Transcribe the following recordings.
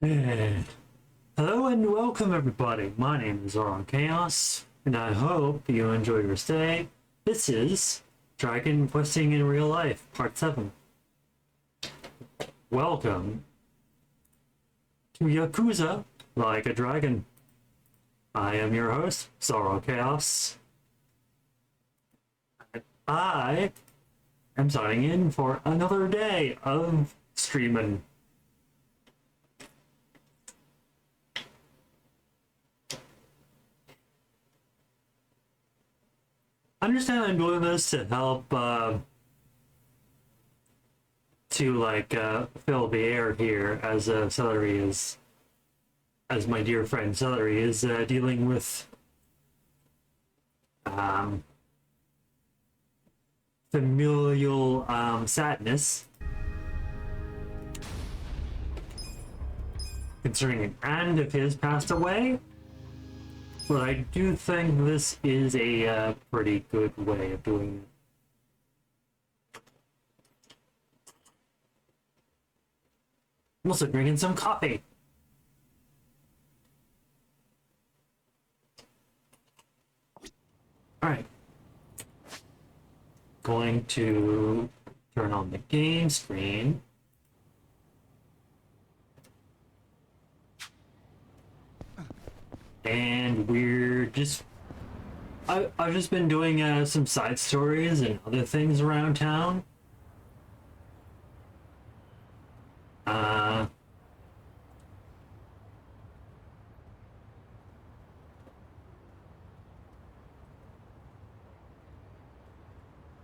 Eh, Hello and welcome everybody. My name is Oron Chaos, and I hope you enjoy your stay. This is Dragon Questing in Real Life, Part 7. Welcome to Yakuza Like a Dragon. I am your host, Zoro Chaos. I am signing in for another day of streaming. I understand I'm doing this to help fill the air here as Celery is, as my dear friend Celery is dealing with um, familial sadness concerning an aunt of his passed away. But I do think this is a pretty good way of doing it. I'm also drinking some coffee. Alright. Going to turn on the game screen. And we're just... I've just been doing some side stories and other things around town.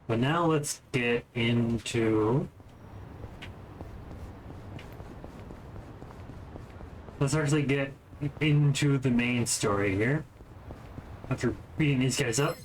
But now let's get into... Let's actually get into the main story here. After beating these guys up.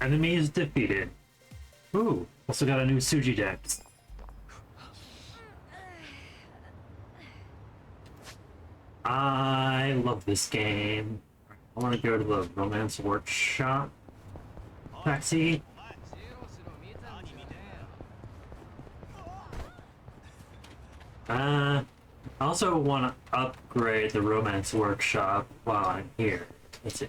Enemy is defeated. Ooh, also got a new Suji deck. I love this game. I want to go to the romance workshop. Taxi. I also want to upgrade the romance workshop while I'm here. Let's see.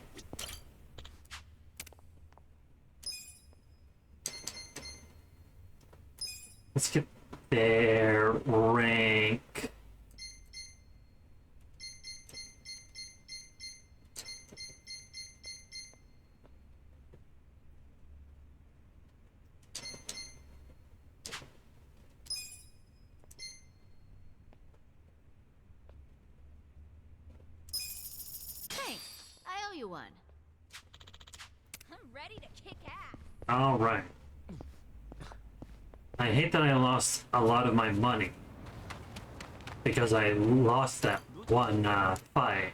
Let's get their rank. Thanks. I owe you one. I'm ready to kick ass. All right. I hate that I lost a lot of my money because I lost that one fight.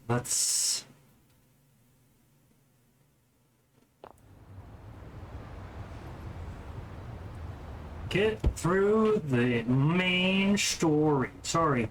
Let's... get through the main story. Sorry.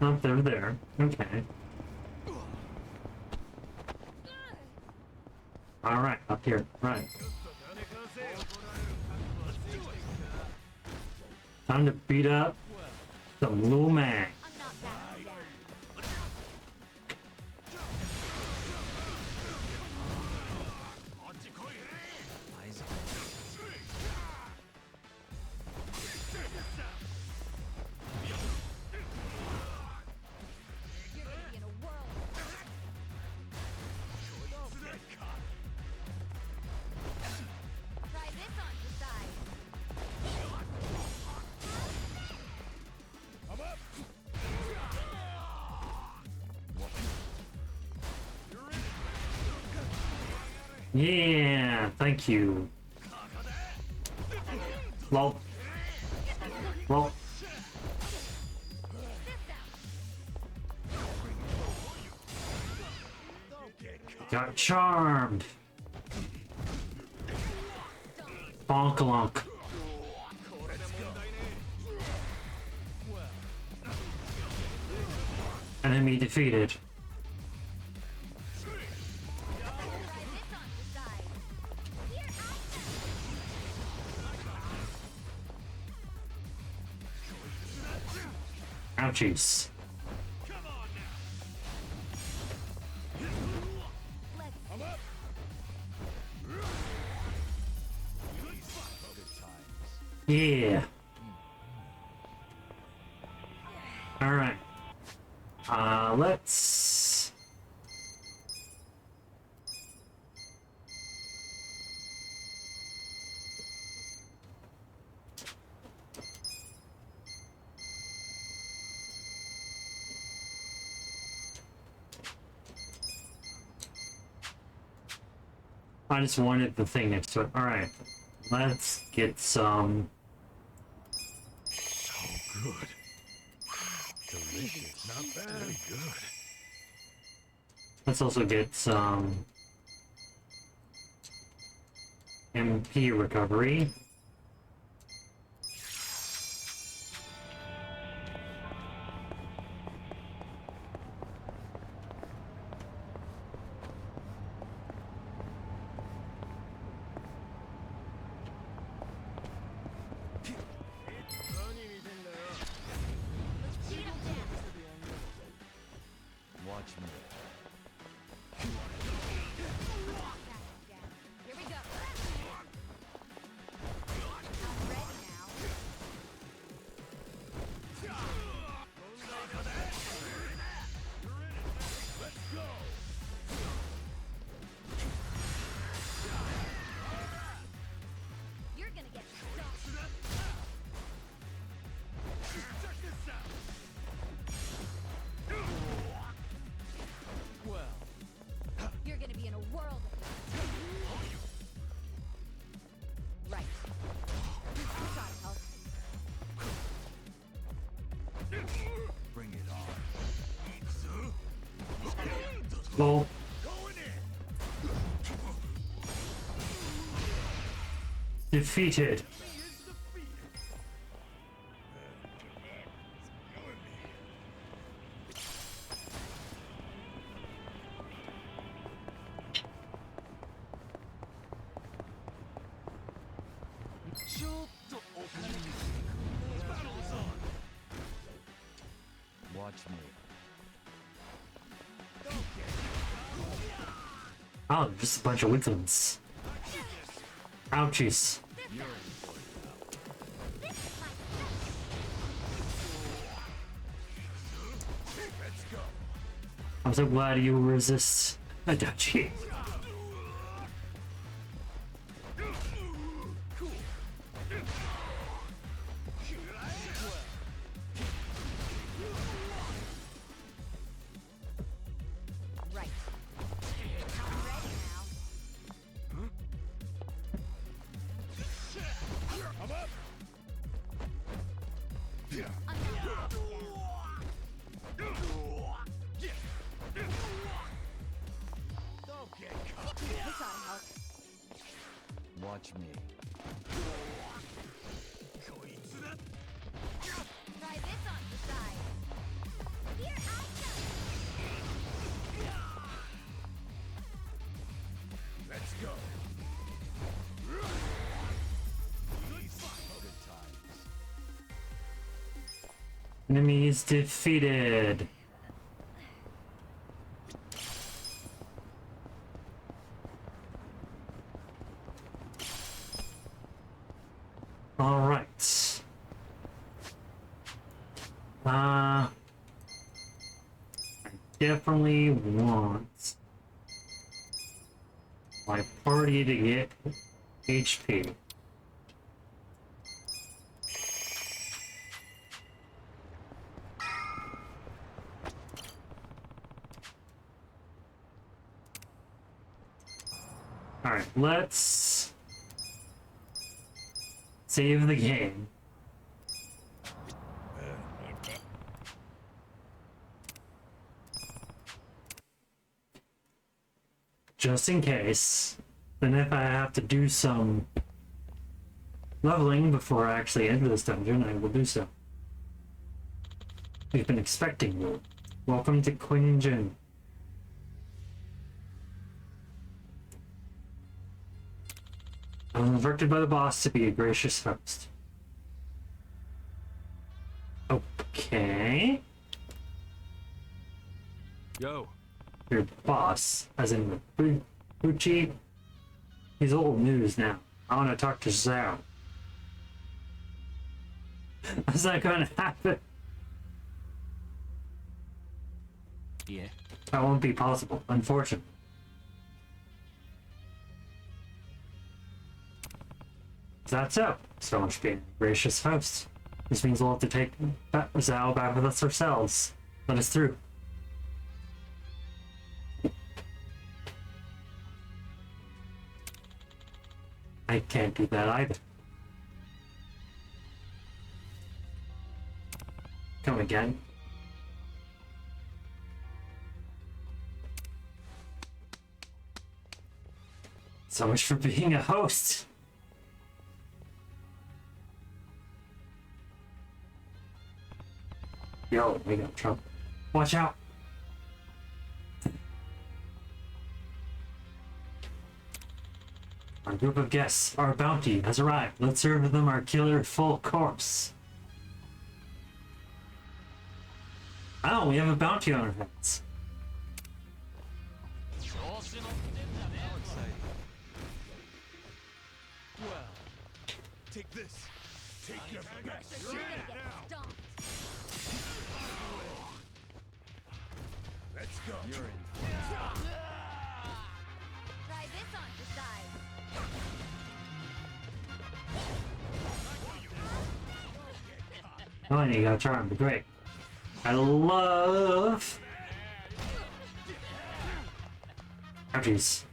Oh, they're there. Okay. Alright, up here. Right. Time to beat up some little man. I'm not backing down. You're gonna be in a whirl. Try this on the side. Yeah, thank you. Lol. Lol. Got charmed. Bonkalunk. Enemy defeated. Try this on the side. Here, Ouchies. let's Yeah. Alright. Let's... I just wanted the thing next to it. Alright. Let's get some... So good. Delicious. Not bad. Really good. Let's also get some... MP recovery. beat 'em down. Watch me. Backing down. Here we go. I'm ready now. You're gonna get stuck. You're gonna be in a whirl. Right. Gotta help. Bring it on. Well, defeated. Watch me. Oh, just a bunch of wizards. Ouchies. I'm so glad you resist a duchy. Right. I'm ready now. I'm not backing down. Don't get caught. This ought to help. Watch me. Try this on the side. Here I Let's go. Good times. Enemies defeated. All right. I definitely want my party to get HP. Alright, let's save the game. Just in case. Then if I have to do some leveling before I actually enter this dungeon, I will do so. We've been expecting you. Welcome to Quinjin. I was instructed by the boss to be a gracious host. Okay. Yo. Your boss, as in the Bucci, he's old news now. I want to talk to Zhao. That's not going to happen. Yeah. That won't be possible, unfortunately. That's so. So much being a gracious host. This means we'll have to take Zhao back with us ourselves. Let us through. I can't do that either. Come again. So much for being a host. Yo, we got trouble. Watch out. Our group of guests, our bounty has arrived. Let's serve them our killer full course. Oh, we have a bounty on our heads. How exciting. Well, take this. Take your best You're shot gonna get now. stomped. Let's go. You're in. Try this on the side. Oh, and you got charmed. Great. I love. Oh, jeez.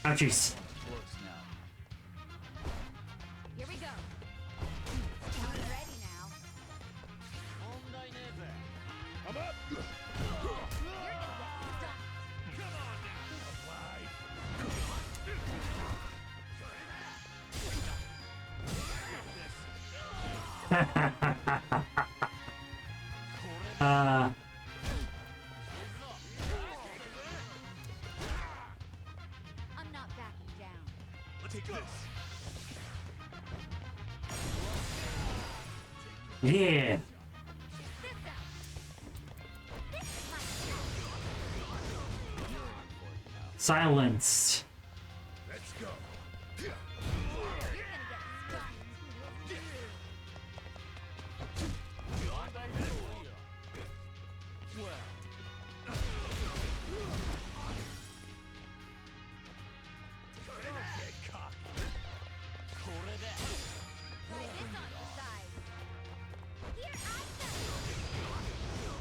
Oh, jeez. Close now. Here we go. I'm ready now. I'm up. You're gonna get stomped. Come on now. Uh, I'm not backing down. Take this. yeah. This out. This is my Silenced. Let's go. You're gonna get stomped. Try this on the side. Here I go.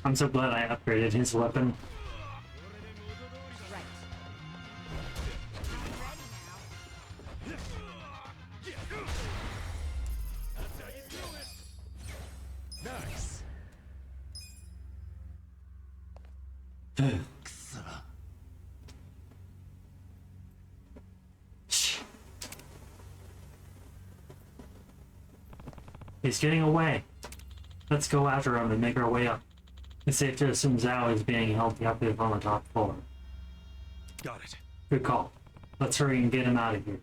I'm so glad I upgraded his weapon. Right. I'm ready now. That's how you do it. Nice. He's getting away. Let's go after him and make our way up. It's safe to assume Zhao is being held captive on the top floor. Got it. Good call. Let's hurry and get him out of here.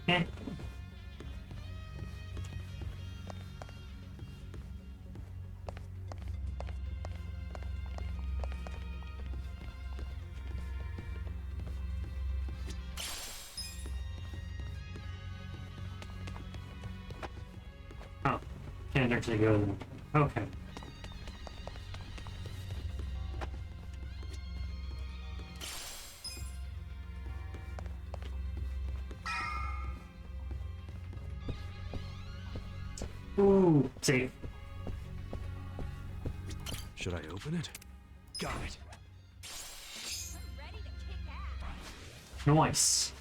Eh. Oh, can't actually go there. Okay. Ooh, safe. Should I open it? Got it. I'm ready to kick ass. Nice.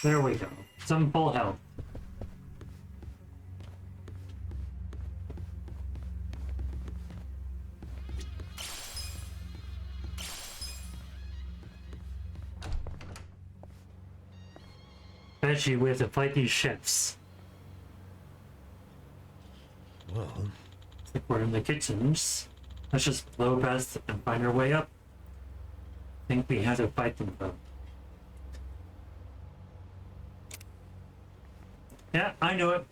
There we go. Some full health. Bet you we have to fight these ships. Well, Like we're in the kitchens. Let's just blow past and find our way up. I think we have to fight them though. Yeah, I knew it.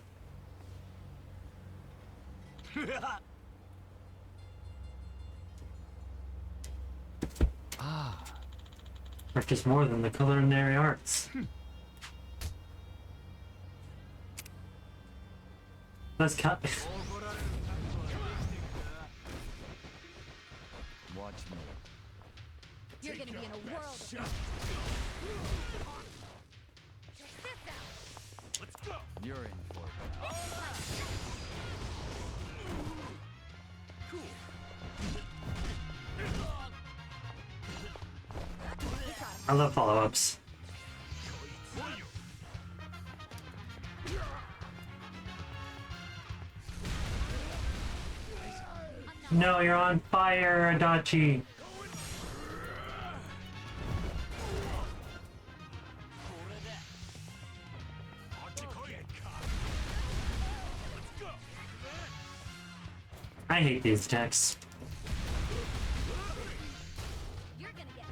Ah, They're just more than the culinary arts. Let's cut. watch me. You're gonna be in a world of shot. Check this out. Let's go. You're in for it. Cool. I love follow-ups. No, you're on fire, Adachi. I hate these attacks. You're gonna get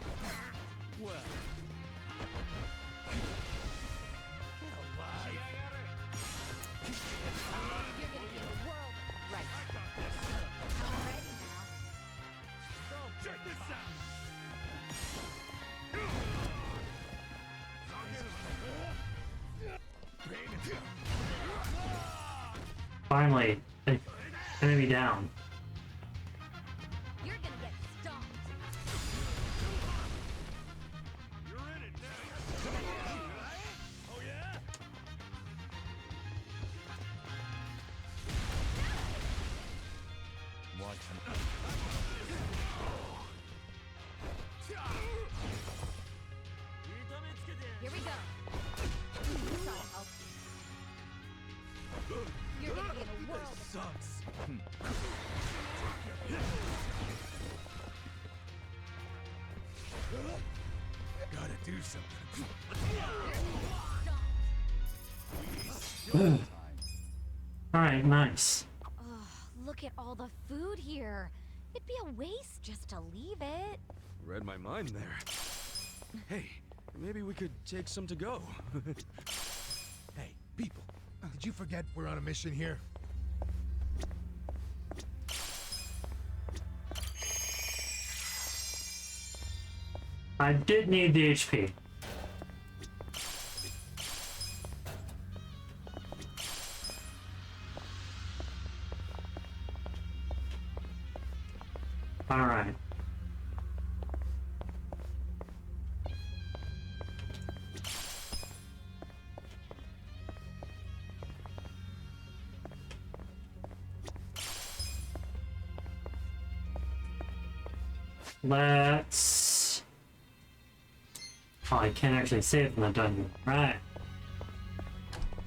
Well, You're gonna be in a world. Right. I'm ready now. Check this out. Finally, an enemy down. You're gonna get stomped. You're in it now. Oh yeah? watch me. Here we go. This ought to help. You're gonna be in a world of Sucks. Gotta do something. stomped. Alright, nice. Oh, look at all the food here. It'd be a waste just to leave it. Read my mind there. Hey, Maybe we could take some to go. Hey, people. Did you forget we're on a mission here? I did need the HP. All right. Let's... Oh, I can't actually save from the dungeon. Right.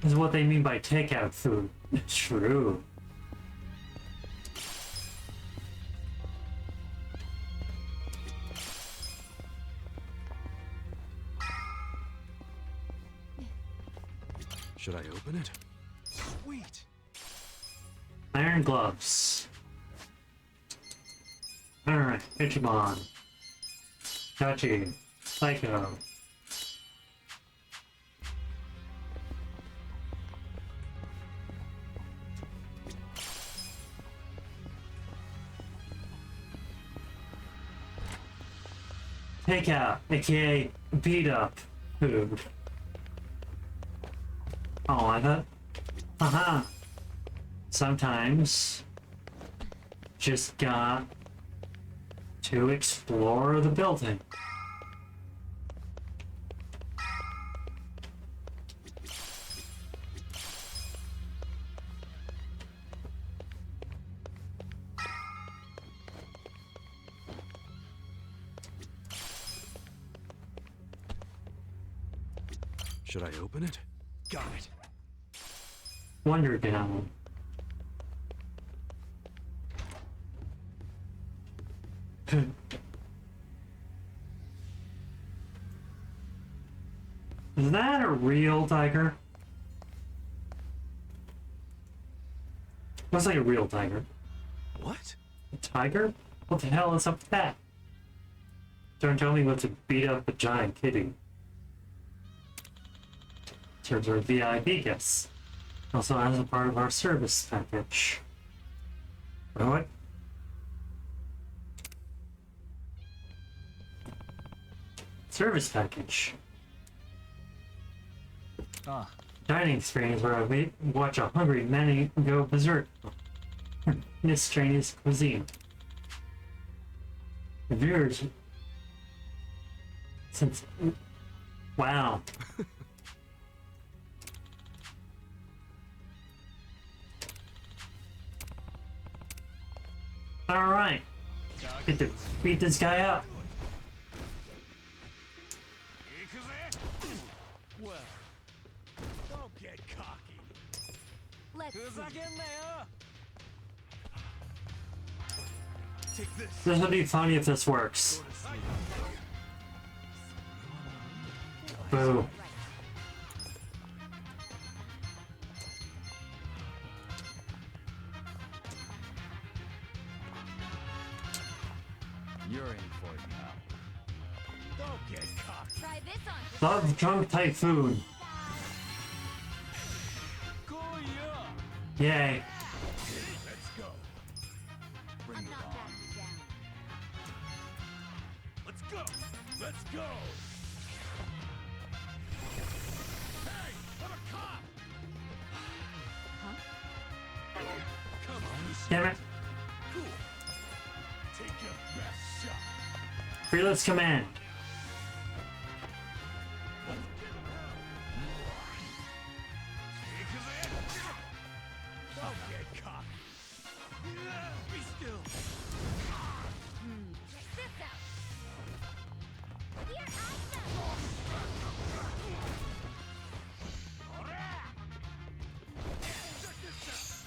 This is what they mean by takeout food. True. Should I open it? Sweet. Iron gloves. Alright, Ichiban. Tachi. Psycho. Takeout, aka beat up food. Oh, I thought. Haha. Sometimes just got to explore the building. Should I open it? Got it. Wonder down. Is that a real tiger? Looks like a real tiger. What? A tiger? What the hell is up with that? Don't tell me what to beat up a giant kitty. Terms our VIP guests. Also as a part of our service package. What? Service package. Ah, Dining experience where we watch a hungry man go berserk. This Chinese cuisine. The viewers. Since. Wow. Alright. Get to beat this guy up. Well, don't get cocky. Let's see. Take this. This would be funny if this works. Boo. you're in for it now. Don't get cocky. Try this on. Love drunk typhoon. Yay. Let's go. Bring it Knock on. that down. Let's go. Let's go. Hey, I'm a cop. Huh? Come on, Damn it. cool. Take your best shot. Freelance command. Don't get cocky. Be still. Check this out. Here I go. Check this out.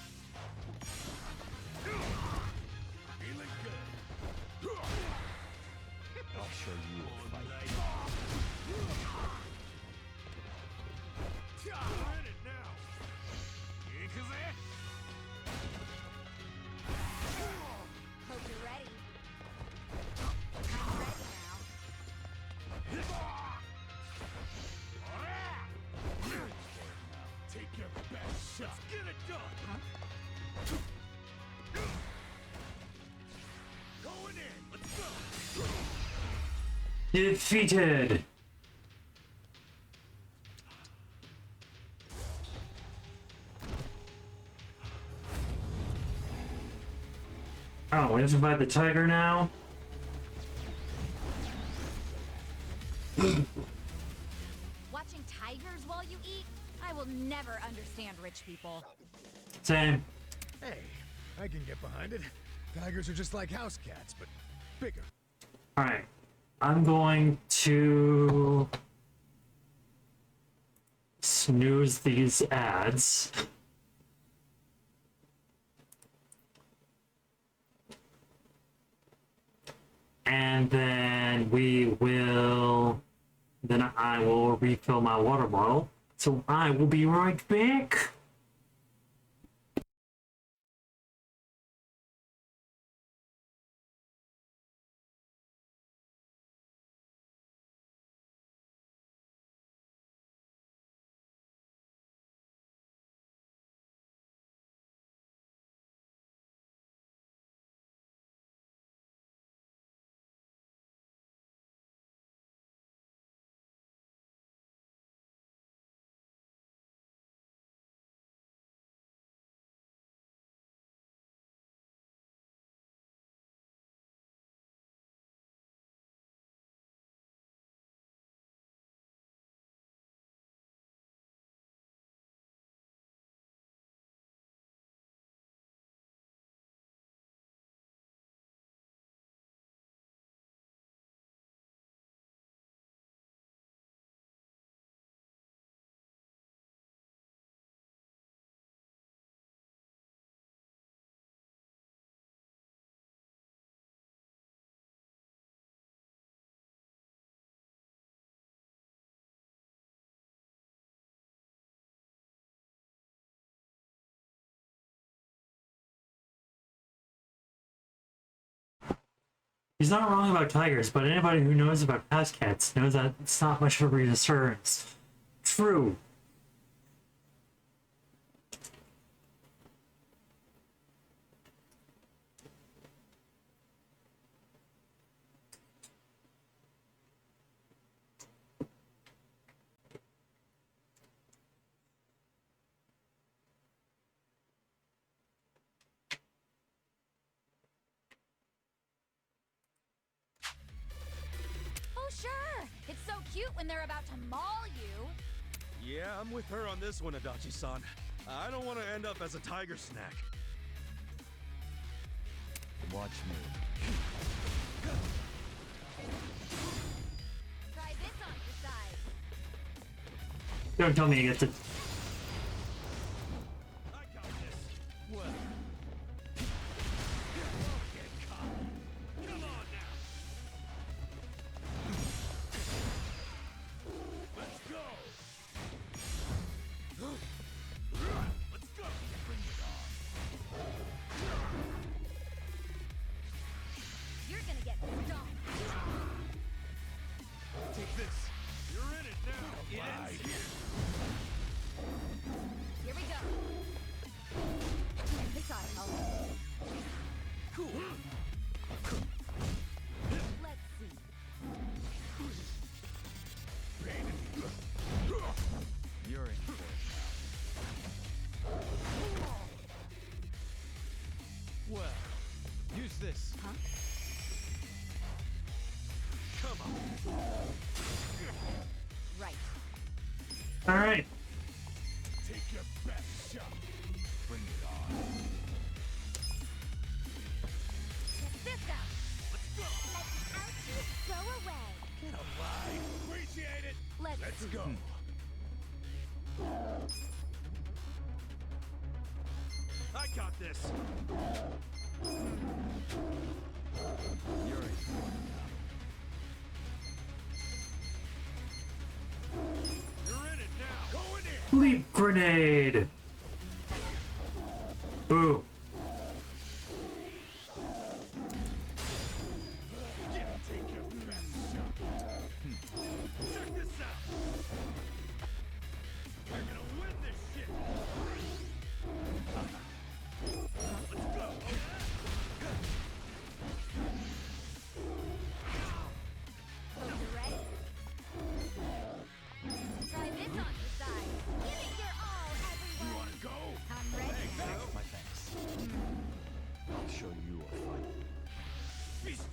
Feeling good. I'll show you Defeated. Oh, we have to fight the tiger now? Watching tigers while you eat? I will never understand rich people. Same. Hey, I can get behind it. Tigers are just like house cats, but bigger. Alright. I'm going to snooze these ads. And then I will refill my water bottle. So I will be right back. He's not wrong about tigers, but anybody who knows about house cats knows that it's not much of a reassurance. True. Oh, sure. It's so cute when they're about to maul you. Yeah, I'm with her on this one, Adachi-san. I don't want to end up as a tiger snack. Watch me. Try this on your side. Don't tell me you get to. I got this. Well. Come on now. Let's go. Let's go. Bring it on. You're gonna get stung. Take this. You're in it now. It ends here. Here we go. This ought to help. Cool. Let's see. You're in for it now. Well, use this. Huh? Come on. Right. Alright. Take your best shot. Bring it on. Check this out. Let's go. Let the ouchies go away. Get alive. Appreciate it. Let's Let's see. go. I got this. You're in for it You're in it now. Going in. Leap grenade. Boo. Take your best shot. Check this out. We're gonna win this shit. Let's go.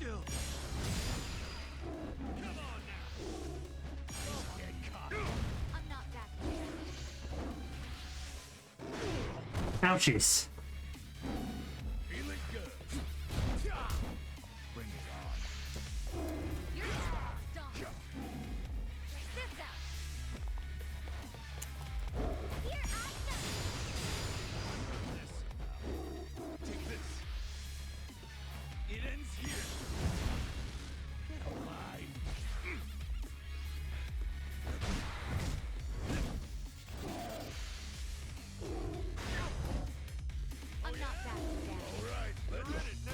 still. Come on now. Don't get caught. I'm not back there. Ouchies. Feeling good. Bring it on. You're not stop. Check this out. Here I come. Take this. It ends here. Get alive. I'm not backing down. All right, let's hit it now.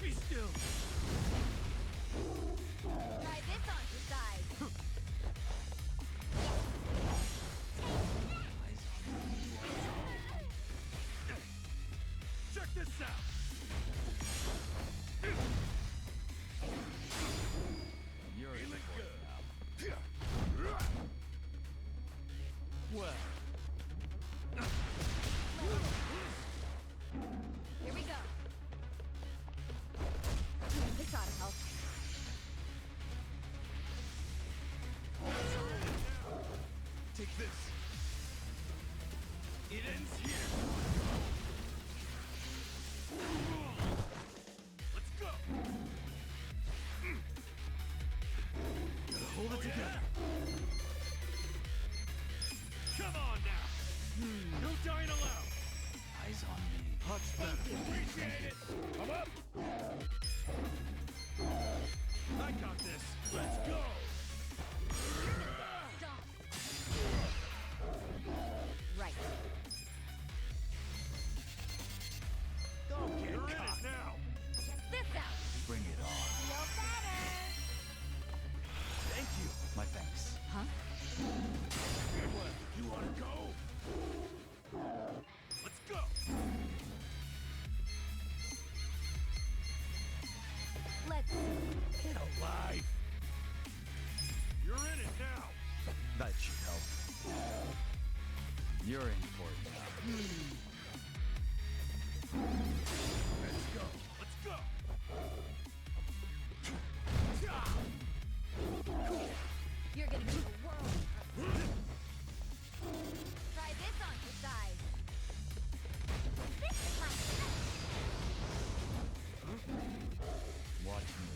Be still. Try this on your side. Check this out. You're in Feeling for it good. now. Well, Here we go. This ought to help. take this. It ends here. Let's go. Gotta hold it together. Come on now. No dying allowed. Eyes on me. Much better. Appreciate it. I'm up. I got this. Let's go. Stop. Right. Don't get You're in it now. Check this out. Bring it on. Feel better. Thank you. My thanks. Huh? Good one. You want to go? Let's go. Let's see. Get alive. You're in it now. That should help. You're in for it now. Let's go. Let's go. You're gonna be the world. Try this on your side. This is my stuff. Watch me.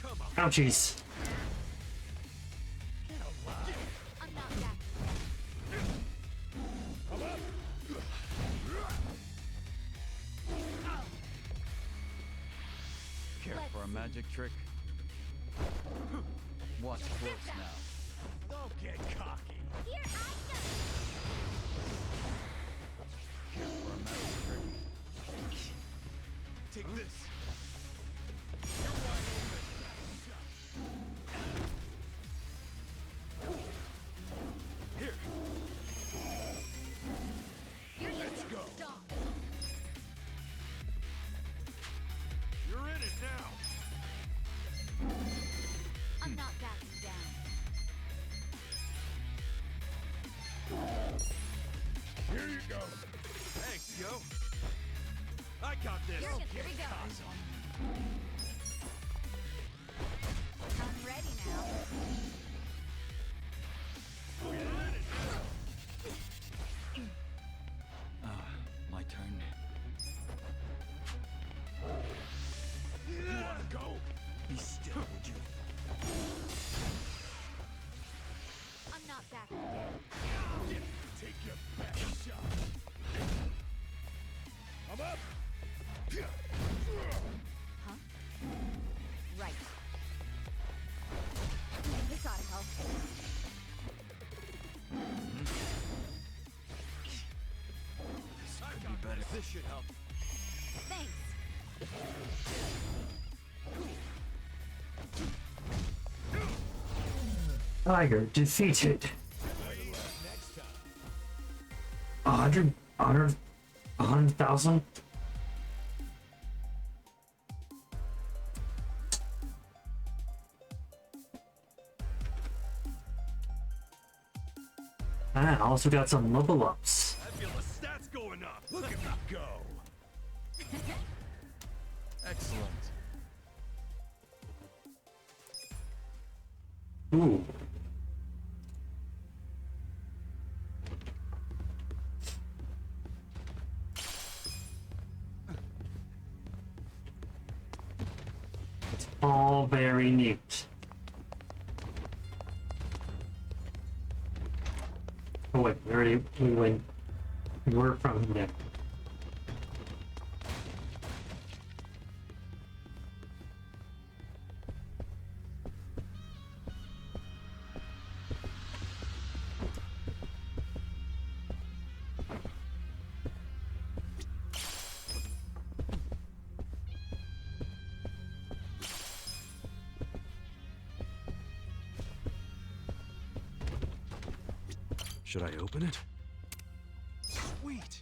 Come on. Ouchies. Get alive. I'm not backing down. Come up. Care Let's for a magic trick? Watch close now. Don't get cocky. Here I go. Care for a magic trick? Take this. Here. You're Let's gonna go. stop. You're in it now. I'm not backing down. Here you go. Thanks, yo. I got this. Here we go. Eyes on me. I'm ready now. You're in it now. My turn. You wanna go? Be still, would you? I'm not backing down. Take your best shot. I'm up. Huh? Right. This ought to help. I got better. This should help. Thanks. Tiger defeated. Next time. 100,000? I also got some level ups. I feel the stats going up. Look at me go. Excellent. Ooh. It's all very neat. Oh wait, we were from there. Should I open it? Sweet.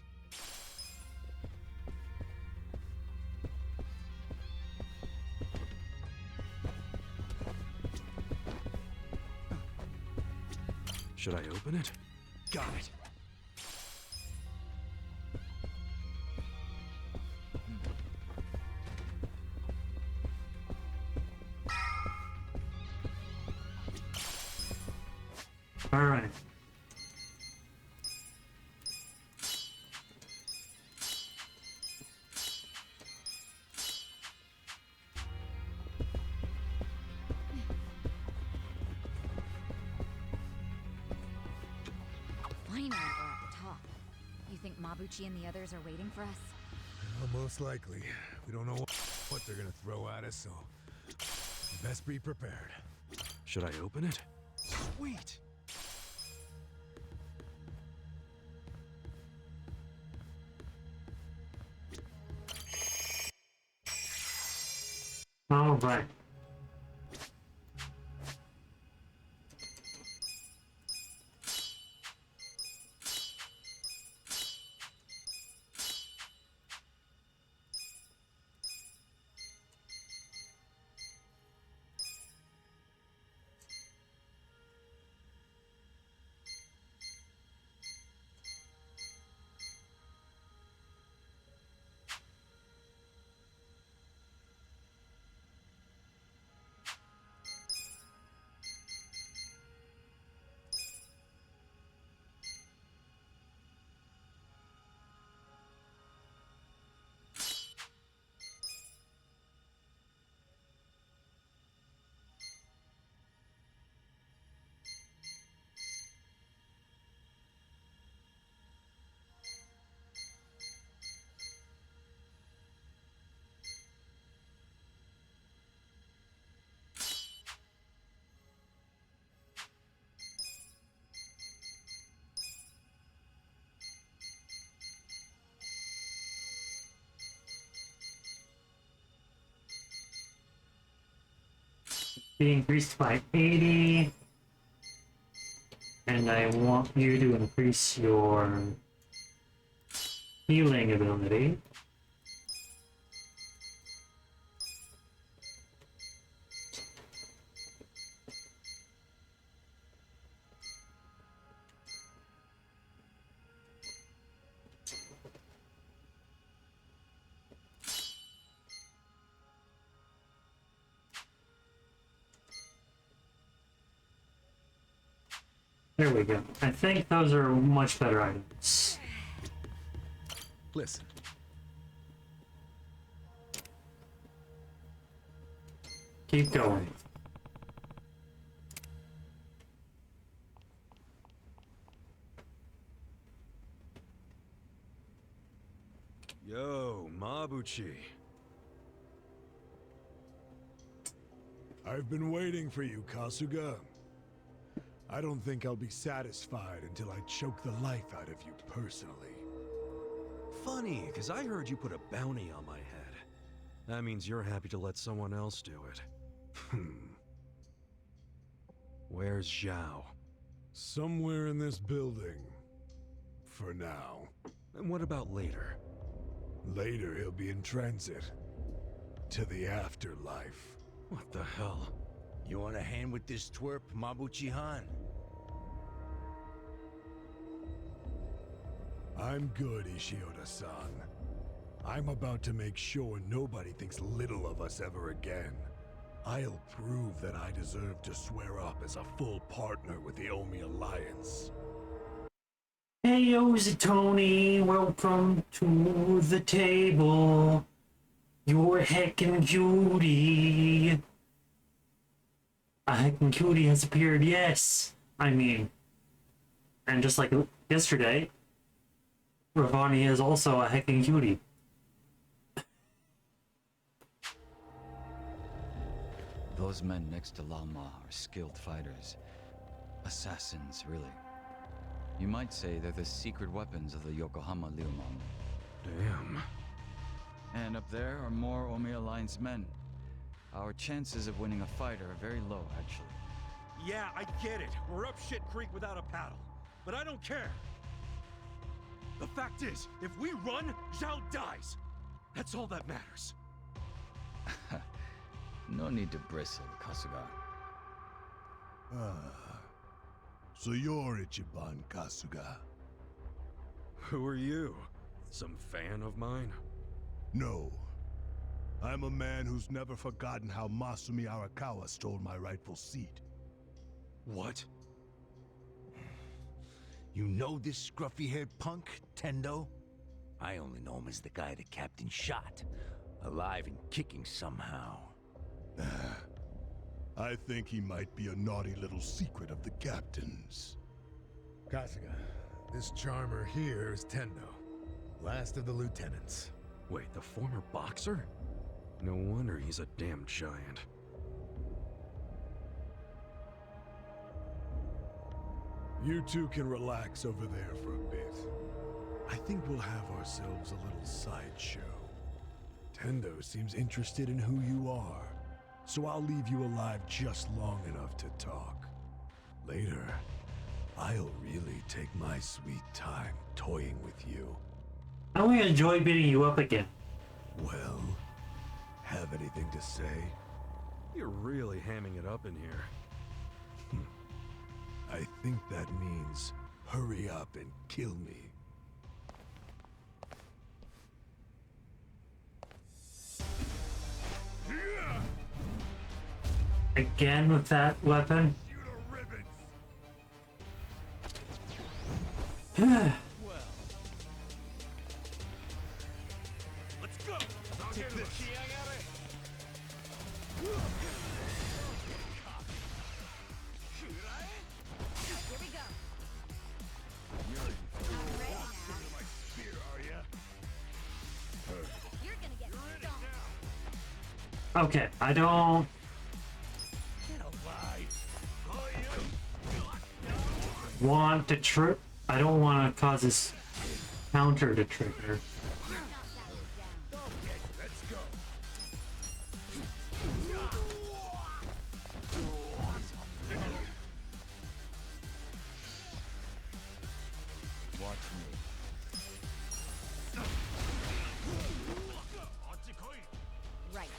Should I open it? Got it. All right. Finally, we're at the top. You think Mabuchi and the others are waiting for us? Well, most likely. We don't know what they're gonna throw at us, so best be prepared. Should I open it? Sweet. All right. Be increased by 80. And I want you to increase your healing ability. There we go. I think those are much better items. Listen. Keep going. Yo, Mabuchi. I've been waiting for you, Kasuga. I don't think I'll be satisfied until I choke the life out of you personally. Funny, because I heard you put a bounty on my head. That means you're happy to let someone else do it. Where's Zhao? Somewhere in this building. For now. And what about later? Later he'll be in transit. To the afterlife. What the hell? You want a hand with this twerp, Mabuchi-Han? I'm good, Ishioda-san. I'm about to make sure nobody thinks little of us ever again. I'll prove that I deserve to swear up as a full partner with the Omi Alliance. Hey, Tony, welcome to the table. Your heckin' cutie. A heckin' cutie has appeared, yes. I mean, and just like yesterday, Ravani is also a heckin' cutie. Those men next to Lama are skilled fighters. Assassins, really. You might say they're the secret weapons of the Yokohama Ryumon. Damn. And up there are more Omi Alliance men. Our chances of winning a fight are very low, actually. Yeah, I get it. We're up shit creek without a paddle. But I don't care. The fact is, if we run, Zhao dies. That's all that matters. No need to bristle, Kasuga. So you're Ichiban Kasuga? Who are you? Some fan of mine? No. I'm a man who's never forgotten how Masumi Arakawa stole my rightful seat. What? You know this scruffy-haired punk, Tendo? I only know him as the guy the captain shot. Alive and kicking somehow. I think he might be a naughty little secret of the captain's. Kasuga, this charmer here is Tendo, last of the lieutenants. Wait, the former boxer? No wonder he's a damn giant. You two can relax over there for a bit. I think we'll have ourselves a little sideshow. Tendo seems interested in who you are, so I'll leave you alive just long enough to talk. Later, I'll really take my sweet time toying with you. I only enjoy beating you up again. Well, have anything to say? You're really hamming it up in here. I think that means hurry up and kill me. Again with that weapon? Let's go! Take this. Here we go. I'm ready now. You're gonna get stomped. Okay, I don't want to trip. I don't want to cause this counter to trigger. Watch me. Right.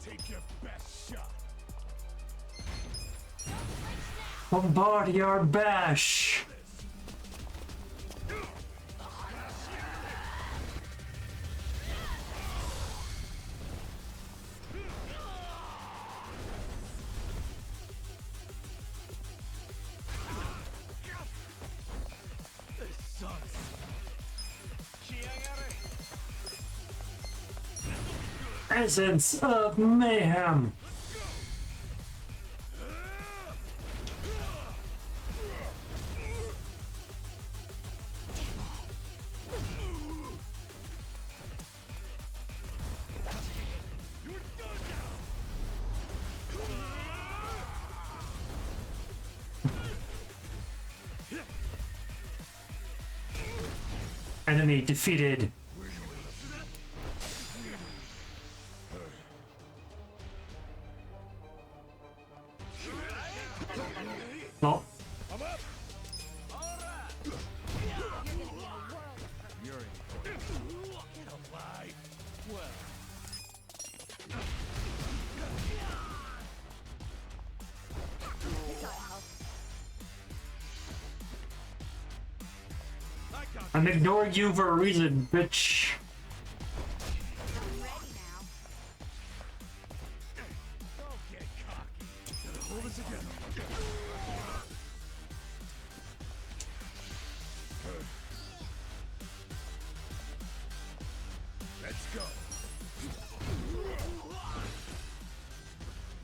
Take your best shot. Bombardier bash! Essence of mayhem! Enemy defeated. Well, You're in for it. Well, This ought to help. I got I'm ignoring you for a reason, bitch. I'm ready now. Don't get cocky. Hold it together. Let's go.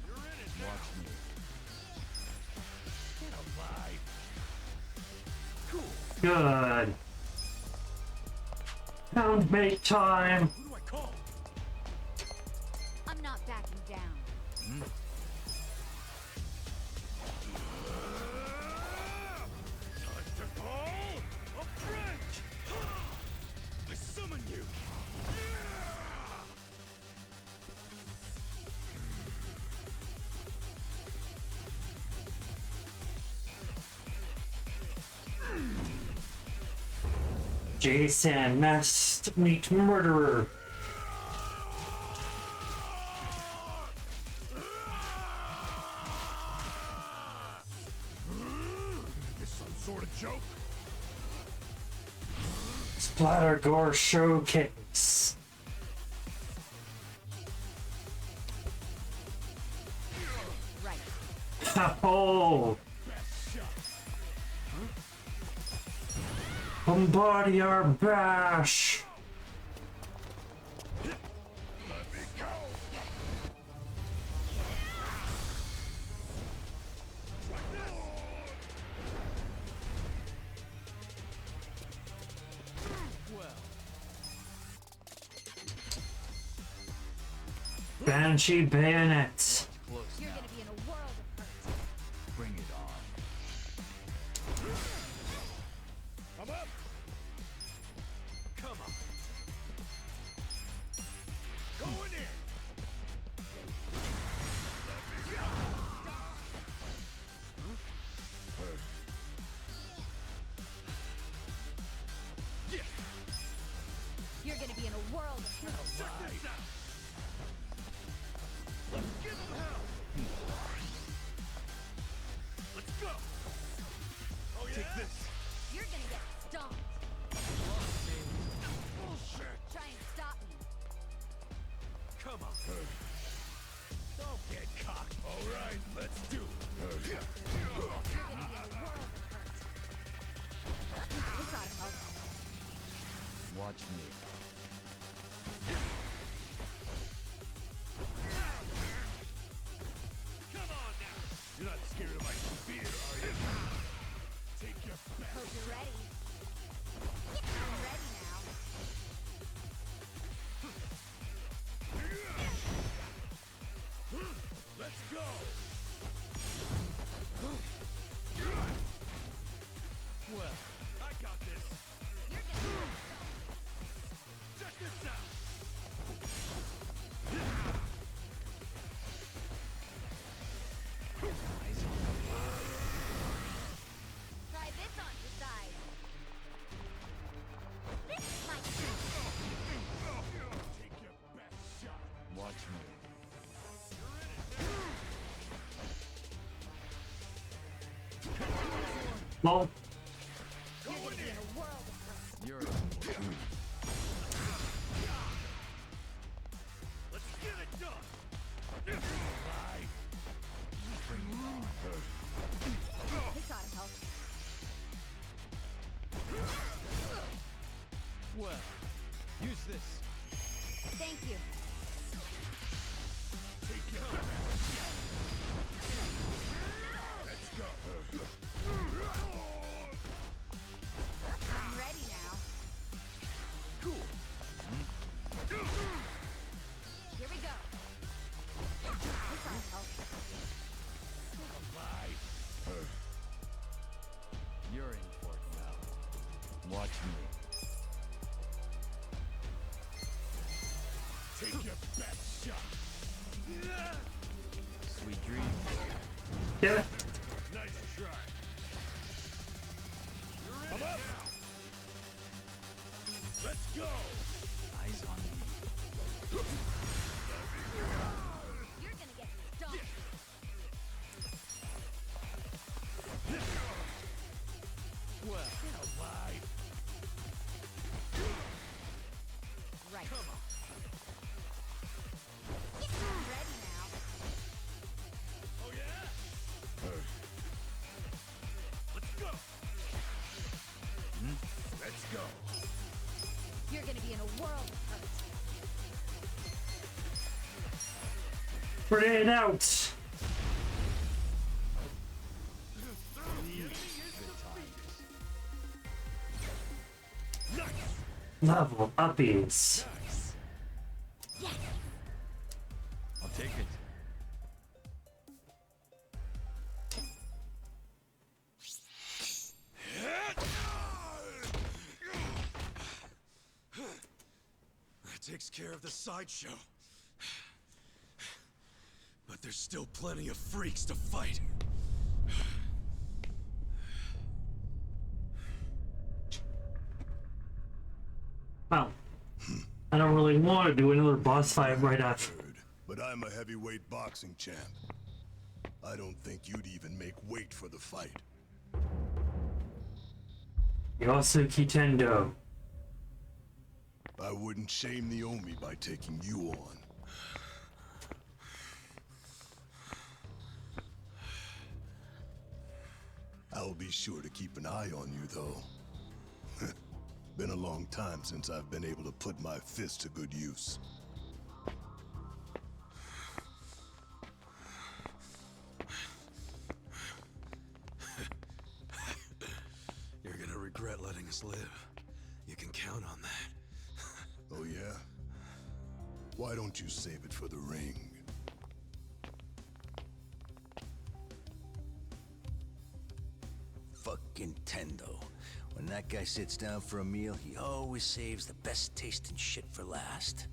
You're in it now. Watch me. Get alive. Cool. Good. Houndmate time. Who do I call? I'm not backing down. Time to call a friend. I summon you. Jason, masked meat murderer. This some sort of joke? Splatter gore showcase. Right. Oh, Best shot. Bombardier bash. Let me go. Banshee bayonets. Close You're now. gonna be in a world of hurt. Bring it on. I'm up. Come on. Going in. Yeah. You're gonna be in a world of hurt. Check this out. Let's give him hell. Let's go. Oh yeah. Take this. You're gonna get stomped. Bullshit. Try and stop me. Come on. Don't get cocked. All right, let's do it. You're gonna be in a world of hurt. This ought to help. Watch me. Come on now. You're not scared of my spear, are you? Take your best. Hope you're ready. I'm ready now. Let's go. Well, I got this. You're gonna Check this out. Eyes on the try this on your side. This might do. Take your best shot. Watch me. Lol. You're gonna be in a world of hurt. You're Let's get it done. Right. bring it on. This ought to help. Well, use this. Thank you. Take your best shot. Let's go. I'm ready now. Cool. Here we go. This ought to help. Alive. You're in for it now. Watch me. Take your best shot. Sweet dreams. Yeah. Nice try. You're in now. Let's go. Eyes on me. You're gonna get stomped. Well, alive. world hurt. Grenade out! Level uppies. I'll take it. That takes care of the sideshow. But there's still plenty of freaks to fight. Well, I don't really want to do another boss fight right after. But I'm a heavyweight boxing champ. I don't think you'd even make weight for the fight. Yosuke Tendo. I wouldn't shame the Omi by taking you on. I'll be sure to keep an eye on you, though. Been a long time since I've been able to put my fist to good use. You're gonna regret letting us live. You can count on that. Oh yeah? Why don't you save it for the ring? Fucking Tendo. When that guy sits down for a meal, he always saves the best tasting shit for last.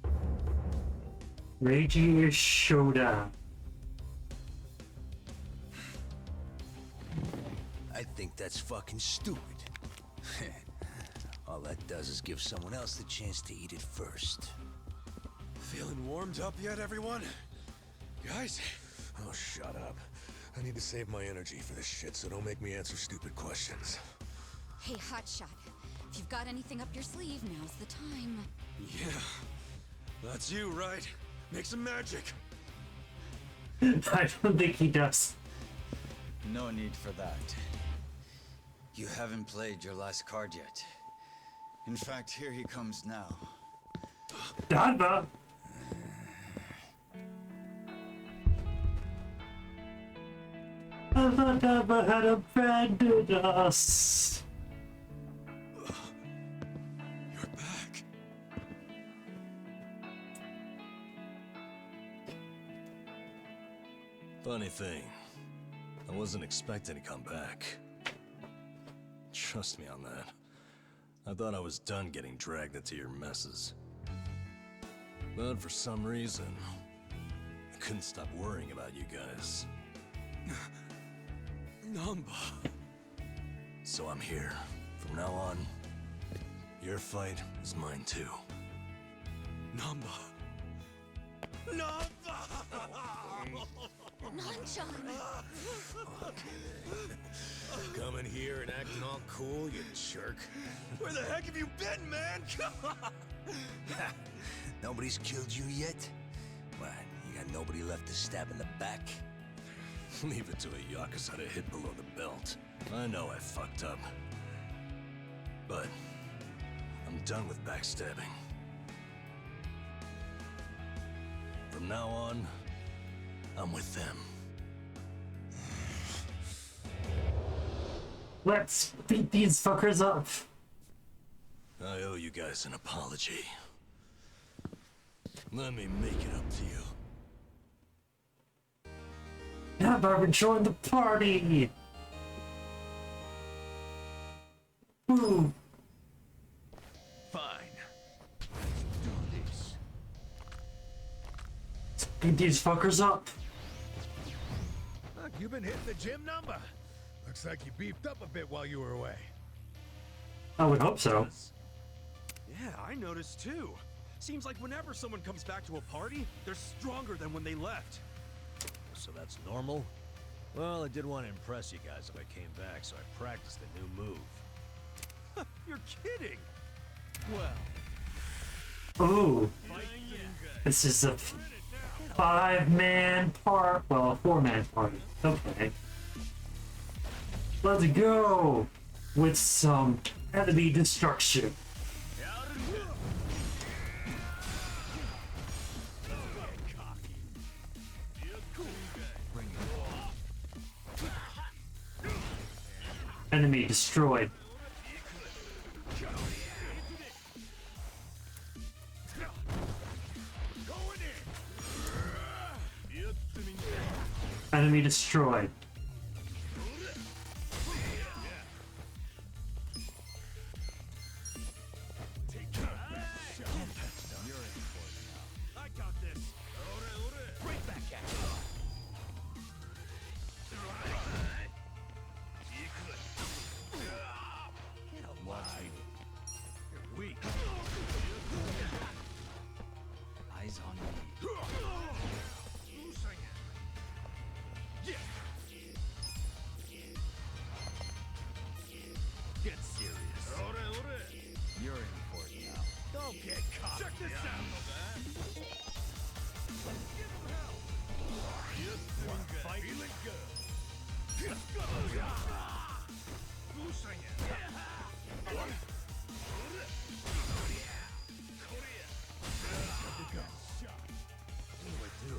Reiji Showdown. I think that's fucking stupid. All that does is give someone else the chance to eat it first. Feeling warmed up yet, everyone? Guys? Oh, shut up. I need to save my energy for this shit, so don't make me answer stupid questions. Hey, Hotshot. If you've got anything up your sleeve, now's the time. Yeah. That's you, right? Make some magic. I don't think he does. No need for that. You haven't played your last card yet. In fact, here he comes now. Dada! I never had abandoned us. You're back. Funny thing, I wasn't expecting to come back. Trust me on that. I thought I was done getting dragged into your messes. But for some reason, I couldn't stop worrying about you guys. Namba. So I'm here. From now on, your fight is mine too. Namba. Namba! Nanchan! Coming here and acting all cool, you jerk. Where the heck have you been, man? Come on! Nobody's killed you yet? What, you got nobody left to stab in the back? Leave it to a Yakuza to hit below the belt. I know I fucked up. But I'm done with backstabbing. From now on, I'm with them. Let's beat these fuckers up. I owe you guys an apology. Let me make it up to you. Now Barbara join the party. Woo. Fine. Let's do this. Let's beat these fuckers up. Look, you've been hitting the gym number. Looks like you beefed up a bit while you were away. I would hope so. Yeah, I noticed too. Seems like whenever someone comes back to a party, they're stronger than when they left. So that's normal? Well, I did want to impress you guys if I came back, so I practiced a new move. You're kidding! Well, Ooh. This is a 5-man part. Well, a 4-man party. Okay. Let's go with some enemy destruction. Enemy destroyed. Enemy destroyed. I got this. Right back at you. Get alive. You're weak. Eyes on me. Get serious. You're in for it now. Don't get caught. Check this out. Give him hell. Fight. Feeling good. Let's go. What do I do?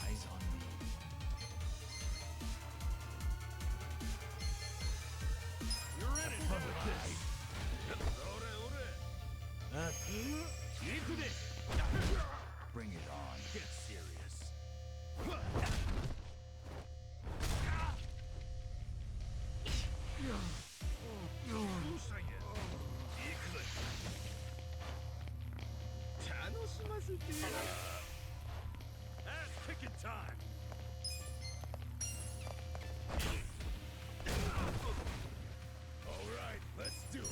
Eyes on me. You're in it. Fun with this. Into this. Bring it on. Get serious. Ass kicking time. All right, let's do it.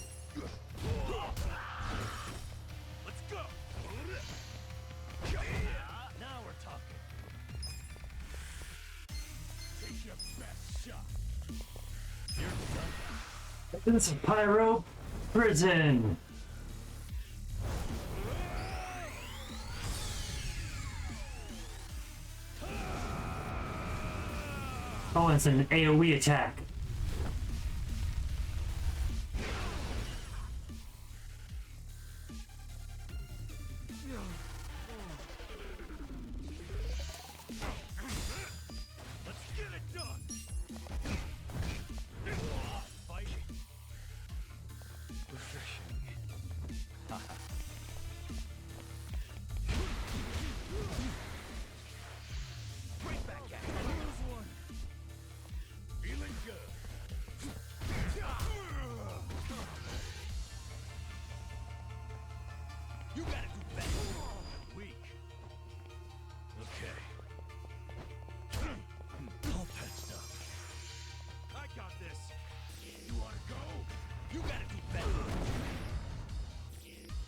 Let's go. Now we're talking. Take your best shot. You're done. This is Pyro Prison. Oh, it's an AoE attack. Let's get it done. Fight. Refreshing. Right back at you. Here's one. Feeling good. You gotta do better. Weak. Okay. All patched up. I got this. You wanna go? You gotta do better.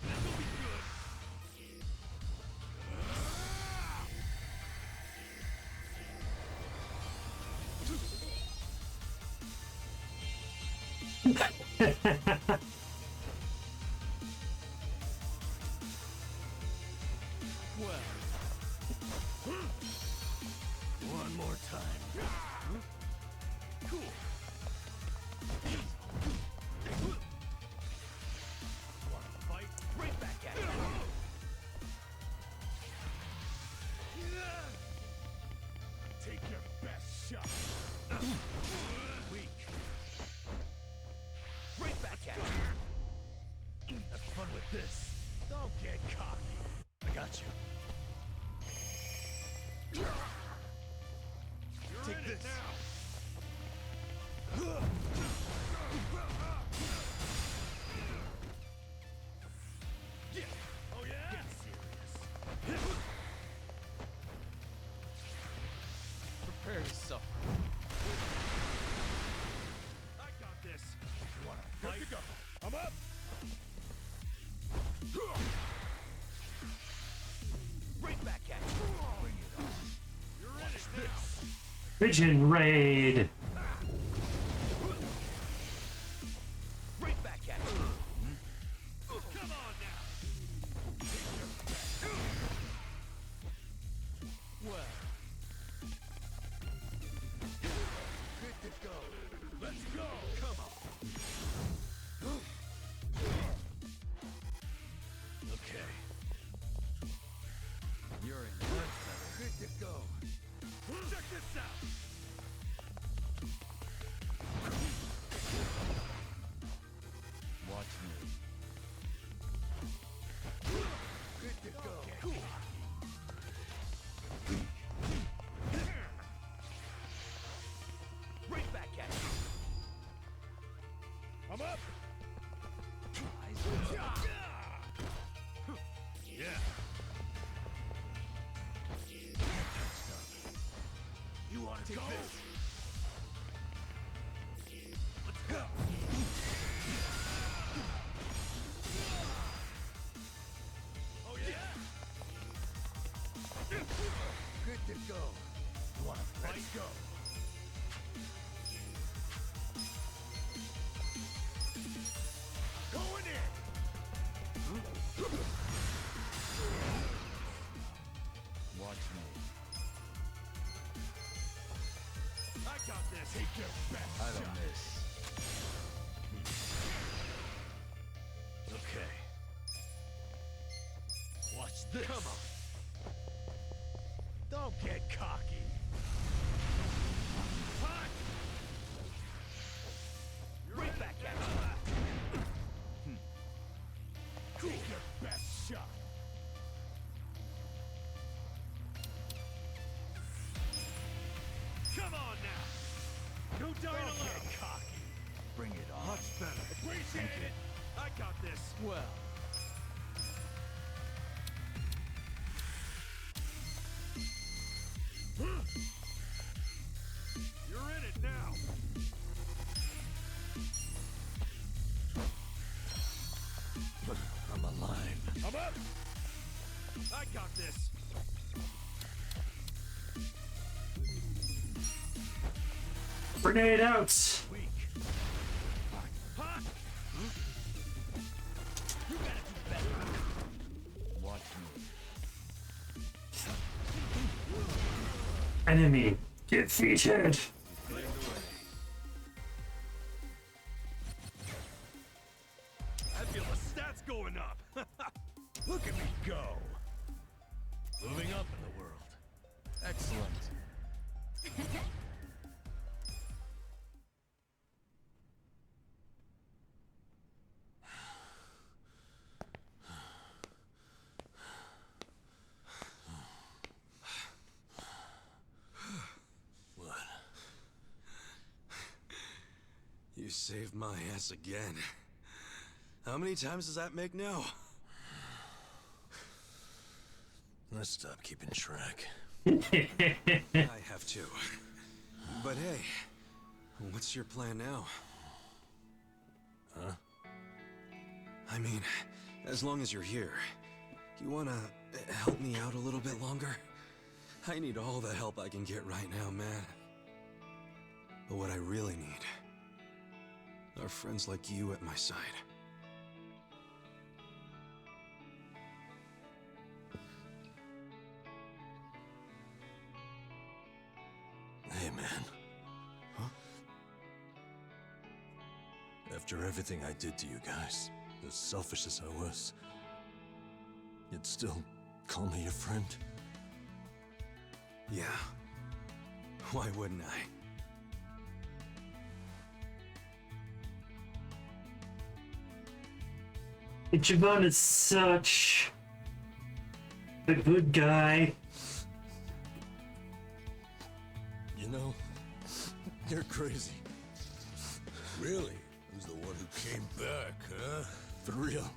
This'll be good. Well. One more time. Cool. Wanna fight? Right back at you. Take your best shot. Weak. Right back at you. Have fun with this. Don't get cocky. I got you. Take this. Yeah. Oh yeah. Get serious. Prepare to suffer. I got this. You wanna fight? Good to go. I'm up. Right back at you. Bring it on. You're in it now. Pigeon Raid. Right back at you. Come on now. Well. Good to go. Let's go. Come on. Okay. You're in. Good to go. Check this out. Take this. Let's go. Oh yeah. Good to go. You wanna fight? Let's go. Going in. Watch me. I got this. Take your best I don't shot. miss. Okay. Watch this. Come on. Don't get cocky. Hot. Right back at you. Take your best shot. Come on now. No dying Don't alone. get cocky. Bring it on. Much better. Appreciate it. I got this. Well, You're in it now. I'm alive. I'm up. I got this. Grenade out! Weak. Hot. You gotta do better. watch me. Enemy defeated! I feel the stats going up. Look at me go. Moving up in the world. Excellent. What? You saved my ass again. How many times does that make now? Let's stop keeping track. I have to. But hey, what's your plan now? Huh? I mean, as long as you're here, you wanna help me out a little bit longer? I need all the help I can get right now, man. But what I really need are friends like you at my side. Hey, man. Huh? After everything I did to you guys, as selfish as I was, you'd still call me your friend? Yeah. Why wouldn't I? Javon is such a good guy. You know, you're crazy. Really? Who's the one who came back, huh? For real.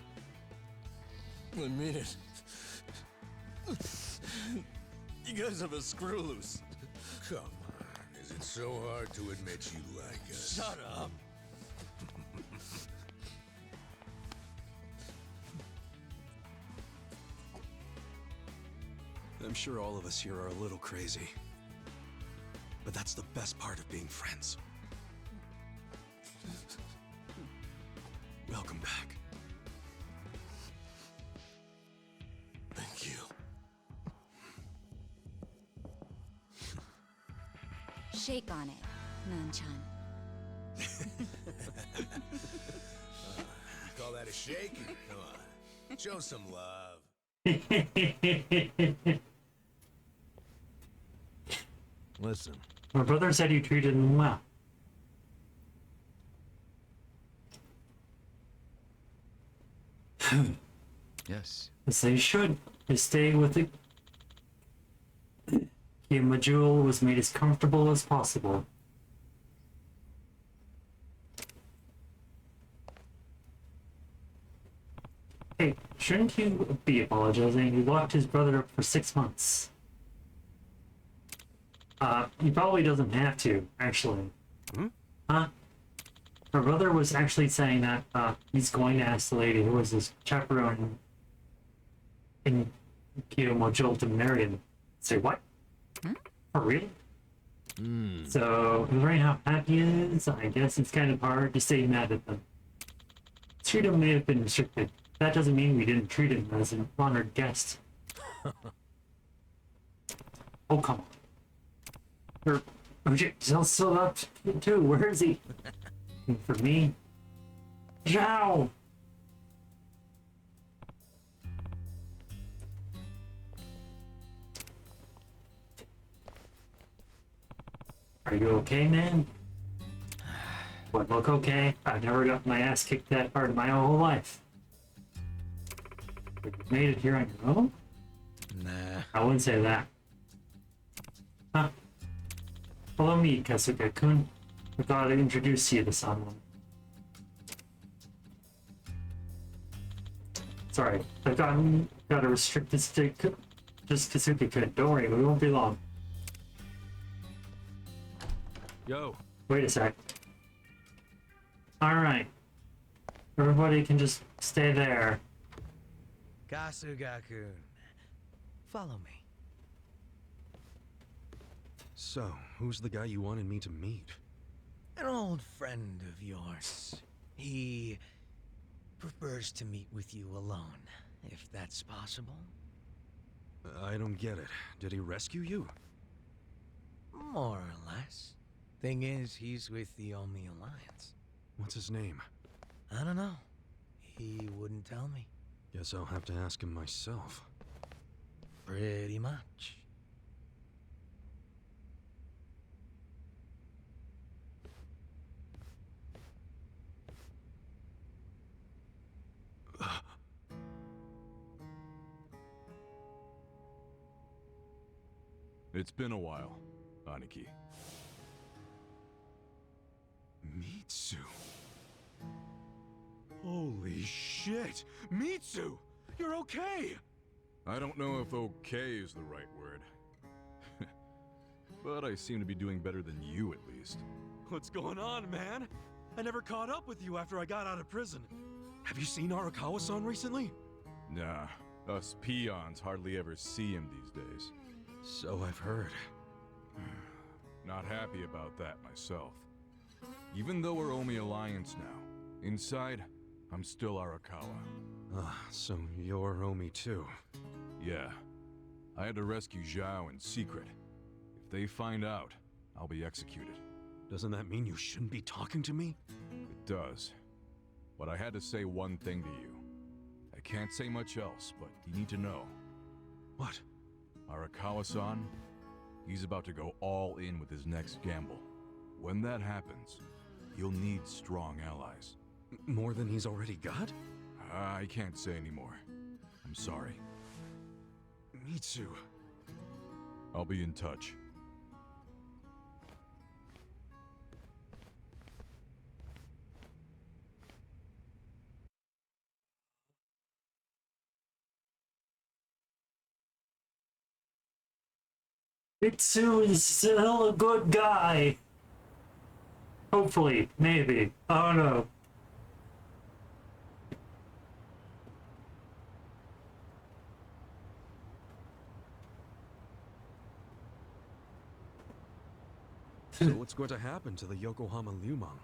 I mean it. You guys have a screw loose. Come on. Is it so hard to admit you like us? Shut up. I'm sure all of us here are a little crazy. But that's the best part of being friends. Welcome back. Thank you. Shake on it, Nanchan. Call that a shake? Come on. Show some love. Listen, My brother said you treated him well. Yes. As they should. His stay with the Majul was made as comfortable as possible. Hey, shouldn't you be apologizing? You locked his brother up for 6 months. he probably doesn't have to, actually. Hmm? Huh? My brother was actually saying that he's going to ask the lady who was his chaperone in Kiyomojul to marry him. Say what? For real? So, considering how happy he is, I guess it's kind of hard to stay mad at them. Freedom may have been restricted. That doesn't mean we didn't treat him as an honored guest. Oh, come on. He's still up too. Where is he? And for me? Zhao! Are you okay, man? What, look okay? I've never got my ass kicked that hard in my whole life. But you made it here on your own? Nah. I wouldn't say that. Huh? Follow me, Kasuga-kun. I gotta introduce you to someone. Sorry, I've got a restricted stick. Just Kasuga-kun. Don't worry, we won't be long. Yo. Wait a sec. Alright. Everybody can just stay there. Kasuga-kun. Follow me. So, who's the guy you wanted me to meet? An old friend of yours. He prefers to meet with you alone, if that's possible. I don't get it. Did he rescue you? More or less. Thing is, he's with the Omi Alliance. What's his name? I don't know. He wouldn't tell me. Guess I'll have to ask him myself. Pretty much. It's been a while, Aniki. Mitsu. Holy shit! Mitsu! You're okay! I don't know if okay is the right word. But I seem to be doing better than you, at least. What's going on, man? I never caught up with you after I got out of prison. Have you seen Arakawa-san recently? Nah, us peons hardly ever see him these days. So I've heard. Not happy about that myself. Even though we're Omi Alliance now, inside, I'm still Arakawa. So you're Omi too. Yeah. I had to rescue Zhao in secret. If they find out, I'll be executed. Doesn't that mean you shouldn't be talking to me? It does. But I had to say one thing to you. I can't say much else, but you need to know. What? Arakawa-san, he's about to go all in with his next gamble. When that happens, he'll need strong allies. More than he's already got? I can't say anymore. I'm sorry. Mitsu. I'll be in touch. Mitsu is still a good guy. Hopefully, maybe. I don't know. So what's going to happen to the Yokohama Liumang?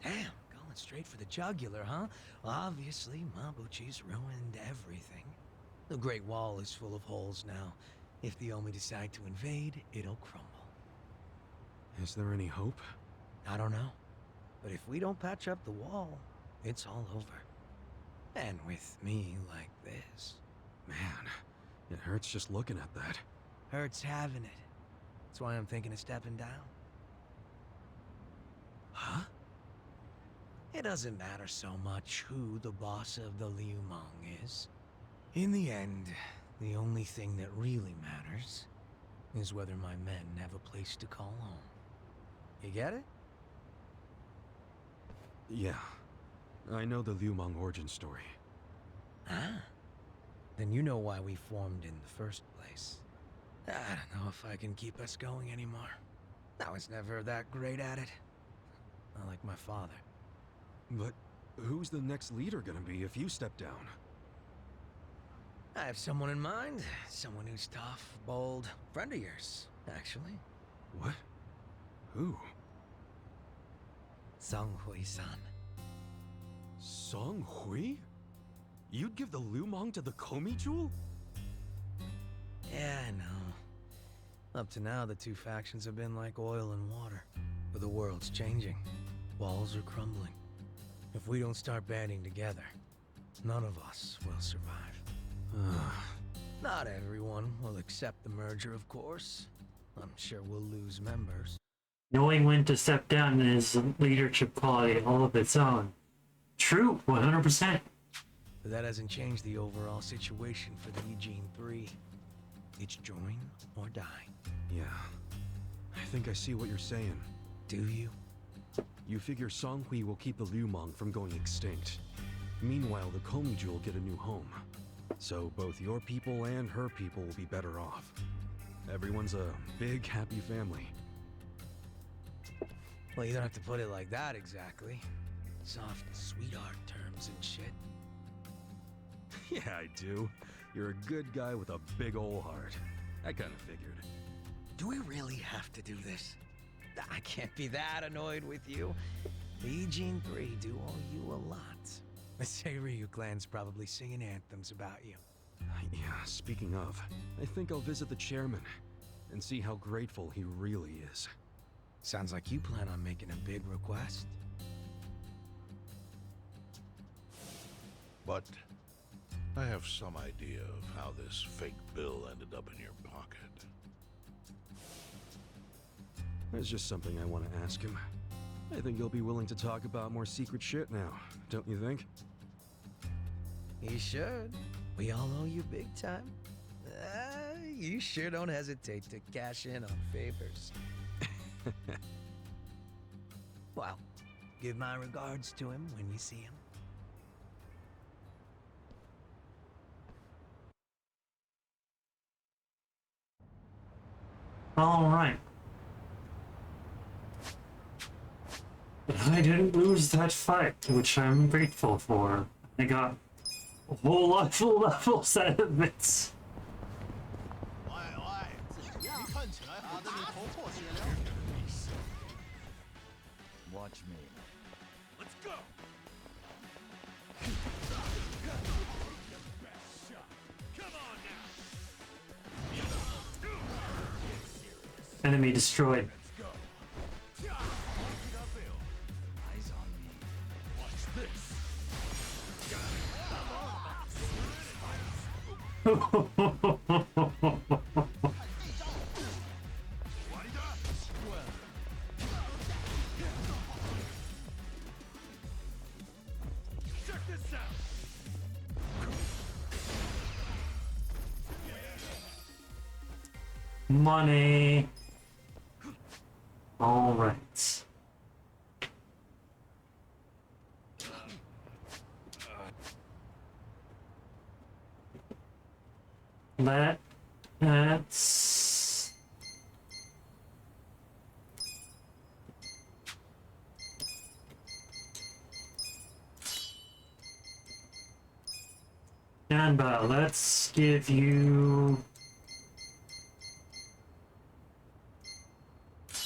Damn, going straight for the jugular, huh? Well, obviously, Mabuchi's ruined everything. The Great Wall is full of holes now. If the Omi decide to invade, it'll crumble. Is there any hope? I don't know. But if we don't patch up the wall, it's all over. And with me like this. Man, it hurts just looking at that. Hurts having it. That's why I'm thinking of stepping down. Huh? It doesn't matter so much who the boss of the Liumang is. In the end, the only thing that really matters is whether my men have a place to call home. You get it? Yeah. I know the Liumang origin story. Ah. Then you know why we formed in the first place. I don't know if I can keep us going anymore. I was never that great at it. Not like my father. But who's the next leader gonna be if you step down? I have someone in mind. Someone who's tough, bold. Friend of yours, actually. What? Who? Song Hui-san. Song Hui? You'd give the Lumong to the Komi Jewel? Yeah, I know. Up to now, the two factions have been like oil and water. But the world's changing. Walls are crumbling. If we don't start banding together, none of us will survive. Not everyone will accept the merger, of course. I'm sure we'll lose members. Knowing when to step down is a leadership quality all of its own. True, 100%. But that hasn't changed the overall situation for the Eugene 3. It's join or die. Yeah. I think I see what you're saying. Do you? You figure Song Hui will keep the Lumong from going extinct. Meanwhile, the Komi Jewel get a new home. So both your people and her people will be better off. Everyone's a big, happy family. Well, you don't have to put it like that exactly. Soft sweetheart terms and shit. Yeah, I do. You're a good guy with a big ol' heart. I kinda figured. Do we really have to do this? I can't be that annoyed with you. The Eugene 3 do owe you a lot. The Seiryu clan's probably singing anthems about you. Yeah, speaking of, I think I'll visit the chairman and see how grateful he really is. Sounds like you plan on making a big request. But I have some idea of how this fake bill ended up in your pocket. There's just something I want to ask him. I think he'll be willing to talk about more secret shit now, don't you think? He should. We all owe you big time. You sure don't hesitate to cash in on favors. Well, give my regards to him when you see him. Alright. I didn't lose that fight, which I'm grateful for. I got a whole lot of levels out of it. Watch me. Let's go! Enemy destroyed. Eyes on me. Check this out! Money. All right. Let's and let's give you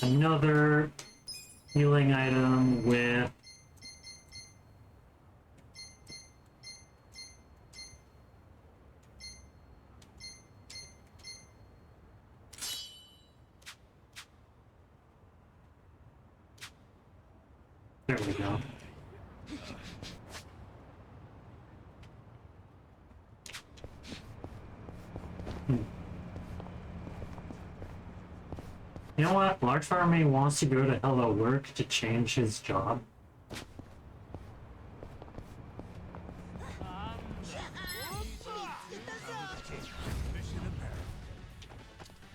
another healing item with there we go. You know what? Large Farmer wants to go to Hello Work to change his job.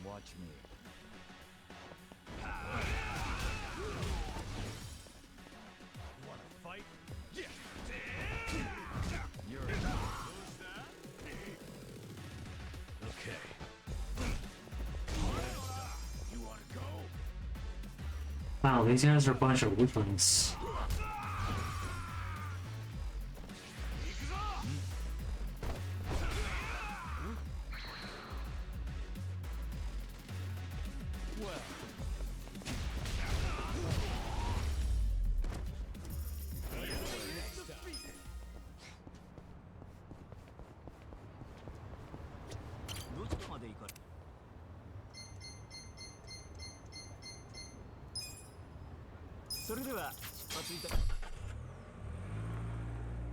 Watch me. Wanna fight? Yeah! You're Okay. Wow, these guys are a bunch of weaklings.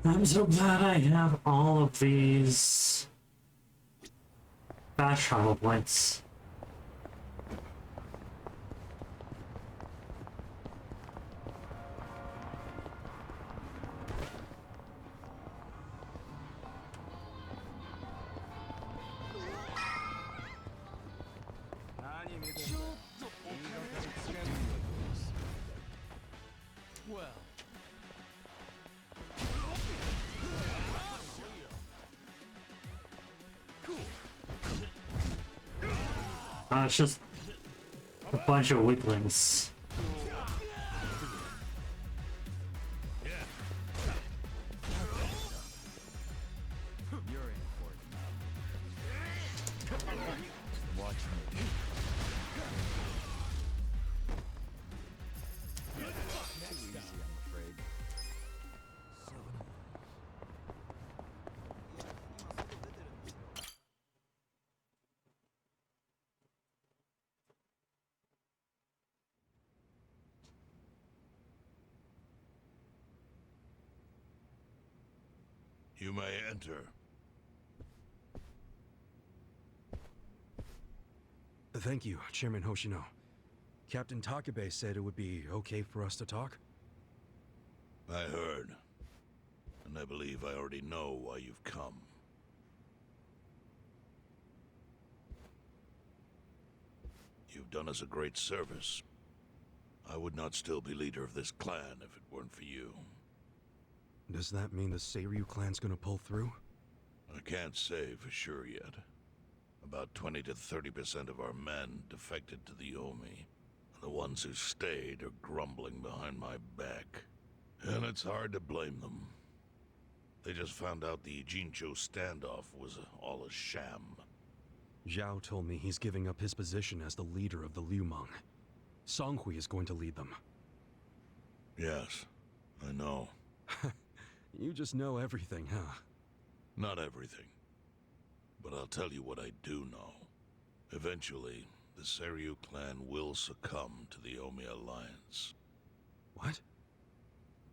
I'm so glad I have all of these fast travel points. It's just a bunch of weaklings. You may enter. Thank you, Chairman Hoshino. Captain Takabe said it would be okay for us to talk? I heard. And I believe I already know why you've come. You've done us a great service. I would not still be leader of this clan if it weren't for you. Does that mean the Seiryu clan's gonna pull through? I can't say for sure yet. About 20 to 30% of our men defected to the Omi. The ones who stayed are grumbling behind my back. And it's hard to blame them. They just found out the Jincho standoff was all a sham. Zhao told me he's giving up his position as the leader of the Liumang. Songhui is going to lead them. Yes, I know. You just know everything, huh? Not everything. But I'll tell you what I do know. Eventually, the Seiryu clan will succumb to the Omi Alliance. What?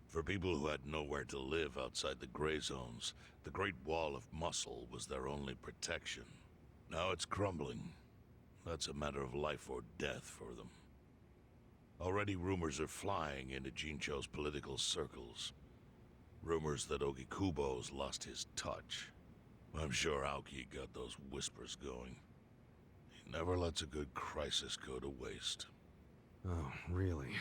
For people who had nowhere to live outside the gray zones, the Great Wall of Muscle was their only protection. Now it's crumbling. That's a matter of life or death for them. Already rumors are flying into Jincho's political circles. Rumors that Ogikubo's lost his touch. I'm sure Aoki got those whispers going. He never lets a good crisis go to waste. Oh, really?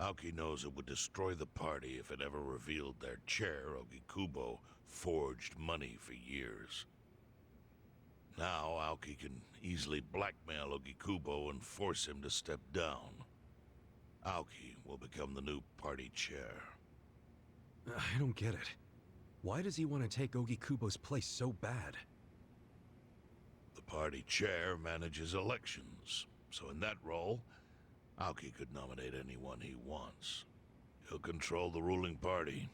Aoki knows it would destroy the party if it ever revealed their chair, Ogikubo, forged money for years. Now Aoki can easily blackmail Ogikubo and force him to step down. Aoki will become the new party chair. I don't get it. Why does he want to take Ogikubo's place so bad? The party chair manages elections, so in that role, Aoki could nominate anyone he wants. He'll control the ruling party.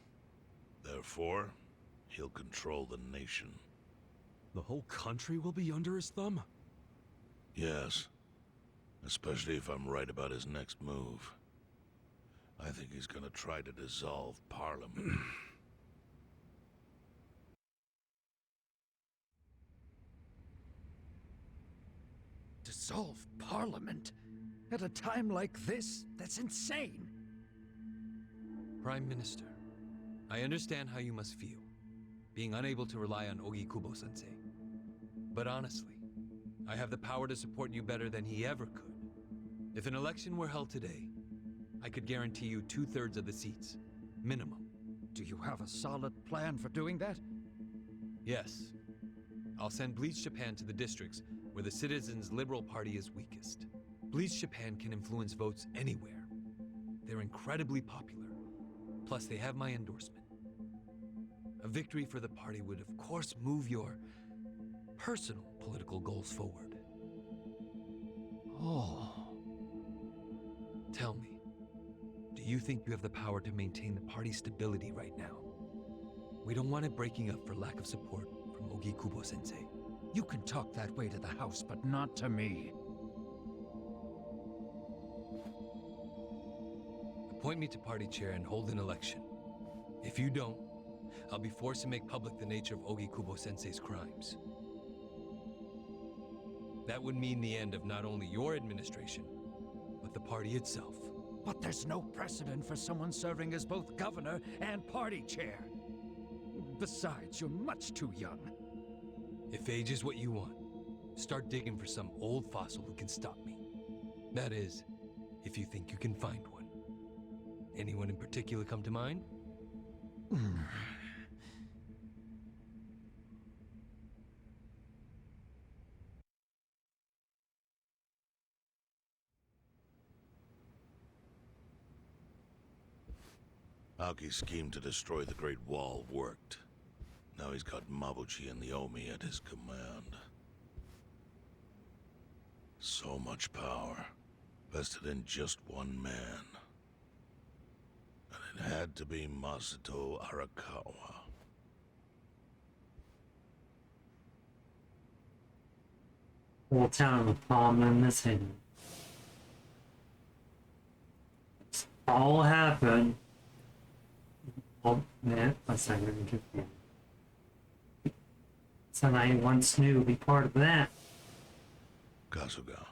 Therefore, he'll control the nation. The whole country will be under his thumb? Yes. Especially if I'm right about his next move. I think he's gonna try to dissolve Parliament. Dissolve Parliament? At a time like this? That's insane! Prime Minister, I understand how you must feel, being unable to rely on Ogikubo-sensei. But honestly, I have the power to support you better than he ever could. If an election were held today, I could guarantee you 2/3 of the seats, minimum. Do you have a solid plan for doing that? Yes. I'll send Bleach Japan to the districts where the Citizens' Liberal Party is weakest. Bleach Japan can influence votes anywhere, they're incredibly popular. Plus, they have my endorsement. A victory for the party would, of course, move your personal political goals forward. Oh. Tell me, do you think you have the power to maintain the party's stability right now? We don't want it breaking up for lack of support from Ogi Kubo-sensei. You can talk that way to the house, but not to me. Appoint me to party chair and hold an election. If you don't, I'll be forced to make public the nature of Ogi Kubo-sensei's crimes. That would mean the end of not only your administration, but the party itself. But there's no precedent for someone serving as both governor and party chair. Besides, you're much too young. If age is what you want, start digging for some old fossil who can stop me. That is, if you think you can find one. Anyone in particular come to mind? Aoki's scheme to destroy the Great Wall worked. Now he's got Mabuchi and the Omi at his command. So much power, vested in just one man. And it had to be Masato Arakawa. Whole town with palm in this hand. It's all happened. Oh man, let's not even get there. So I once knew to be part of that. Kasuga,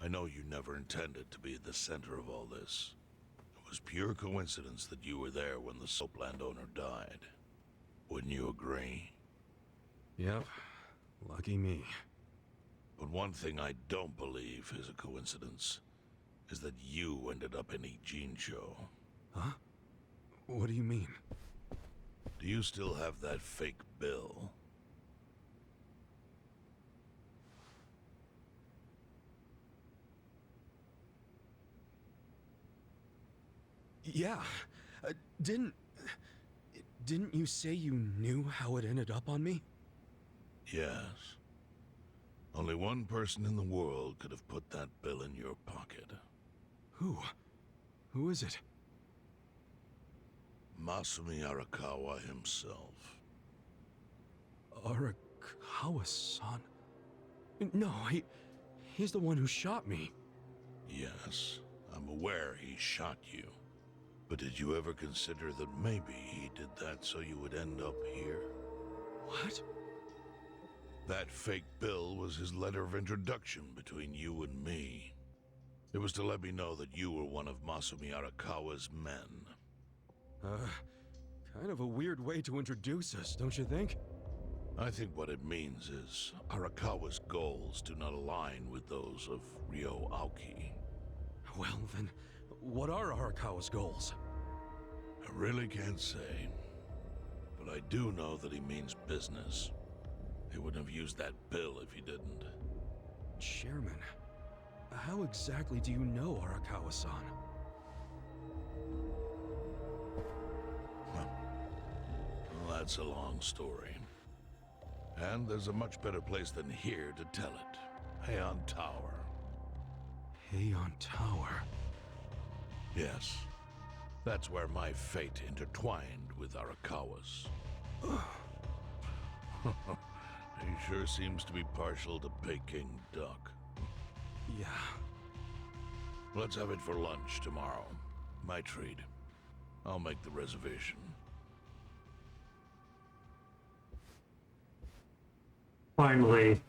I know you never intended to be at the center of all this. It was pure coincidence that you were there when the soap landowner died. Wouldn't you agree? Yep. Lucky me. But one thing I don't believe is a coincidence, is that you ended up in Ijincho. Huh? What do you mean? Do you still have that fake bill? Yeah. Didn't you say you knew how it ended up on me? Yes. Only one person in the world could have put that bill in your pocket. Who? Who is it? Masumi Arakawa himself. Arakawa-san? No, he's the one who shot me. Yes, I'm aware he shot you. But did you ever consider that maybe he did that so you would end up here? What? That fake bill was his letter of introduction between you and me. It was to let me know that you were one of Masumi Arakawa's men. Kind of a weird way to introduce us, don't you think? I think what it means is Arakawa's goals do not align with those of Ryo Aoki. Well, then, what are Arakawa's goals? I really can't say. But I do know that he means business. He wouldn't have used that bill if he didn't. Chairman, how exactly do you know Arakawa-san? Well, that's a long story. And there's a much better place than here to tell it. Heian Tower. Heian Tower? Yes. That's where my fate intertwined with Arakawa's. He sure seems to be partial to Peking duck. Yeah. Let's have it for lunch tomorrow. My treat. I'll make the reservation. Finally,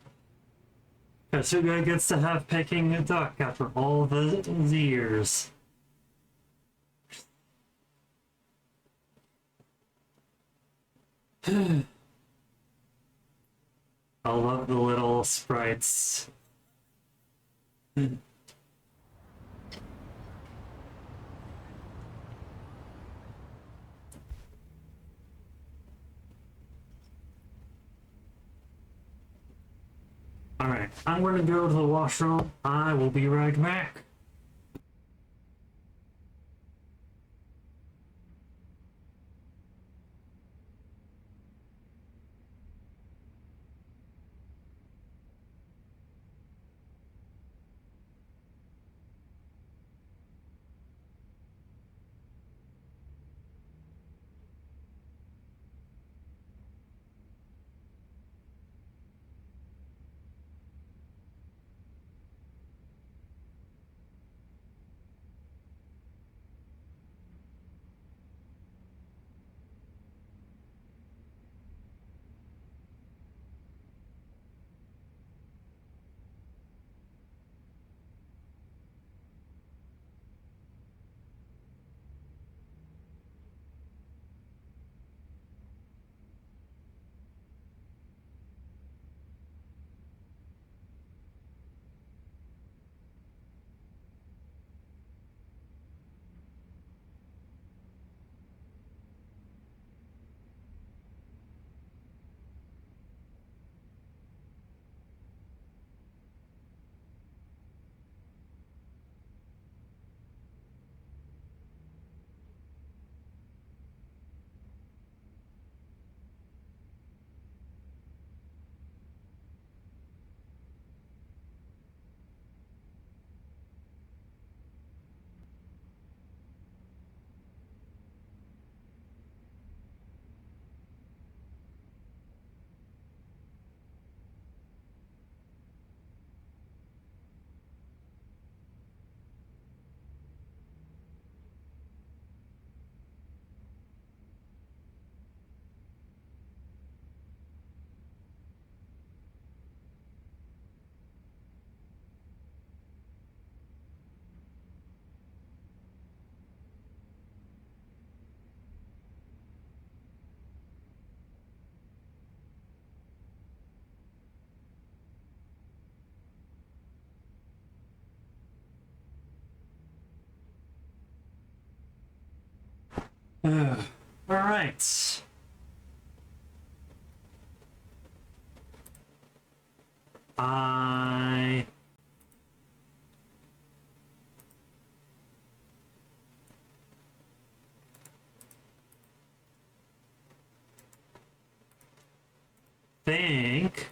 Kasuga gets to have Peking a duck after all these years. I love the little sprites. Alright, I'm gonna go to the washroom. I will be right back. Alright. I think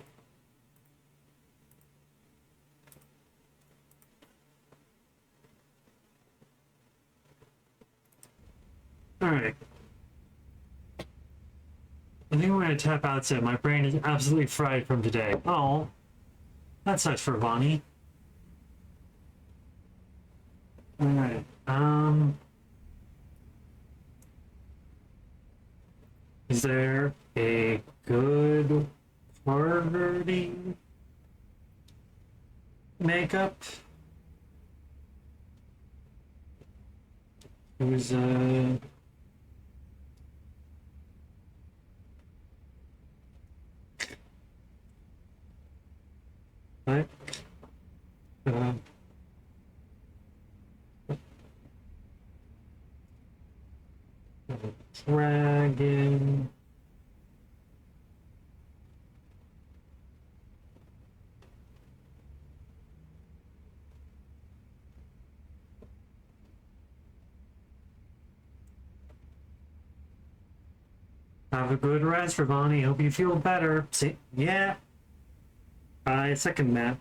alright. I think we're gonna tap out soon. My brain is absolutely fried from today. Oh, that sucks for Vonnie. Alright, is there a good flirting makeup? Who's what? Uh, Dragon. Have a good rest, Ravani. Hope you feel better. See? Yeah. I second that.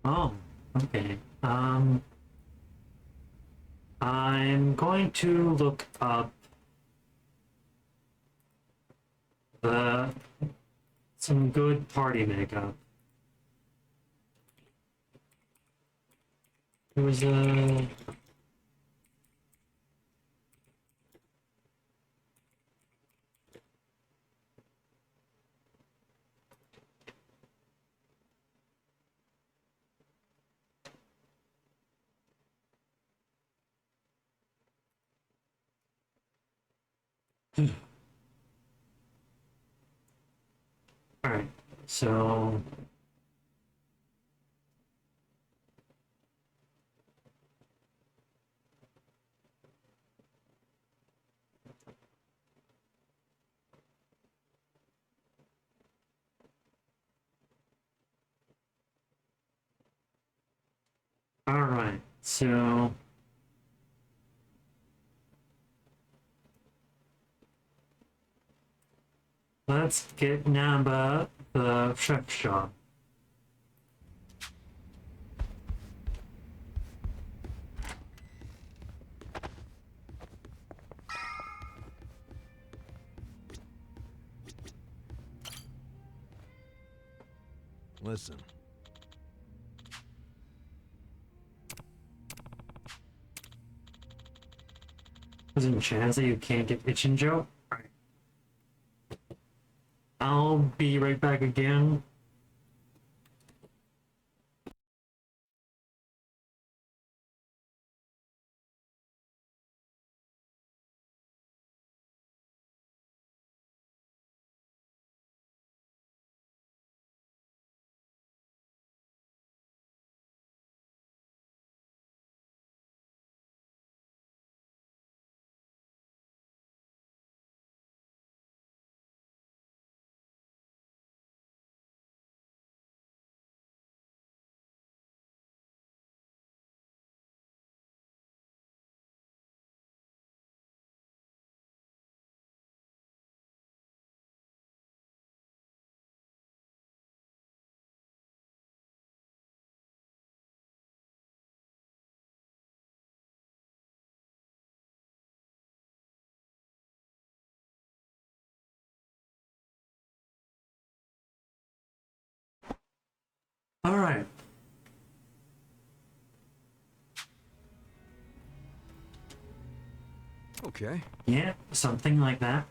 Oh, okay. I'm going to look up the some good party makeup. It was all right. So all right. So let's get Namba the chef shop. Listen, There's a chance that you can't get Itchin' Joe. All right. I'll be right back again. All right. Okay. Yeah, something like that.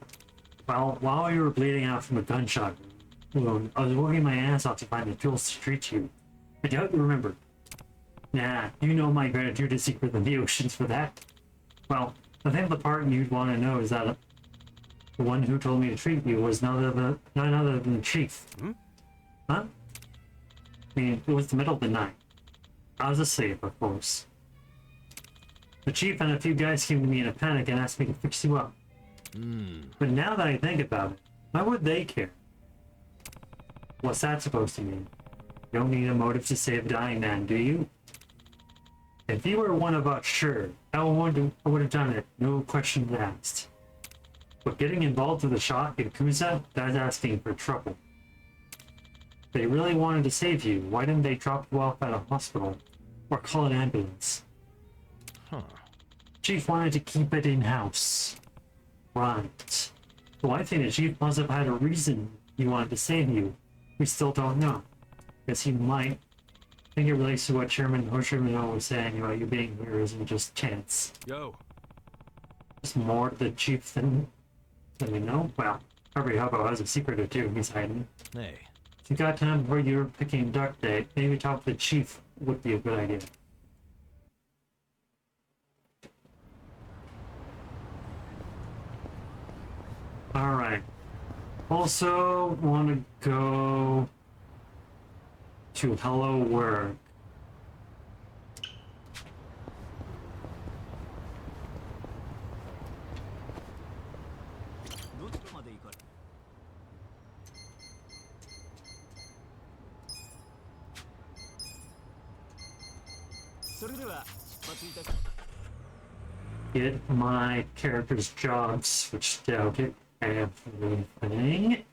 Well, while you were bleeding out from a gunshot wound, I was working my ass off to find the tools to treat you. I doubt you remember. Nah, you know my gratitude is deeper than the oceans for that. Well, I think the part you'd want to know is that the one who told me to treat you was none other than the chief. Huh? I mean, it was the middle of the night. I was asleep, of course. The chief and a few guys came to me in a panic and asked me to fix you up. But now that I think about it, why would they care? What's that supposed to mean? You don't need a motive to save a dying man, do you? If you were one of us, sure, I would have done it, no questions asked. But getting involved with a shot Yakuza, that's asking for trouble. If they really wanted to save you, why didn't they drop you off at a hospital? Or call an ambulance? Chief wanted to keep it in-house. Right. Well, I think the chief must have had a reason he wanted to save you. We still don't know. Guess he might. I think it relates to what Chairman Hoshimino was saying about you being here isn't just chance. Yo. There's more to the chief than we know. Well, every hobo has a secret or two he's hiding. Hey. If you got time before you're picking duck day, maybe talk to the chief would be a good idea. Alright. Also, want to go to Hello Work. Get my character's job switched out. Get everything.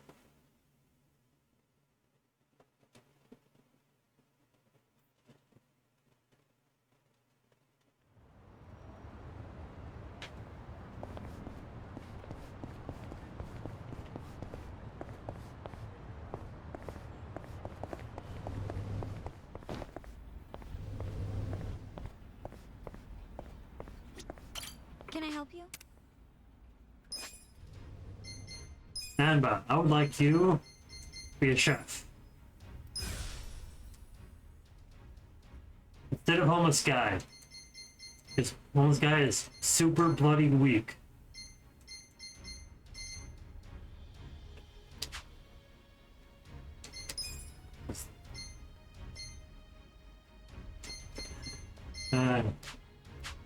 Can I help you? Nanba, I would like you to be a chef. Instead of homeless guy. This homeless guy is super bloody weak.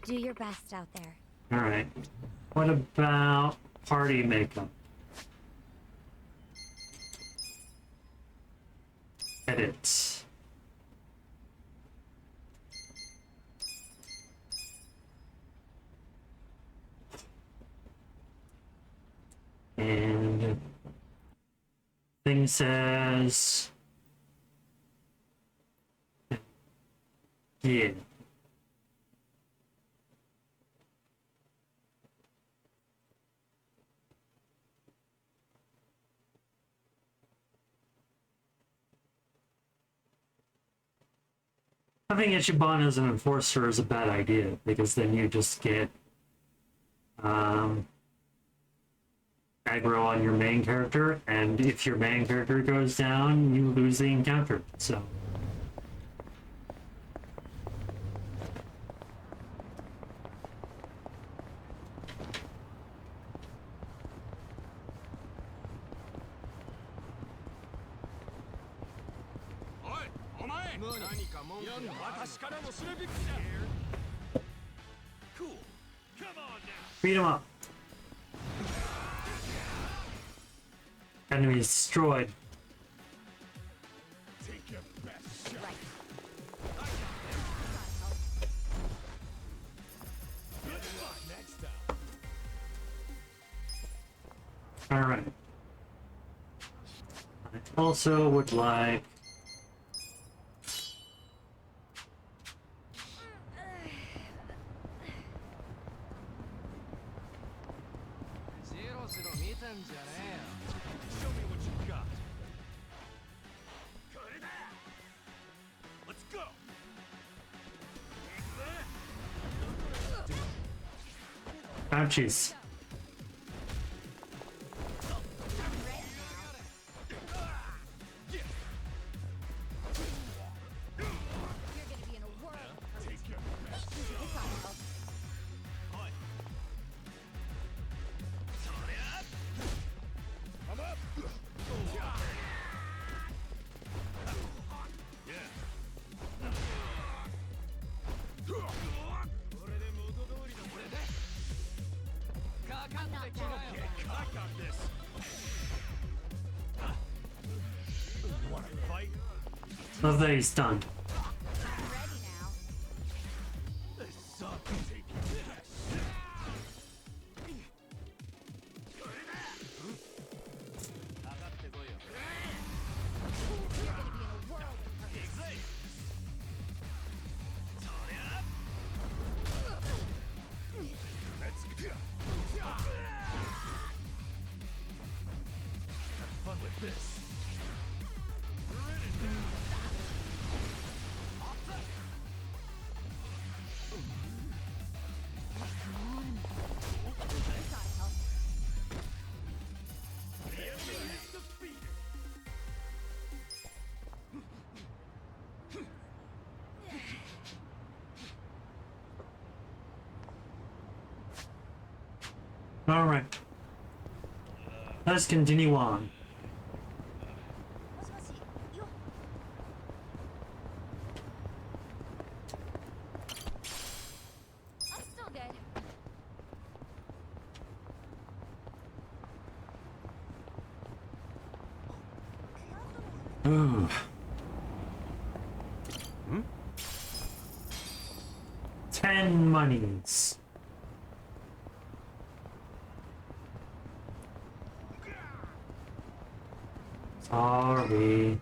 Do your best out there. Alright. What about party makeup? Edit. And thing says yeah. Having Ichiban as an enforcer is a bad idea, because then you just get aggro on your main character, and if your main character goes down, you lose the encounter, so... Beat him up. Enemy is destroyed. Take your best shot. Next time. Alright. I also would like... Ouchies. You're gonna be in a world of hurt. This ought to help. Love that he's stunned. I'm ready now. You're gonna be in a world of hurt. Fun with this. This ought to help. Alright. Let's continue on. I'm still good. Ooh. 10 monies. Sorry.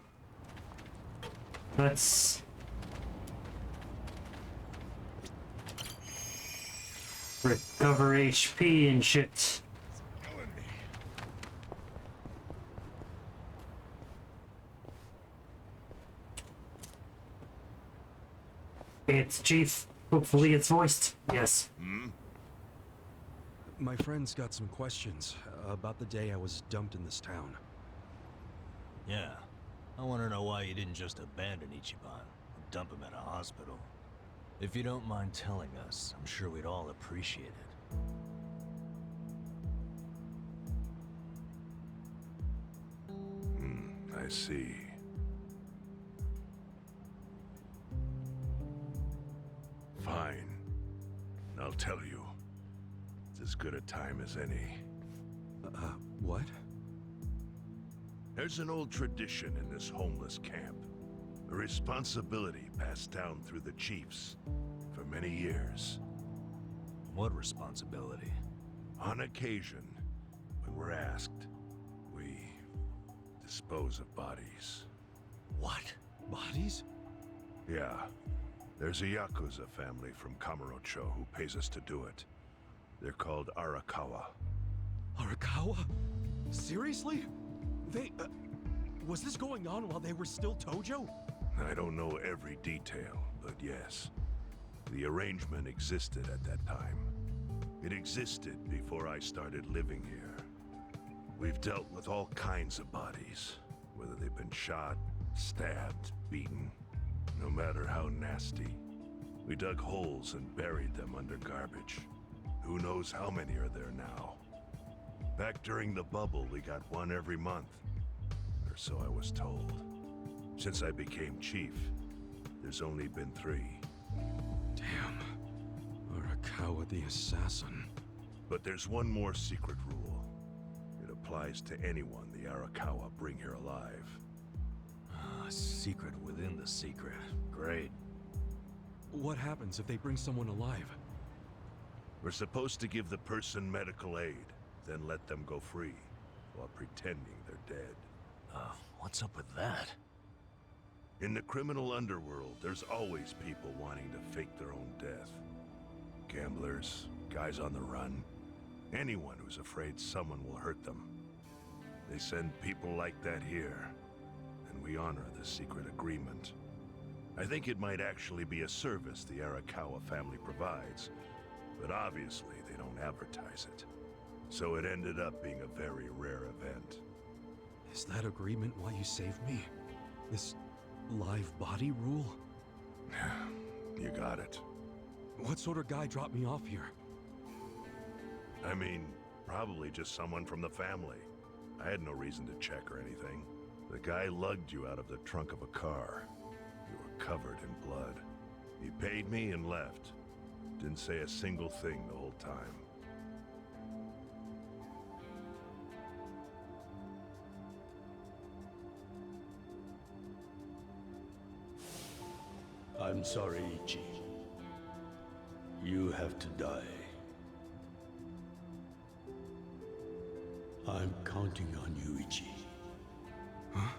Let's recover HP and shit. It's Chief. Hopefully it's voiced. Yes. My friend's got some questions about the day I was dumped in this town. Yeah. I want to know why you didn't just abandon Ichiban and dump him in a hospital. If you don't mind telling us, I'm sure we'd all appreciate it. I see. Fine. I'll tell you. It's as good a time as any. What? There's an old tradition in this homeless camp. A responsibility passed down through the chiefs for many years. What responsibility? On occasion, when we're asked, we dispose of bodies. What? Bodies? Yeah. There's a Yakuza family from Kamurocho who pays us to do it. They're called Arakawa. Arakawa? Seriously? They, was this going on while they were still Tojo? I don't know every detail, but yes. The arrangement existed at that time. It existed before I started living here. We've dealt with all kinds of bodies, whether they've been shot, stabbed, beaten, no matter how nasty. We dug holes and buried them under garbage. Who knows how many are there now? Back during the bubble, we got one every month. Or so I was told. Since I became chief, there's only been 3. Damn. Arakawa the assassin. But there's one more secret rule. It applies to anyone the Arakawa bring here alive. Secret within the secret. Great. What happens if they bring someone alive? We're supposed to give the person medical aid, then let them go free, while pretending they're dead. What's up with that? In the criminal underworld, there's always people wanting to fake their own death. Gamblers, guys on the run, anyone who's afraid someone will hurt them. They send people like that here, and we honor the secret agreement. I think it might actually be a service the Arakawa family provides, but obviously they don't advertise it. So it ended up being a very rare event. Is that agreement why you saved me? This live body rule? You got it. What sort of guy dropped me off here? I mean, probably just someone from the family. I had no reason to check or anything. The guy lugged you out of the trunk of a car. You were covered in blood. He paid me and left. Didn't say a single thing the whole time. I'm sorry, Ichi. You have to die. I'm counting on you, Ichi. Huh?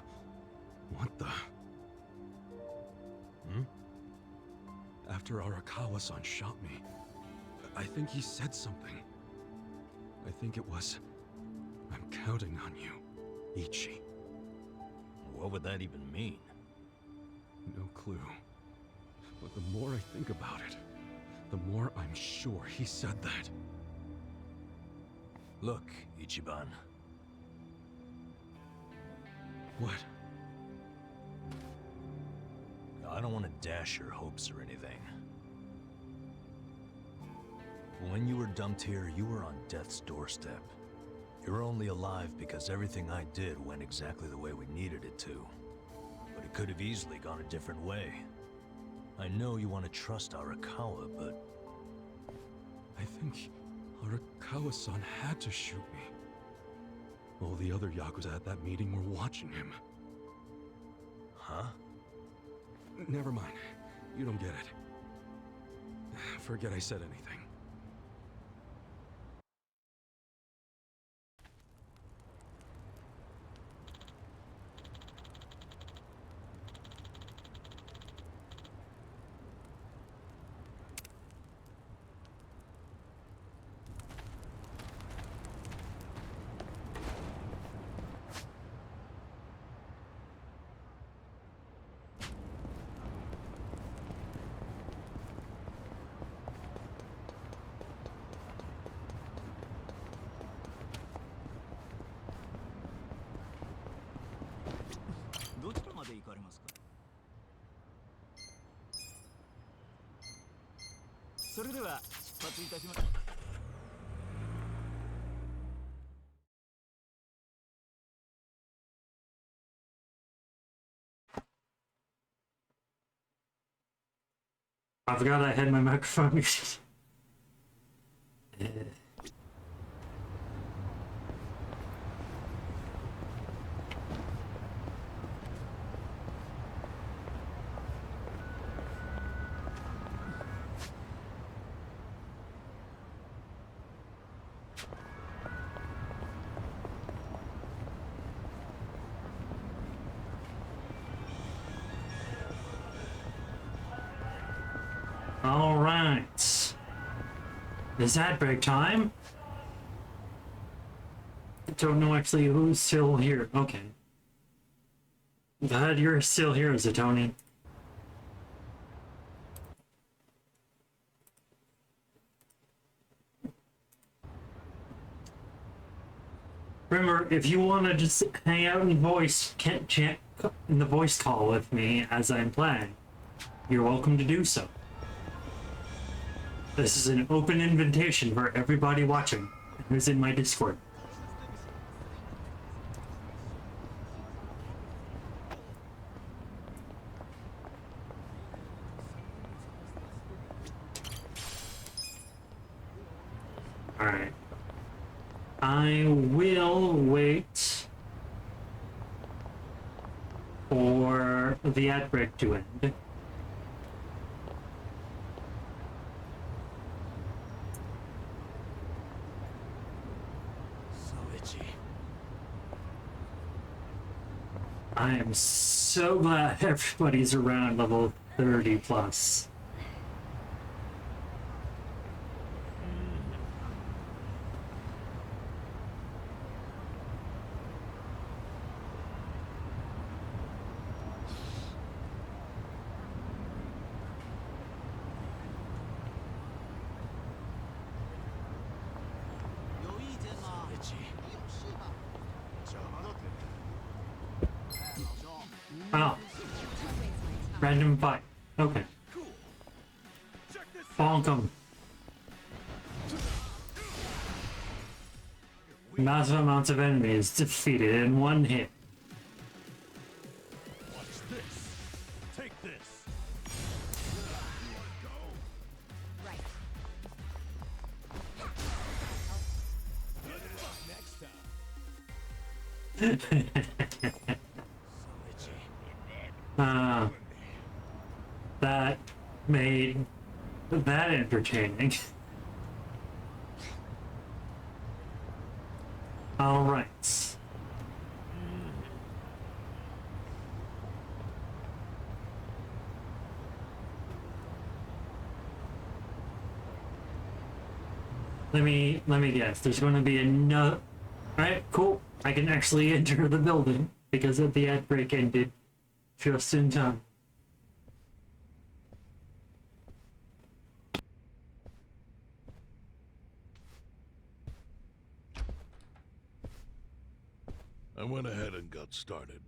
What the? After Arakawa-san shot me, I think he said something. I think it was, I'm counting on you, Ichi. What would that even mean? No clue. But the more I think about it, the more I'm sure he said that. Look, Ichiban. What? I don't want to dash your hopes or anything. When you were dumped here, you were on death's doorstep. You're only alive because everything I did went exactly the way we needed it to. But it could have easily gone a different way. I know you want to trust Arakawa, but... I think Arakawa-san had to shoot me. All the other Yakuza at that meeting were watching him. Huh? Never mind. You don't get it. Forget I said anything. I forgot I had my microphone muted. All right. Is that break time? I don't know actually who's still here. Okay. Glad you're still here, Zatoni. Remember, if you want to just hang out in voice, can't chat in the voice call with me as I'm playing, you're welcome to do so. This is an open invitation for everybody watching who's in my Discord. Alright. I will wait for the ad break to end. I am so glad everybody's around level 30 plus. Oh. Random fight. Okay. Bonk 'em. Massive amounts of enemies defeated in one hit. Watch this. Take this. Right. That made that entertaining. All right. Let me guess. There's going to be another. All right, cool. I can actually enter the building because of the ad break ended just in time. I went ahead and got started.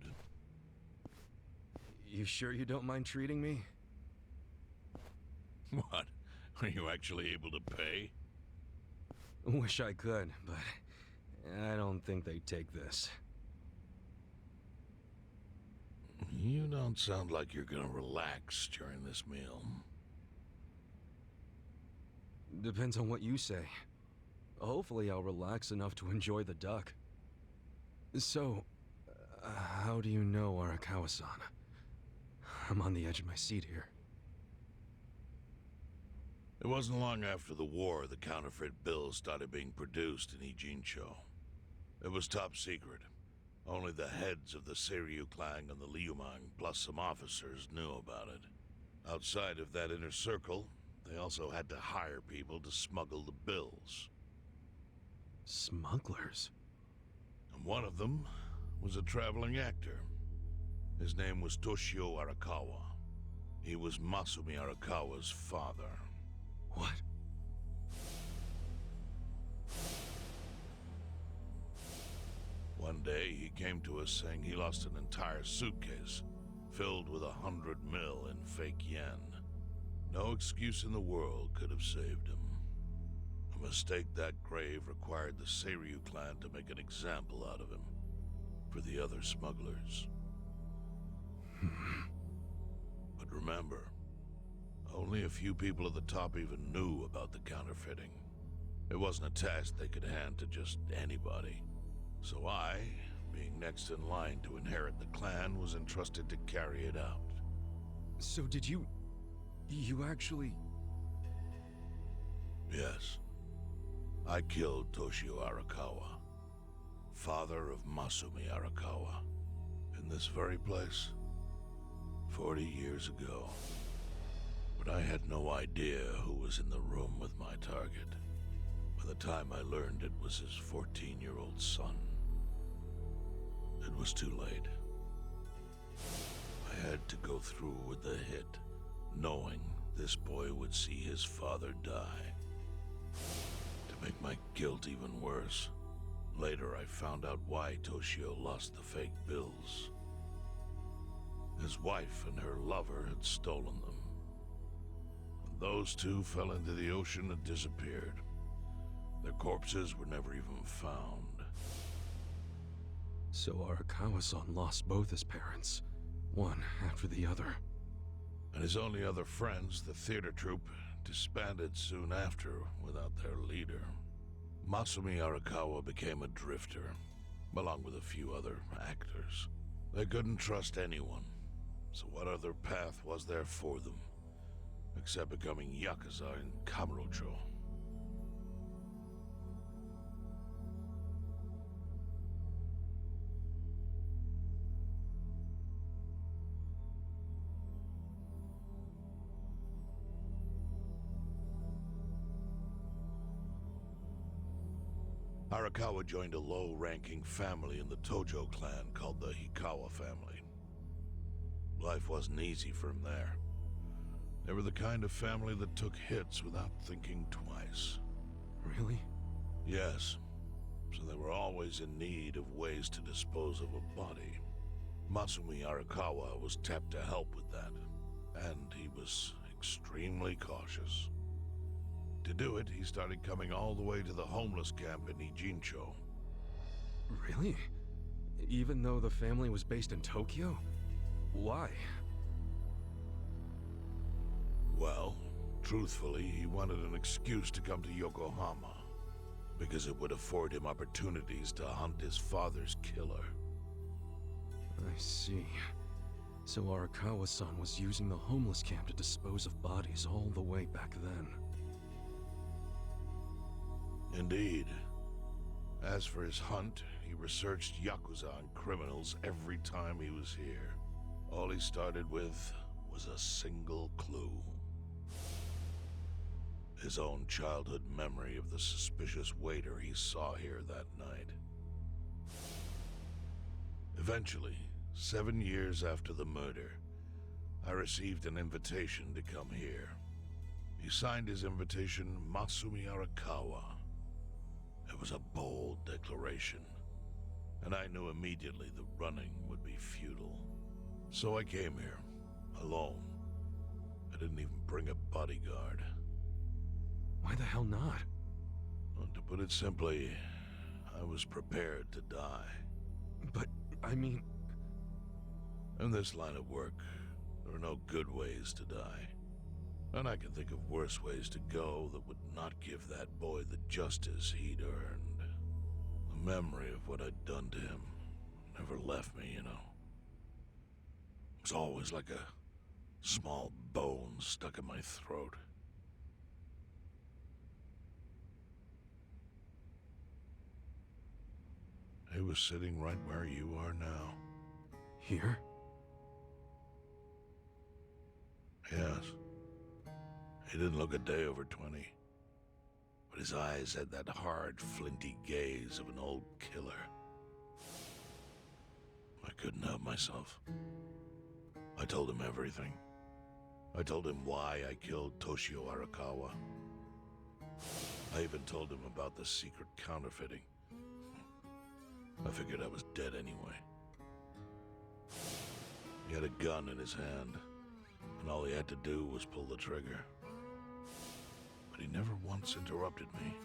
You sure you don't mind treating me? What? Are you actually able to pay? Wish I could, but I don't think they'd take this. You don't sound like you're gonna relax during this meal. Depends on what you say. Hopefully I'll relax enough to enjoy the duck. So, how do you know Arakawa-san? I'm on the edge of my seat here. It wasn't long after the war the counterfeit bills started being produced in Ijincho. It was top secret. Only the heads of the Seiryu clan and the Liumang, plus some officers, knew about it. Outside of that inner circle, they also had to hire people to smuggle the bills. Smugglers? And one of them was a traveling actor. His name was Toshio Arakawa. He was Masumi Arakawa's father. What? One day, he came to us saying he lost an entire suitcase filled with 100 mil in fake yen. No excuse in the world could have saved him. A mistake that grave required the Seiryu clan to make an example out of him for the other smugglers. But remember, only a few people at the top even knew about the counterfeiting. It wasn't a task they could hand to just anybody. So I, being next in line to inherit the clan, was entrusted to carry it out. So did you actually... Yes. I killed Toshio Arakawa, father of Masumi Arakawa, in this very place, 40 years ago. But I had no idea who was in the room with my target. By the time I learned it was his 14-year-old son, it was too late. I had to go through with the hit, knowing this boy would see his father die. To make my guilt even worse, later I found out why Toshio lost the fake bills. His wife and her lover had stolen them. And those two fell into the ocean and disappeared. Their corpses were never even found. So Arakawa-san lost both his parents, one after the other. And his only other friends, the theater troupe, disbanded soon after without their leader. Masumi Arakawa became a drifter, along with a few other actors. They couldn't trust anyone, so what other path was there for them, except becoming Yakuza in Kamurocho? Arakawa joined a low-ranking family in the Tojo clan called the Hikawa family. Life wasn't easy for him there. They were the kind of family that took hits without thinking twice. Really? Yes. So they were always in need of ways to dispose of a body. Masumi Arakawa was tapped to help with that, and he was extremely cautious. To do it, he started coming all the way to the homeless camp in Ijincho. Really? Even though the family was based in Tokyo? Why? Well, truthfully, he wanted an excuse to come to Yokohama, because it would afford him opportunities to hunt his father's killer. I see. So Arakawa-san was using the homeless camp to dispose of bodies all the way back then. Indeed. As for his hunt, he researched Yakuza and criminals every time he was here. All he started with was a single clue. His own childhood memory of the suspicious waiter he saw here that night. Eventually, 7 years after the murder, I received an invitation to come here. He signed his invitation Masumi Arakawa. It was a bold declaration, and I knew immediately the running would be futile. So I came here, alone. I didn't even bring a bodyguard. Why the hell not? Well, to put it simply, I was prepared to die. But, I mean... In this line of work, there are no good ways to die. And I can think of worse ways to go that would not give that boy the justice he'd earned. The memory of what I'd done to him never left me, you know. It was always like a small bone stuck in my throat. He was sitting right where you are now. Here? Yes. He didn't look a day over 20. But his eyes had that hard, flinty gaze of an old killer. I couldn't help myself. I told him everything. I told him why I killed Toshio Arakawa. I even told him about the secret counterfeiting. I figured I was dead anyway. He had a gun in his hand, and all he had to do was pull the trigger. But he never once interrupted me.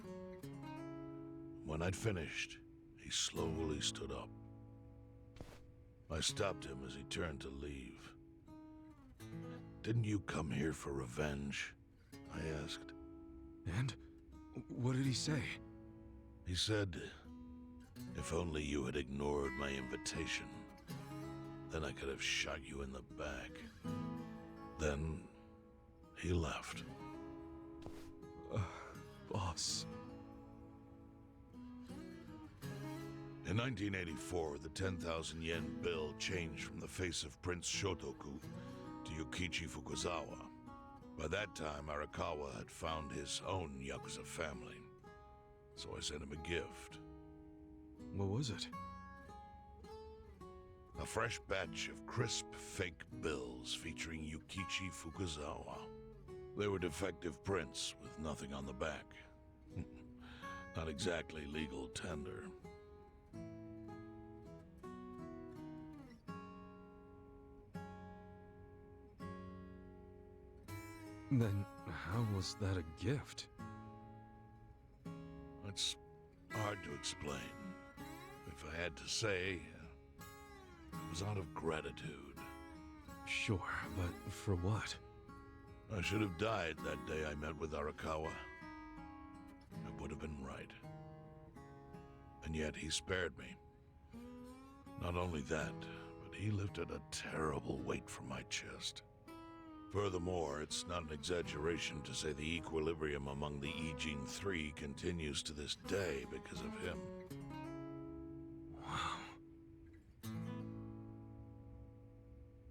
When I'd finished, he slowly stood up. I stopped him as he turned to leave. "Didn't you come here for revenge?" I asked. And? What did he say? He said, "If only you had ignored my invitation, then I could have shot you in the back." Then he left. Boss. In 1984, the 10,000 yen bill changed from the face of Prince Shotoku to Yukichi Fukuzawa. By that time, Arakawa had found his own Yakuza family, so I sent him a gift. What was it? A fresh batch of crisp fake bills featuring Yukichi Fukuzawa. They were defective prints with nothing on the back. Not exactly legal tender. Then, how was that a gift? It's hard to explain. If I had to say, it was out of gratitude. Sure, but for what? I should have died that day I met with Arakawa. It would have been right. And yet he spared me. Not only that, but he lifted a terrible weight from my chest. Furthermore, it's not an exaggeration to say the equilibrium among the Ijin Three continues to this day because of him. Wow.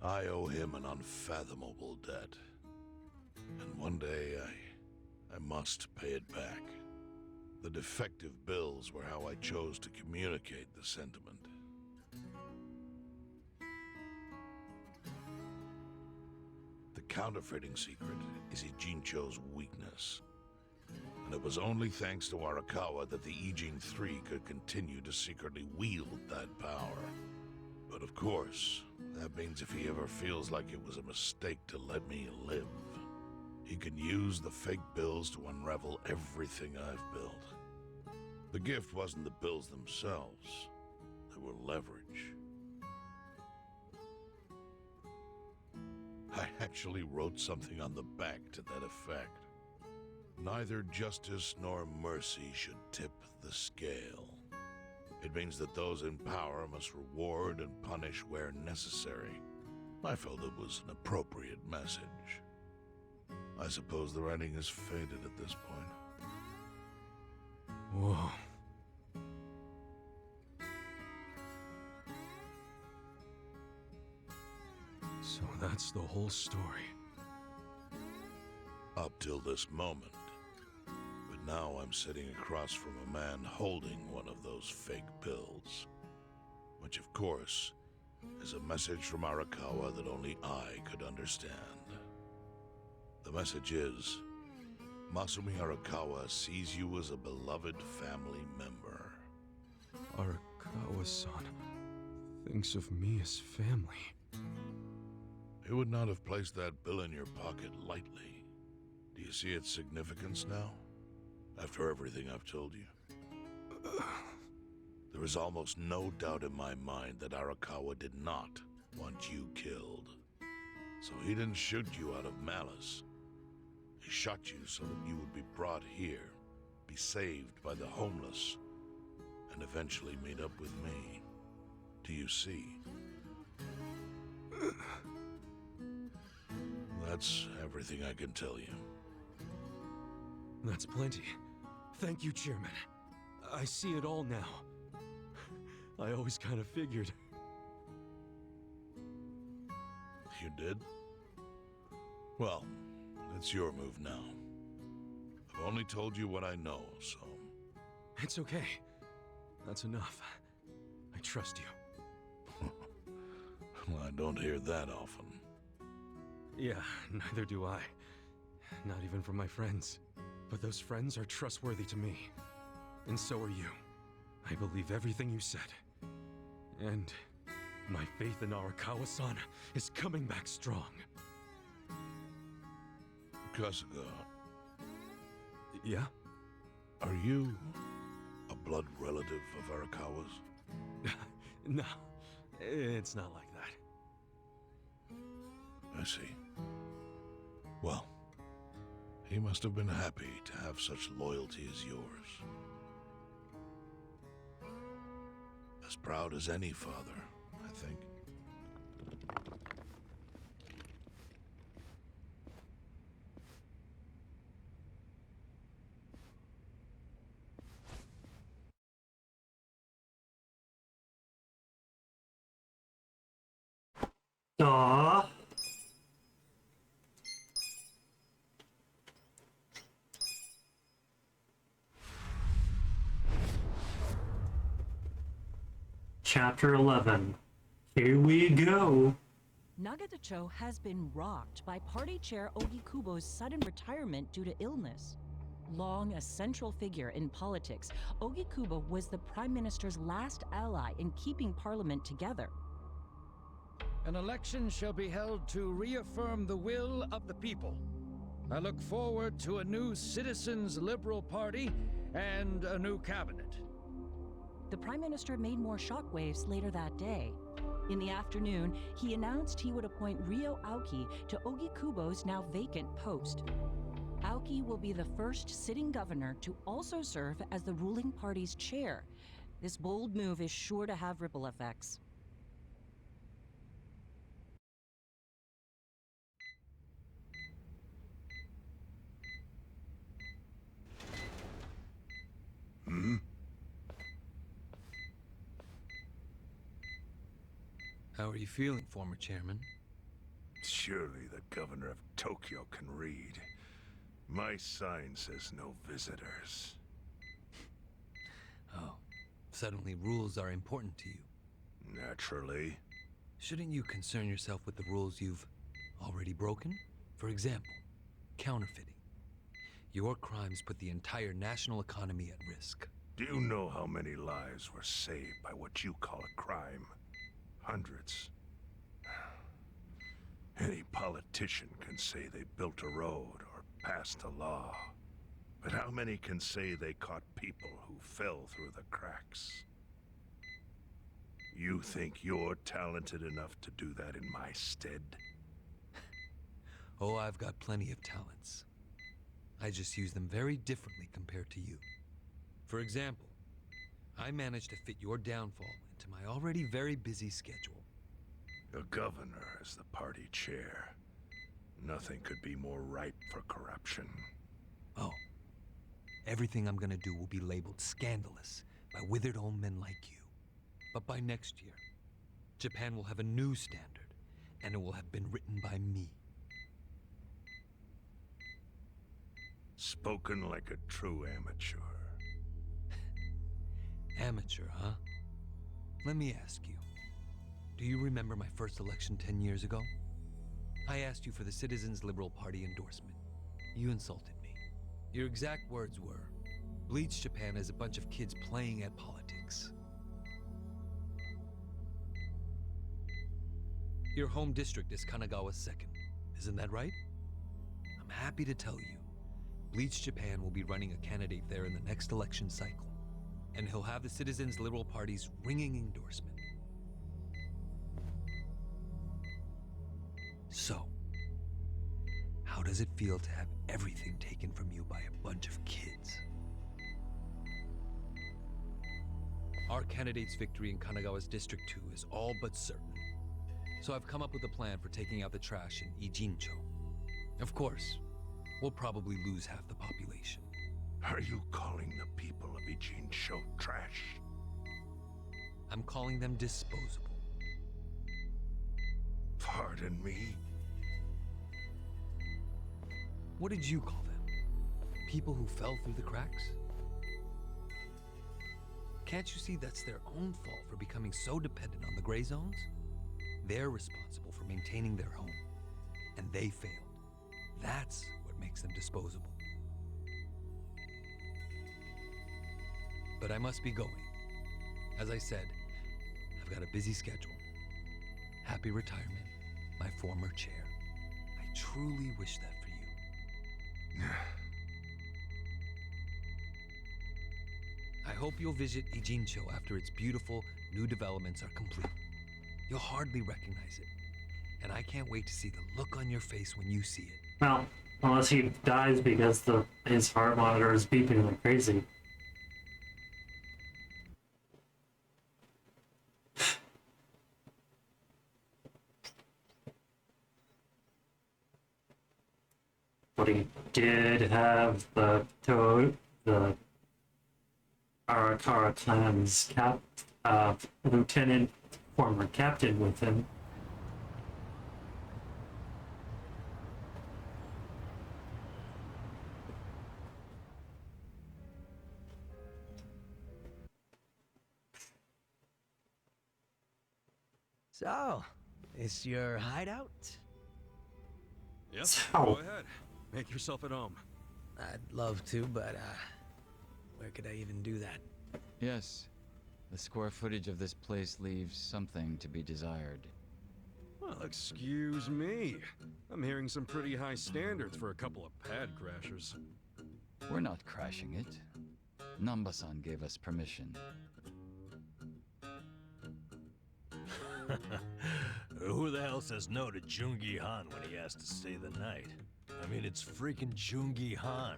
I owe him an unfathomable debt. And one day, I must pay it back. The defective bills were how I chose to communicate the sentiment. The counterfeiting secret is Ijincho's weakness. And it was only thanks to Arakawa that the Ijin Three could continue to secretly wield that power. But But of course, that means if he ever feels like it was a mistake to let me live, he can use the fake bills to unravel everything I've built. The gift wasn't the bills themselves, they were leverage. I actually wrote something on the back to that effect. Neither justice nor mercy should tip the scale. It means that those in power must reward and punish where necessary. I felt it was an appropriate message. I suppose the writing has faded at this point. Whoa. So that's the whole story. Up till this moment. But now I'm sitting across from a man holding one of those fake bills. Which, of course, is a message from Arakawa that only I could understand. The message is, Masumi Arakawa sees you as a beloved family member. Arakawa-san thinks of me as family. He would not have placed that bill in your pocket lightly. Do you see its significance now? After everything I've told you? There is almost no doubt in my mind that Arakawa did not want you killed. So he didn't shoot you out of malice. He shot you so that you would be brought here, be saved by the homeless, and eventually meet up with me. Do you see? That's everything I can tell you. That's plenty. Thank you, Chairman. I see it all now. I always kind of figured. You did? Well, it's your move now. I've only told you what I know, so... It's okay. That's enough. I trust you. Well, I don't hear that often. Yeah, neither do I. Not even from my friends. But those friends are trustworthy to me. And so are you. I believe everything you said. And my faith in Arakawa-san is coming back strong. Kasuga. Yeah? Are you a blood relative of Arakawa's? No, it's not like that. I see. Well, he must have been happy to have such loyalty as yours. As proud as any father, I think. Aww. Chapter 11. Here we go. Nagatacho has been rocked by Party Chair Ogikubo's sudden retirement due to illness. Long a central figure in politics, Ogikubo was the Prime Minister's last ally in keeping Parliament together. An election shall be held to reaffirm the will of the people. I look forward to a new Citizens Liberal Party and a new cabinet. The Prime Minister made more shockwaves later that day. In the afternoon, he announced he would appoint Ryo Aoki to Ogikubo's now vacant post. Aoki will be the first sitting governor to also serve as the ruling party's chair. This bold move is sure to have ripple effects. Hmm? How are you feeling, former chairman? Surely the governor of Tokyo can read. My sign says no visitors. Oh, suddenly rules are important to you. Naturally. Shouldn't you concern yourself with the rules you've already broken? For example, counterfeiting. Your crimes put the entire national economy at risk. Do you know how many lives were saved by what you call a crime? Hundreds. Any politician can say they built a road or passed a law. But how many can say they caught people who fell through the cracks? You think you're talented enough to do that in my stead? Oh, I've got plenty of talents. I just use them very differently compared to you. For example, I managed to fit your downfall into my already very busy schedule. The governor is the party chair. Nothing could be more ripe for corruption. Oh. Everything I'm gonna do will be labeled scandalous by withered old men like you. But by next year, Japan will have a new standard, and it will have been written by me. Spoken like a true amateur. Amateur, huh? Let me ask you. Do you remember my first election 10 years ago? I asked you for the Citizens Liberal Party endorsement. You insulted me. Your exact words were, Bleach Japan is a bunch of kids playing at politics. Your home district is Kanagawa's second. Isn't that right? I'm happy to tell you, Bleach Japan will be running a candidate there in the next election cycle. And he'll have the Citizens Liberal Party's ringing endorsement. So, how does it feel to have everything taken from you by a bunch of kids? Our candidate's victory in Kanagawa's District 2 is all but certain. So I've come up with a plan for taking out the trash in Ijincho. Of course, we'll probably lose half the population. Are you calling the people of Ijincho trash? I'm calling them disposable. Pardon me? What did you call them? People who fell through the cracks? Can't you see that's their own fault for becoming so dependent on the gray zones? They're responsible for maintaining their home, and they failed. That's what makes them disposable. But I must be going. As I said, I've got a busy schedule. Happy retirement, my former chair. I truly wish that for you. I hope you'll visit Ijincho after its beautiful new developments are complete. You'll hardly recognize it, and I can't wait to see the look on your face when you see it. Well, unless he dies because his heart monitor is beeping like crazy. But he did have the Arakara clan's lieutenant, former captain with him. So, is your hideout? Yep, So- go ahead. Make yourself at home. I'd love to, but, where could I even do that? Yes. The square footage of this place leaves something to be desired. Well, excuse me. I'm hearing some pretty high standards for a couple of pad crashers. We're not crashing it. Namba-san gave us permission. Who the hell says no to Jungi Han when he has to stay the night? I mean, it's freaking Jungi Han.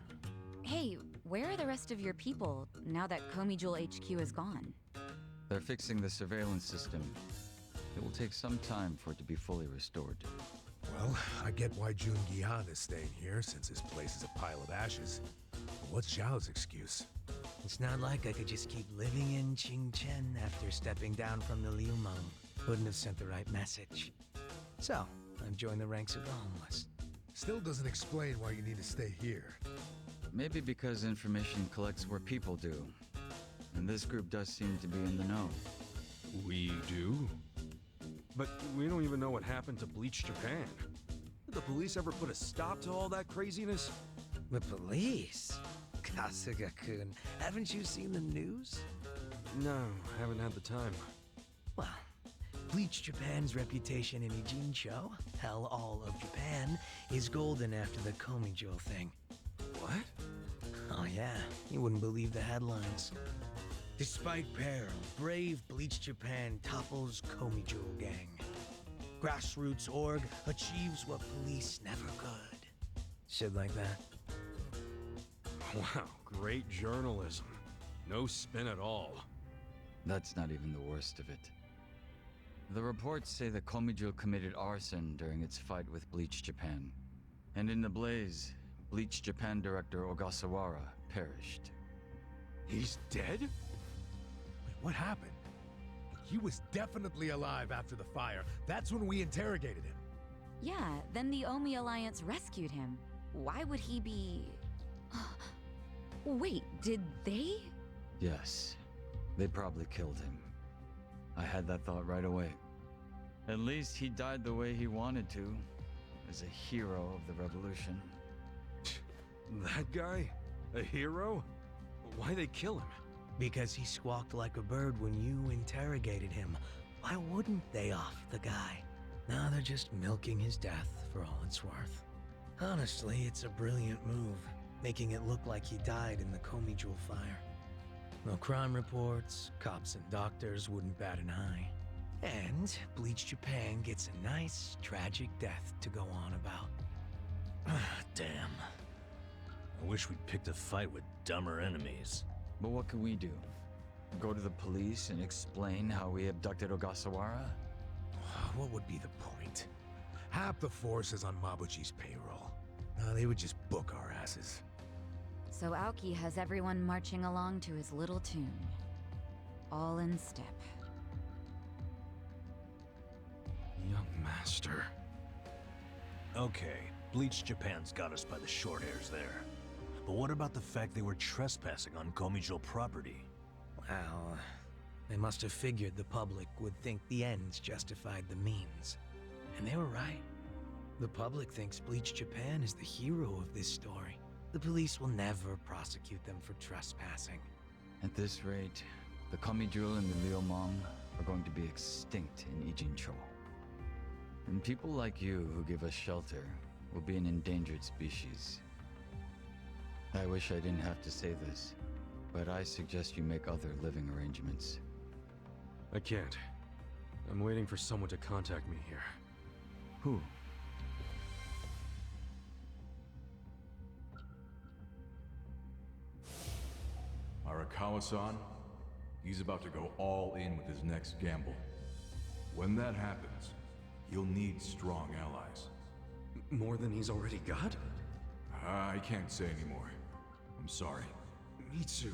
Hey, where are the rest of your people now that Komi Jewel HQ is gone? They're fixing the surveillance system. It will take some time for it to be fully restored. Well, I get why Jun Gihan is staying here, since his place is a pile of ashes. But what's Zhao's excuse? It's not like I could just keep living in Qingchen after stepping down from the Liumeng. Wouldn't have sent the right message. So, I've joined the ranks of the homeless. Still doesn't explain why you need to stay here. Maybe because information collects where people do. And this group does seem to be in the know. We do? But we don't even know what happened to Bleach Japan. Did the police ever put a stop to all that craziness? The police? Kasuga-kun, haven't you seen the news? No, haven't had the time. Well, Bleach Japan's reputation in Ijincho, hell, all of Japan, is golden after the Komi thing. What? Oh yeah, you wouldn't believe the headlines. Despite peril, brave Bleach Japan topples Komi gang. Grassroots org achieves what police never could. Shit like that. Wow, great journalism. No spin at all. That's not even the worst of it. The reports say the Komijo committed arson during its fight with Bleach Japan. And in the blaze, Bleach Japan director Ogasawara perished. He's dead? Wait, what happened? He was definitely alive after the fire. That's when we interrogated him. Yeah, then the Omi Alliance rescued him. Why would he be... Wait, did they? Yes, they probably killed him. I had that thought right away. At least he died the way he wanted to, as a hero of the revolution. That guy? A hero? Why'd they kill him? Because he squawked like a bird when you interrogated him. Why wouldn't they off the guy? Now they're just milking his death for all it's worth. Honestly, it's a brilliant move, making it look like he died in the Komi fire. No crime reports, cops and doctors wouldn't bat an eye. And Bleach Japan gets a nice, tragic death to go on about. Damn. I wish we'd picked a fight with dumber enemies. But what can we do? Go to the police and explain how we abducted Ogasawara? What would be the point? Half the force is on Mabuchi's payroll. They would just book our asses. So Aoki has everyone marching along to his little tune. All in step. Young master. Okay, Bleach Japan's got us by the short hairs there. But what about the fact they were trespassing on Komijo property? Well, they must have figured the public would think the ends justified the means. And they were right. The public thinks Bleach Japan is the hero of this story. The police will never prosecute them for trespassing. At this rate, the Komijo and the Liumang are going to be extinct in Ijincho. And people like you who give us shelter will be an endangered species. I wish I didn't have to say this, but I suggest you make other living arrangements. I can't. I'm waiting for someone to contact me here. Who? Arakawa-san, he's about to go all in with his next gamble. When that happens, he'll need strong allies. More than he's already got? I can't say anymore. I'm sorry. Me too.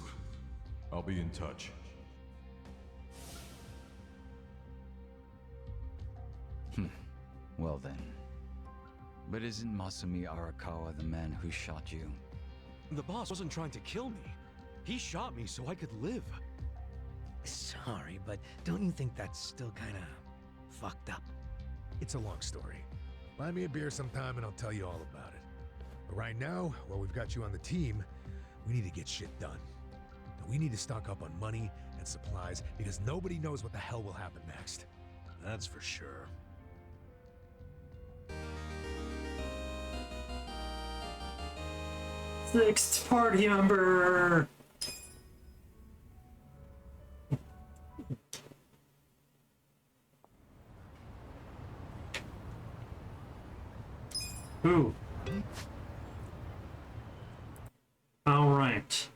I'll be in touch. Well then. But isn't Masumi Arakawa the man who shot you? The boss wasn't trying to kill me. He shot me so I could live. Sorry, but don't you think that's still kinda fucked up? It's a long story. Buy me a beer sometime and I'll tell you all about it. But right now, while we've got you on the team, we need to get shit done. And we need to stock up on money and supplies because nobody knows what the hell will happen next. That's for sure. Sixth party member! Who? All right.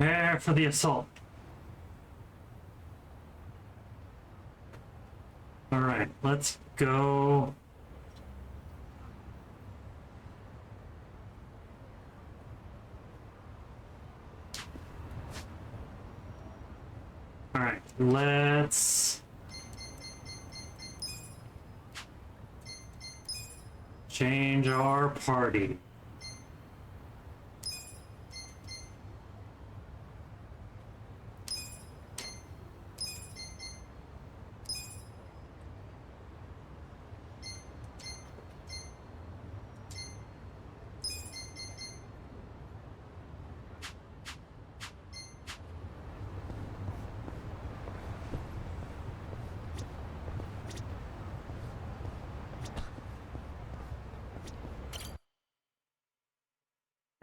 Prepare for the assault. All right, let's go. All right, let's change our party.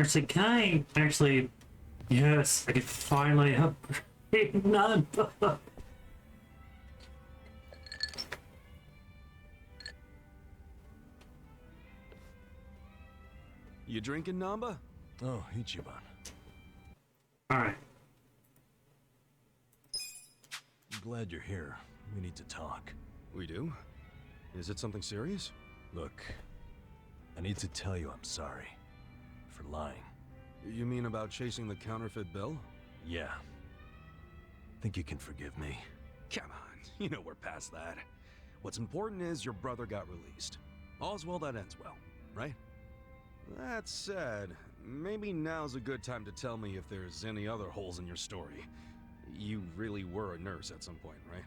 Actually, can I actually... Yes, I can finally upgrade Namba. You drinking, Namba? Oh, Ichiban. Alright. I'm glad you're here. We need to talk. We do? Is it something serious? Look, I need to tell you I'm sorry for lying. You mean about chasing the counterfeit bill? Yeah. Think you can forgive me? Come on, you know we're past that. What's important is your brother got released. All's well that ends well, right? That said, maybe now's a good time to tell me if there's any other holes in your story. You really were a nurse at some point, right?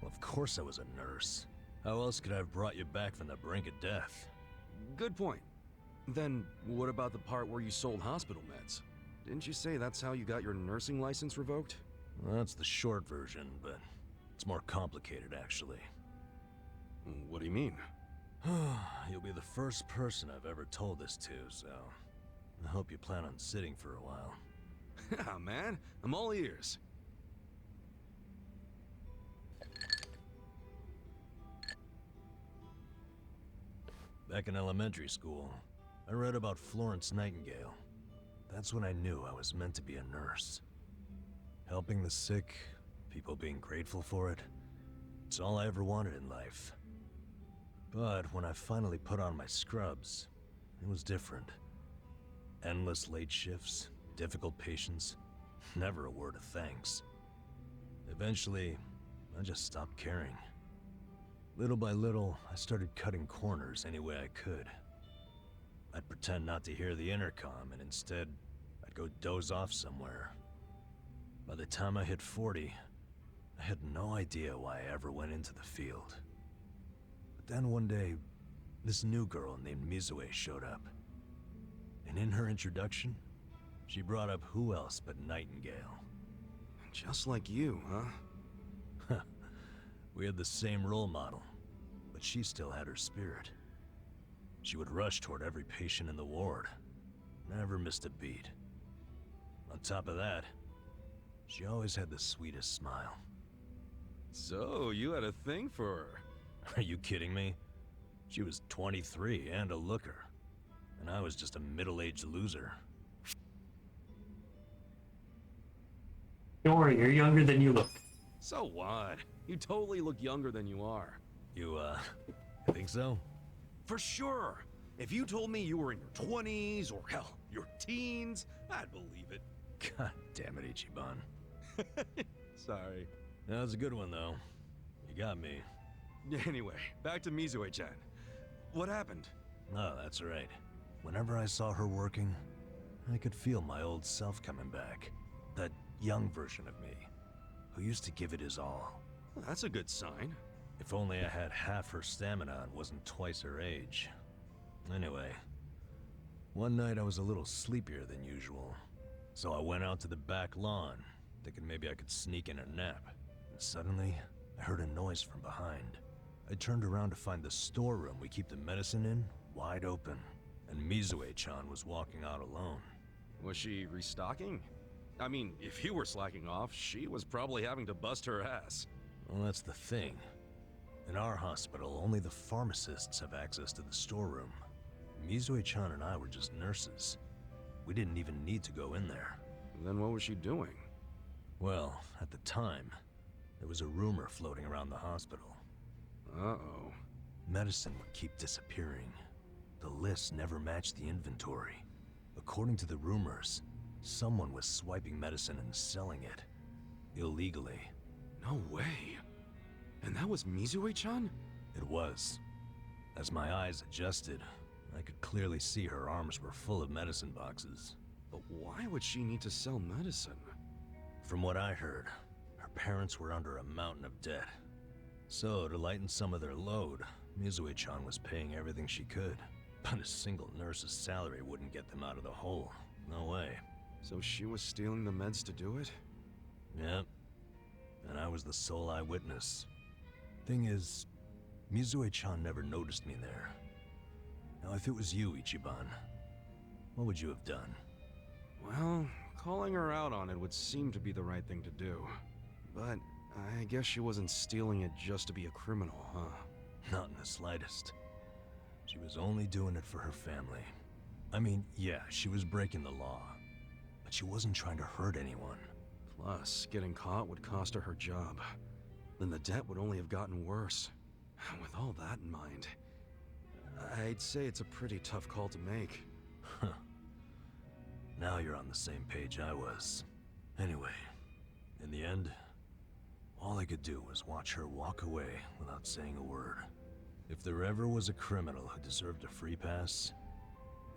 Well, of course I was a nurse. How else could I have brought you back from the brink of death? Good point. Then, what about the part where you sold hospital meds? Didn't you say that's how you got your nursing license revoked? Well, that's the short version, but it's more complicated, actually. What do you mean? You'll be the first person I've ever told this to, so I hope you plan on sitting for a while. Yeah, man, I'm all ears. Back in elementary school, I read about Florence Nightingale. That's when I knew I was meant to be a nurse. Helping the sick, people being grateful for it, it's all I ever wanted in life. But when I finally put on my scrubs, it was different. Endless late shifts, difficult patients, never a word of thanks. Eventually, I just stopped caring. Little by little, I started cutting corners any way I could. I'd pretend not to hear the intercom, and instead, I'd go doze off somewhere. By the time I hit 40, I had no idea why I ever went into the field. But then one day, this new girl named Mizue showed up. And in her introduction, she brought up who else but Nightingale. Just like you, huh? We had the same role model, but she still had her spirit. She would rush toward every patient in the ward, never missed a beat. On top of that, she always had the sweetest smile. So, you had a thing for her? Are you kidding me? She was 23 and a looker, and I was just a middle-aged loser. Don't worry, you're younger than you look. So what? You totally look younger than you are. You think so? For sure. If you told me you were in your 20s, or hell, your teens, I'd believe it. God damn it, Ichiban. Sorry. That was a good one, though. You got me. Anyway, back to Mizue-chan. What happened? Oh, that's right. Whenever I saw her working, I could feel my old self coming back. That young version of me, who used to give it his all. Well, that's a good sign. If only I had half her stamina and wasn't twice her age. Anyway, one night I was a little sleepier than usual, so I went out to the back lawn, thinking maybe I could sneak in a nap. And suddenly, I heard a noise from behind. I turned around to find the storeroom we keep the medicine in wide open, and Mizue-chan was walking out alone. Was she restocking? I mean, if you were slacking off, she was probably having to bust her ass. Well, that's the thing. In our hospital, only the pharmacists have access to the storeroom. Mizue-chan and I were just nurses. We didn't even need to go in there. Then what was she doing? Well, at the time, there was a rumor floating around the hospital. Uh-oh. Medicine would keep disappearing. The list never matched the inventory. According to the rumors, someone was swiping medicine and selling it. Illegally. No way. And that was Mizue-chan? It was. As my eyes adjusted, I could clearly see her arms were full of medicine boxes. But why would she need to sell medicine? From what I heard, her parents were under a mountain of debt. So, to lighten some of their load, Mizue-chan was paying everything she could. But a single nurse's salary wouldn't get them out of the hole. No way. So she was stealing the meds to do it? Yep. And I was the sole eyewitness. Thing is, Mizue-chan never noticed me there. Now, if it was you, Ichiban, what would you have done? Well, calling her out on it would seem to be the right thing to do. But I guess she wasn't stealing it just to be a criminal, huh? Not in the slightest. She was only doing it for her family. I mean, yeah, she was breaking the law, but she wasn't trying to hurt anyone. Plus, getting caught would cost her her job. Then the debt would only have gotten worse. With all that in mind, I'd say it's a pretty tough call to make. Huh. Now you're on the same page I was. Anyway, in the end, all I could do was watch her walk away without saying a word. If there ever was a criminal who deserved a free pass,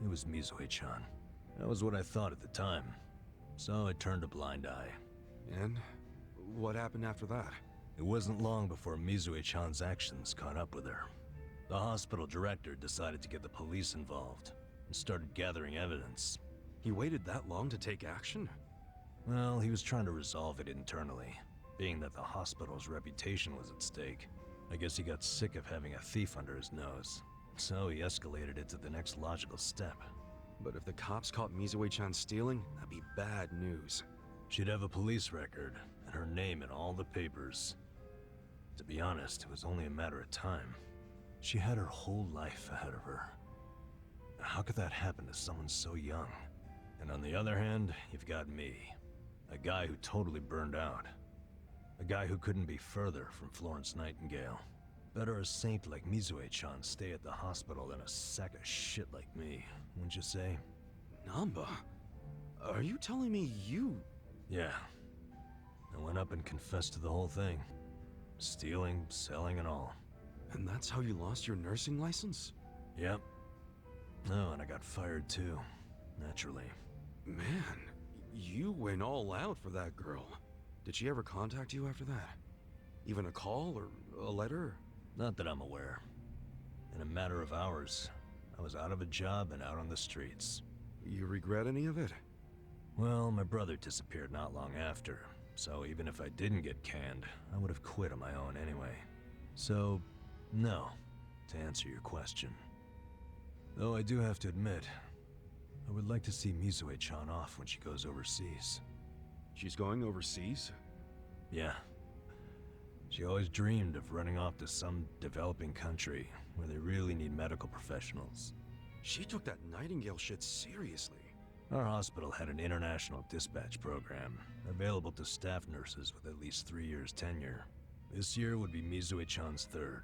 it was Mizue-chan. That was what I thought at the time, so I turned a blind eye. And what happened after that? It wasn't long before Mizue-chan's actions caught up with her. The hospital director decided to get the police involved and started gathering evidence. He waited that long to take action? Well, he was trying to resolve it internally, being that the hospital's reputation was at stake. I guess he got sick of having a thief under his nose, so he escalated it to the next logical step. But if the cops caught Mizue-chan stealing, that'd be bad news. She'd have a police record, and her name in all the papers. To be honest, it was only a matter of time. She had her whole life ahead of her. How could that happen to someone so young? And on the other hand, you've got me. A guy who totally burned out. A guy who couldn't be further from Florence Nightingale. Better a saint like Mizue-chan stay at the hospital than a sack of shit like me, wouldn't you say? Namba? Are you telling me you... Yeah. I went up and confessed to the whole thing. Stealing, selling, and all. And that's how you lost your nursing license? Yep. No, and I got fired too. Naturally. Man, you went all out for that girl. Did she ever contact you after that? Even a call or a letter? Not that I'm aware. In a matter of hours, I was out of a job and out on the streets. You regret any of it? Well, my brother disappeared not long after, so even if I didn't get canned, I would have quit on my own anyway. So, no, to answer your question. Though I do have to admit, I would like to see Mizue-chan off when she goes overseas. She's going overseas? Yeah. She always dreamed of running off to some developing country where they really need medical professionals. She took that Nightingale shit seriously. Our hospital had an international dispatch program, available to staff nurses with at least 3 years tenure. This year would be Mizue-chan's third,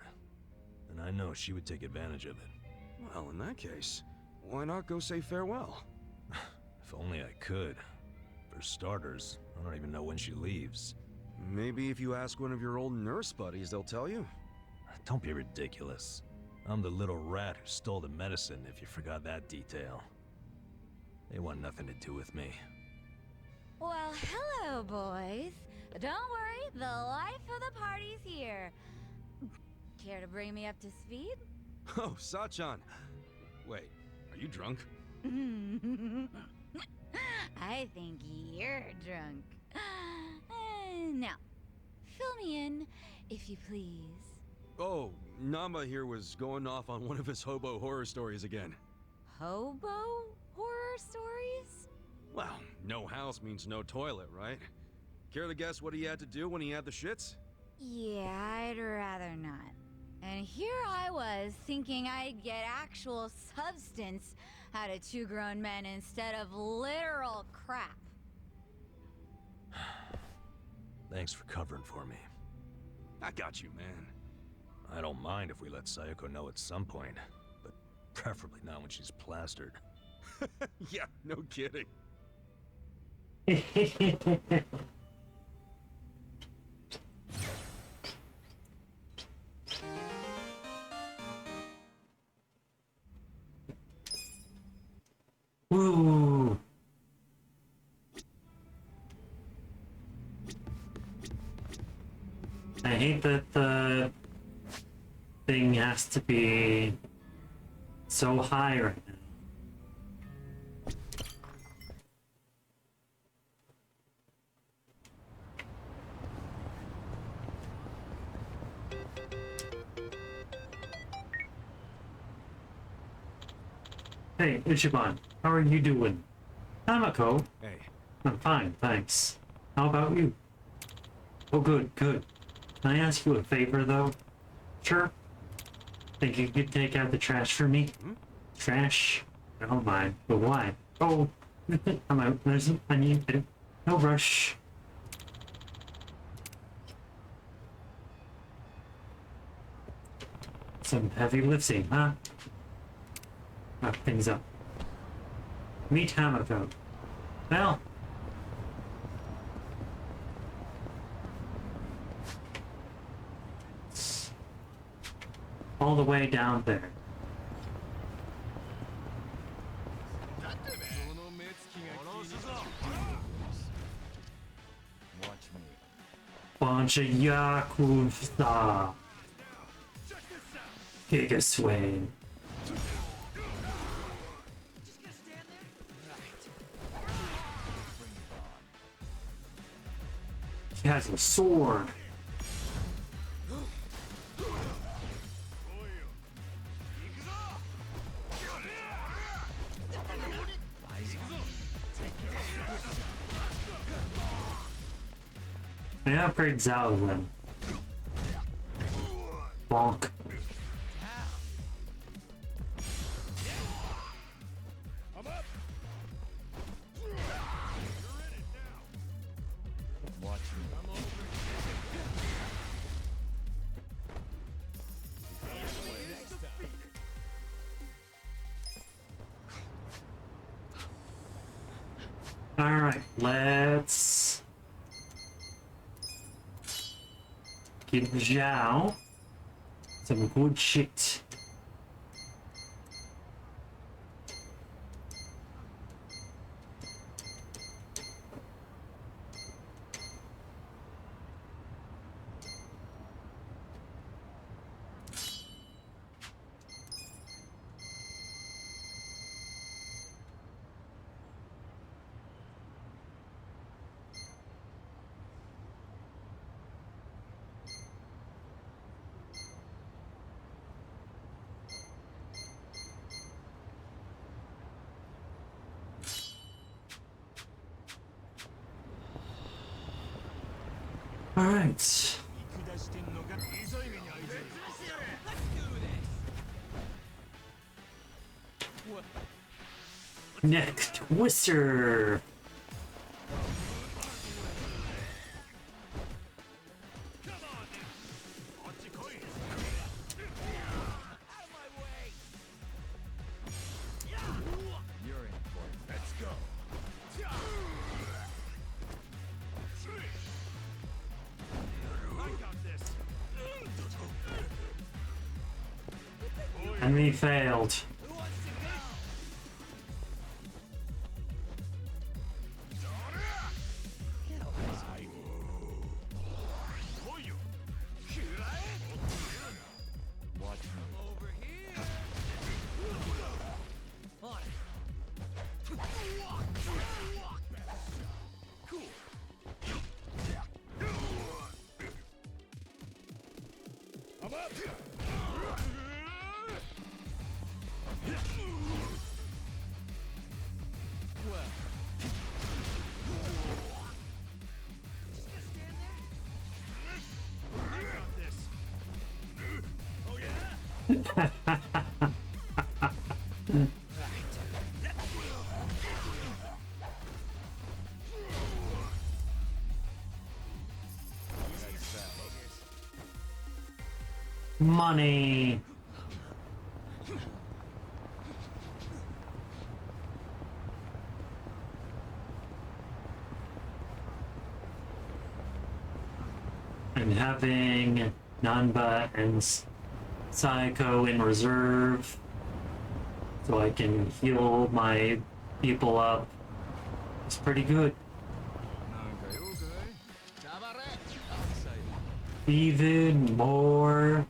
and I know she would take advantage of it. Well, in that case, why not go say farewell? If only I could. For starters, I don't even know when she leaves. Maybe if you ask one of your old nurse buddies, they'll tell you. Don't be ridiculous. I'm the little rat who stole the medicine, if you forgot that detail. They want nothing to do with me. Well, hello, boys. Don't worry, the life of the party's here. Care to bring me up to speed? Oh, Sachan. Wait, are you drunk? I think you're drunk. Now, fill me in, if you please. Oh, Namba here was going off on one of his hobo horror stories again. Hobo horror stories? Well, no house means no toilet, right? Care to guess what he had to do when he had the shits? Yeah, I'd rather not. And here I was, thinking I'd get actual substance out of two grown men instead of literal crap. Thanks for covering for me. I got you, man. I don't mind if we let Sayoko know at some point, but preferably not when she's plastered. Yeah, no kidding. Woo! I hate that the thing has to be so high right now. Hey, Ichiban, how are you doing? Tamako. Hey. I'm fine, thanks. How about you? Oh, good, good. Can I ask you a favor, though? Sure. Think you could take out the trash for me? Trash? I don't mind, but why? Oh, I'm out. I need it. No rush. Some heavy lifting, huh? Wrap things up. Meet Hamako. Well. It's all the way down there. Watch me. Bunch of Yakuza. Take a swing. He has a sword. I upgrade Zhao then. Bonk. Watch me. Alright, let's give Zhao some good shit. Alright. Neck twister. And we failed. Money. And having Nanba and Psycho in reserve so I can heal my people up is pretty good. Even more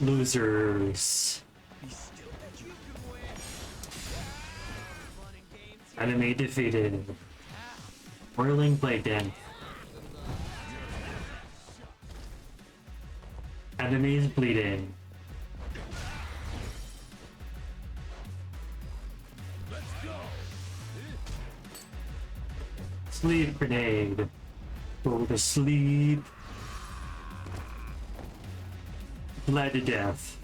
losers. Enemy defeated. Whirling Blade Den. Enemies bleeding. sleep grenade. Go to sleep. Bled to death.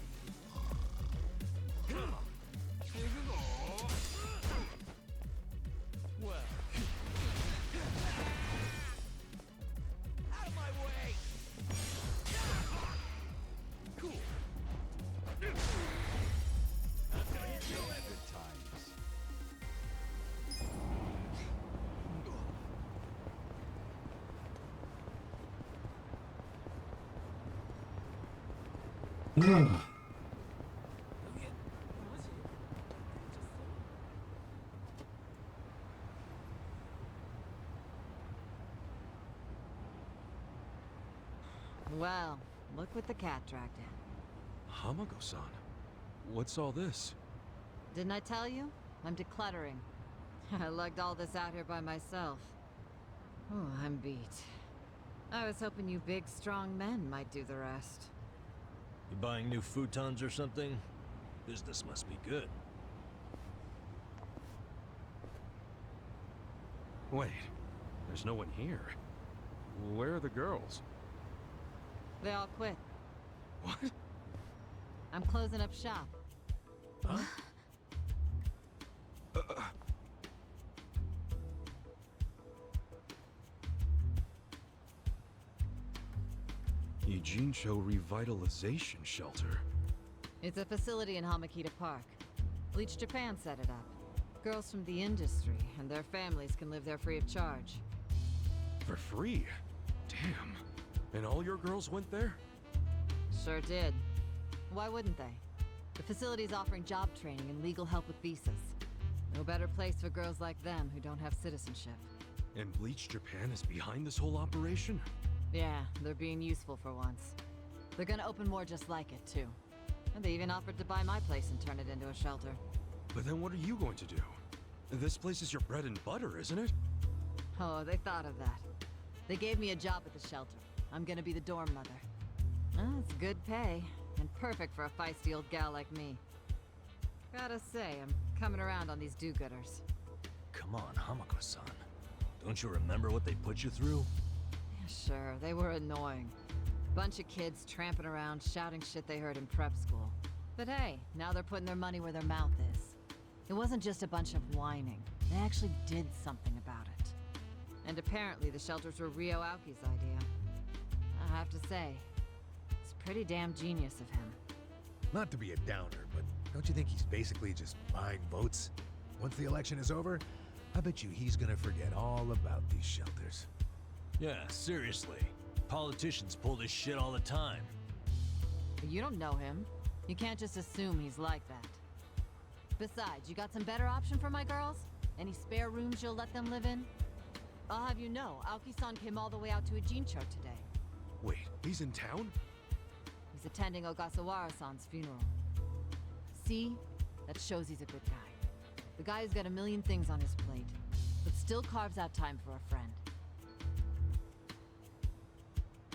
Well, look what the cat dragged in. Hamako-san, what's all this? Didn't I tell you? I'm decluttering. I lugged all this out here by myself. Oh, I'm beat. I was hoping you big, strong men might do the rest. You buying new futons or something? Business must be good. Wait, there's no one here. Where are the girls? They all quit. What? I'm closing up shop. Huh? Ijincho Revitalization Shelter. It's a facility in Hamakita Park. Bleach Japan set it up. Girls from the industry and their families can live there free of charge. For free? Damn. And all your girls went there? Sure did. Why wouldn't they? The facility's offering job training and legal help with visas. No better place for girls like them who don't have citizenship. And Bleach Japan is behind this whole operation? Yeah, they're being useful for once. They're gonna open more just like it, too. And they even offered to buy my place and turn it into a shelter. But then what are you going to do? This place is your bread and butter, isn't it? Oh, they thought of that. They gave me a job at the shelter. I'm gonna be the dorm mother. Oh, it's good pay, and perfect for a feisty old gal like me. Gotta say, I'm coming around on these do-gooders. Come on, Hamako-san. Don't you remember what they put you through? Sure, they were annoying. Bunch of kids tramping around, shouting shit they heard in prep school. But hey, now they're putting their money where their mouth is. It wasn't just a bunch of whining. They actually did something about it. And apparently the shelters were Ryo Aoki's idea. I have to say, it's pretty damn genius of him. Not to be a downer, but don't you think he's basically just buying votes? Once the election is over, I bet you he's gonna forget all about these shelters. Yeah, seriously. Politicians pull this shit all the time. You don't know him. You can't just assume he's like that. Besides, you got some better option for my girls? Any spare rooms you'll let them live in? I'll have you know, Aoki-san came all the way out to Ijincho today. Wait, he's in town? He's attending Ogasawara-san's funeral. See? That shows he's a good guy. The guy who's got a million things on his plate, but still carves out time for a friend.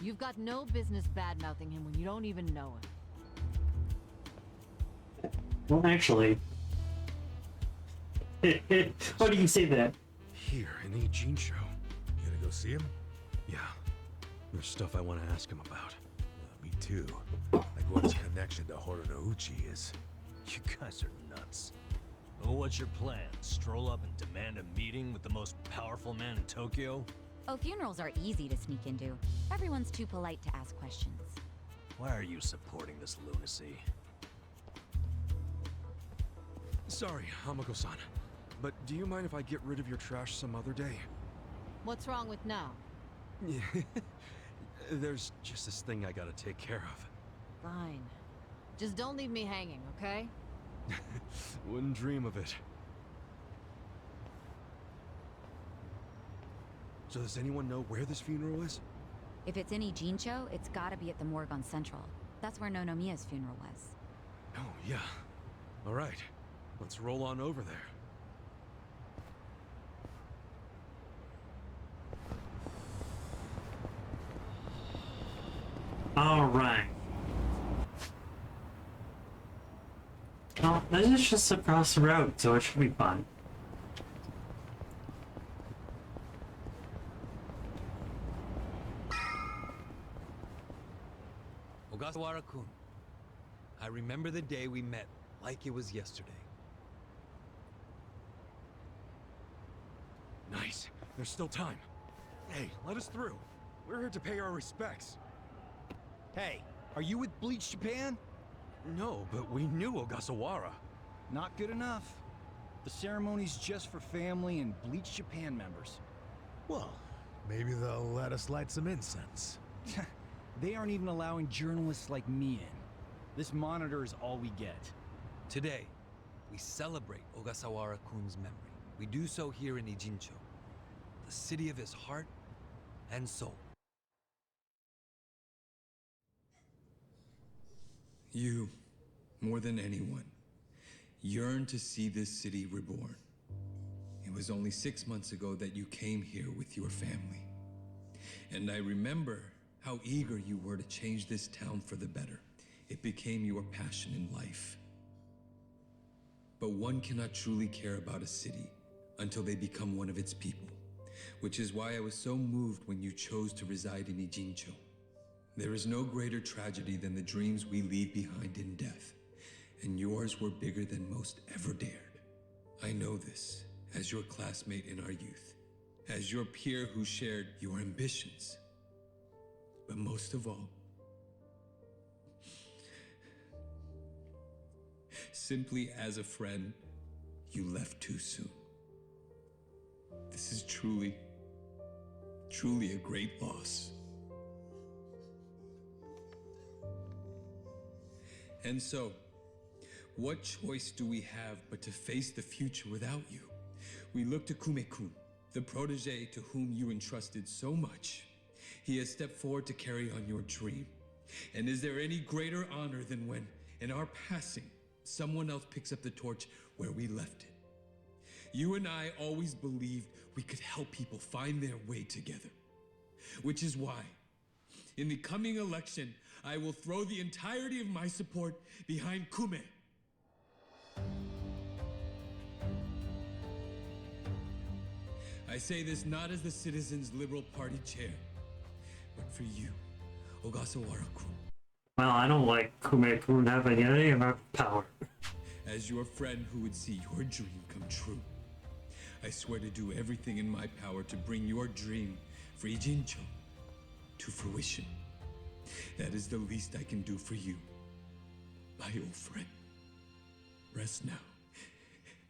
You've got no business bad-mouthing him when you don't even know him. Well, actually... Why do you say that? Here, in Ijincho. You gonna go see him? Yeah. There's stuff I want to ask him about. Me too. Like what his connection to Horonouchi is. You guys are nuts. Well, what's your plan? Stroll up and demand a meeting with the most powerful man in Tokyo? Oh, funerals are easy to sneak into. Everyone's too polite to ask questions. Why are you supporting this lunacy? Sorry, Hamako-san. But do you mind if I get rid of your trash some other day? What's wrong with now? Yeah. There's just this thing I gotta take care of. Fine. Just don't leave me hanging, okay? Wouldn't dream of it. So does anyone know where this funeral is? If it's in Ijincho, it's gotta be at the morgue on Central. That's where Nonomiya's funeral was. Oh, yeah. All right. Let's roll on over there. All right. Well, this is just across the road, so it should be fun. Ogasawara-kun, I remember the day we met like it was yesterday. Nice. There's still time. Hey, let us through. We're here to pay our respects. Hey, are you with Bleach Japan? No, but we knew Ogasawara. Not good enough. The ceremony's just for family and Bleach Japan members. Well, maybe they'll let us light some incense. They aren't even allowing journalists like me in. This monitor is all we get. Today, we celebrate Ogasawara-kun's memory. We do so here in Ijincho, the city of his heart and soul. You, more than anyone, yearn to see this city reborn. It was only 6 months ago that you came here with your family. And I remember how eager you were to change this town for the better. It became your passion in life. But one cannot truly care about a city until they become one of its people, which is why I was so moved when you chose to reside in Ijincho. There is no greater tragedy than the dreams we leave behind in death, and yours were bigger than most ever dared. I know this as your classmate in our youth, as your peer who shared your ambitions. But most of all, simply as a friend, you left too soon. This is truly a great loss. And so, what choice do we have but to face the future without you? We look to Kume-kun, the protege to whom you entrusted so much. He has stepped forward to carry on your dream. And is there any greater honor than when, in our passing, someone else picks up the torch where we left it? You and I always believed we could help people find their way together. Which is why, in the coming election, I will throw the entirety of my support behind Kume. I say this not as the Citizens Liberal Party chair, but for you, Ogasawara-kun. Well, I don't like Kume-kun having any of our power. As your friend who would see your dream come true, I swear to do everything in my power to bring your dream for Ijincho to fruition. That is the least I can do for you, my old friend. Rest now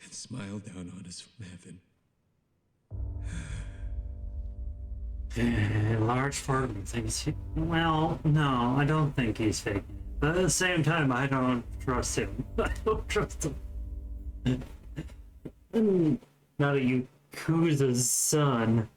and smile down on us from heaven. Large part of me thinks well, no, I don't think he's faking it. But at the same time, I don't trust him. I don't trust him. Not a Yakuza's son.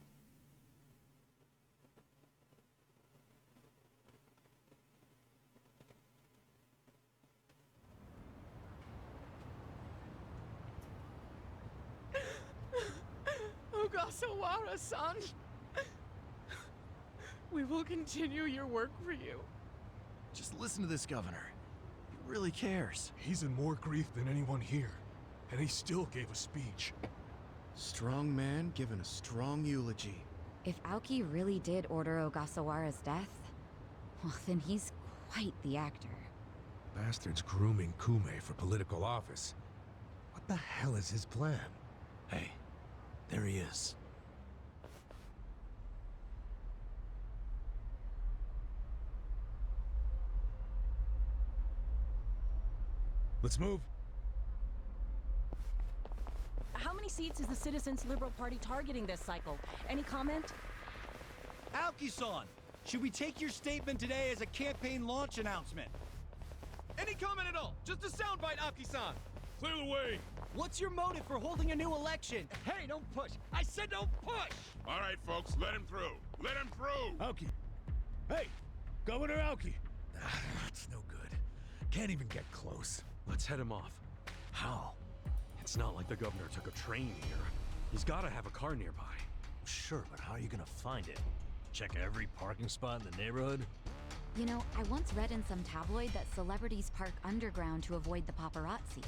Ogasawara-san! We will continue your work for you. Just listen to this governor. He really cares. He's in more grief than anyone here, and he still gave a speech. Strong man giving a strong eulogy. If Aoki really did order Ogasawara's death, well, then he's quite the actor. Bastard's grooming Kume for political office. What the hell is his plan? Hey, there he is. Let's move. How many seats is the Citizens Liberal Party targeting this cycle? Any comment? Aoki-san, should we take your statement today as a campaign launch announcement? Any comment at all? Just a soundbite, Aoki-san! Clear the way! What's your motive for holding a new election? Hey, don't push! I said don't push! All right, folks, let him through. Let him through! Aoki. Hey, Governor Aoki. That's no good. Can't even get close. Let's head him off. How? It's not like the governor took a train here. He's gotta have a car nearby. Sure, but how are you gonna find it? Check every parking spot in the neighborhood? You know, I once read in some tabloid that celebrities park underground to avoid the paparazzi.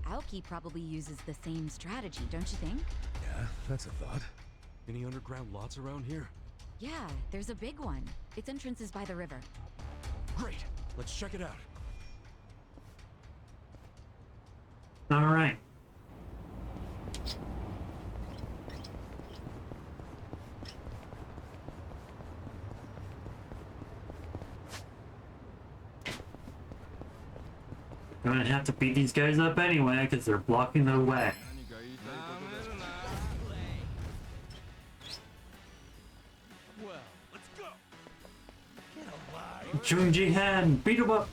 Aoki probably uses the same strategy, don't you think? Yeah, that's a thought. Any underground lots around here? Yeah, there's a big one. Its entrance is by the river. Great. Let's check it out. All right. I'm gonna have to beat these guys up anyway because they're blocking the way. Well, let's go. Get alive. Junji Han, beat him up.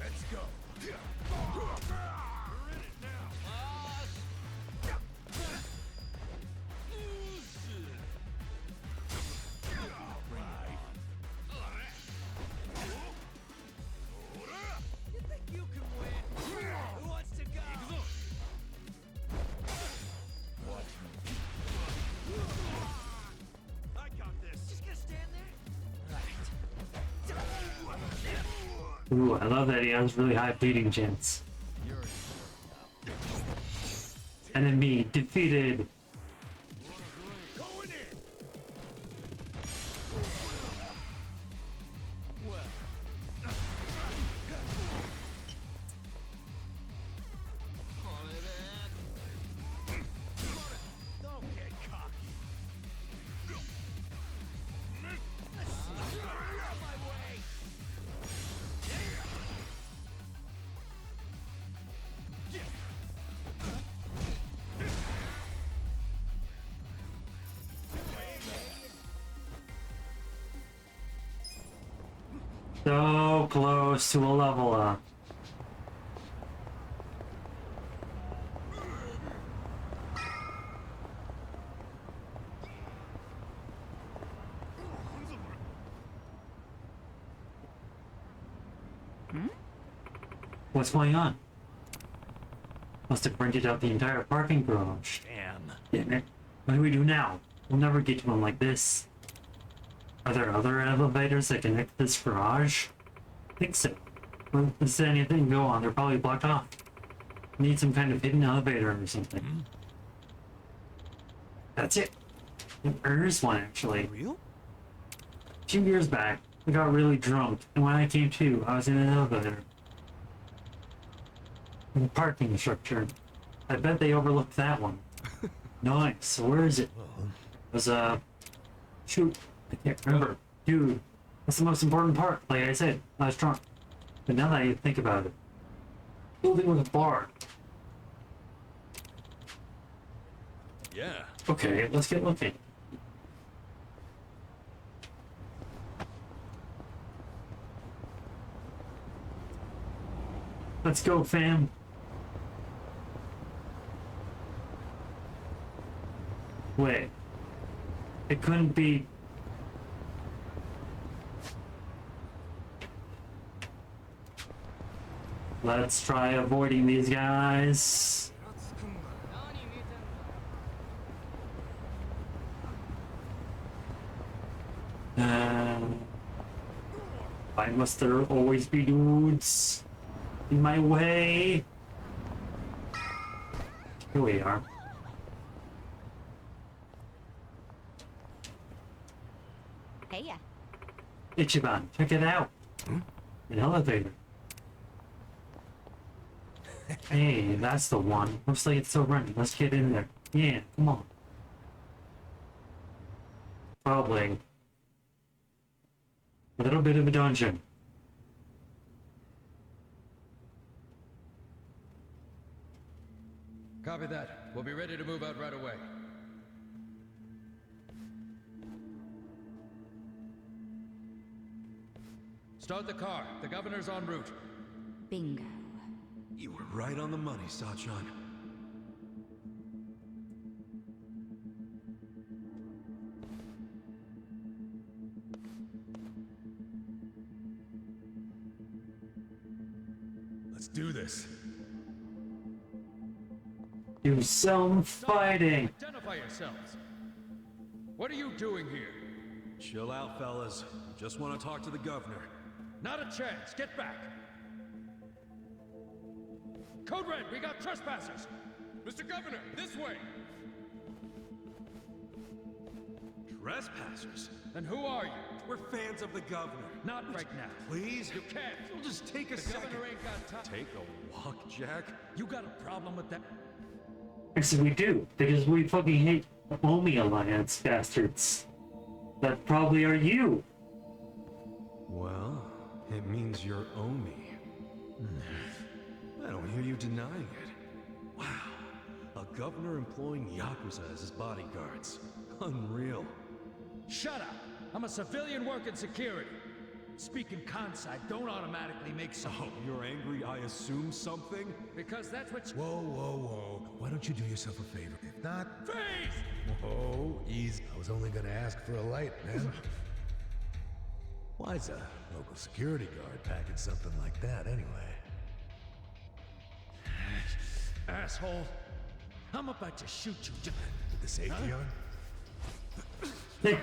Let's go. You think you can win? Who wants to go? Watch me. I got this. Just gonna stand there? Ooh, I love that he has really high bleeding chance. Enemy defeated. Don't get cocky. Out of my way. So close to a level up. What's going on? Must have rented out the entire parking garage. Damn it. What do we do now? We'll never get to one like this. Are there other elevators that connect this garage? I think so. Well, if anything go on, they're probably blocked off. Need some kind of hidden elevator or something. That's it. There is one actually. Real? A few years back, I got really drunk, and when I came to, I was in an elevator. In the parking structure. I bet they overlooked that one. Nice. So where is it? It was shoot. I can't remember. Dude, that's the most important part. Like I said, I was drunk. But now that I think about it, building with a bar. Yeah. Okay, let's get looking. Let's go, fam. Wait. It couldn't be... Let's try avoiding these guys. Why must there always be dudes in my way? Here we are. Hey ya. Ichiban, check it out. An elevator. Hey, that's the one. Looks like it's still running. Let's get in there. Yeah, come on. Probably a little bit of a dungeon. Copy that. We'll be ready to move out right away. Start the car. The governor's en route. Bingo. You were right on the money, Sachan. Let's do this. Do some fighting. Identify yourselves. What are you doing here? Chill out, fellas. Just want to talk to the governor. Not a chance. Get back. Code Red, we got trespassers! Mr. Governor, this way! Trespassers? And who are you? We're fans of the governor. Not right now. Please? You can't. It'll just take a The second. governor ain't got time. Take a walk, Jack? You got a problem with that? Yes, we do, because we fucking hate Omi Alliance bastards. That probably are you. Well, it means you're Omi. I don't hear you denying it. Wow. A governor employing Yakuza as his bodyguards. Unreal. Shut up! I'm a civilian working security. Speaking Kansai don't automatically make some... Oh, you're angry I assume something? Because that's what you... Whoa, whoa, whoa. Why don't you do yourself a favor? If not... Freeze! Whoa, easy. I was only gonna ask for a light, man. Why's a local security guard packing something like that, anyway? Asshole. I'm about to shoot you. With the safety on? Gotcha,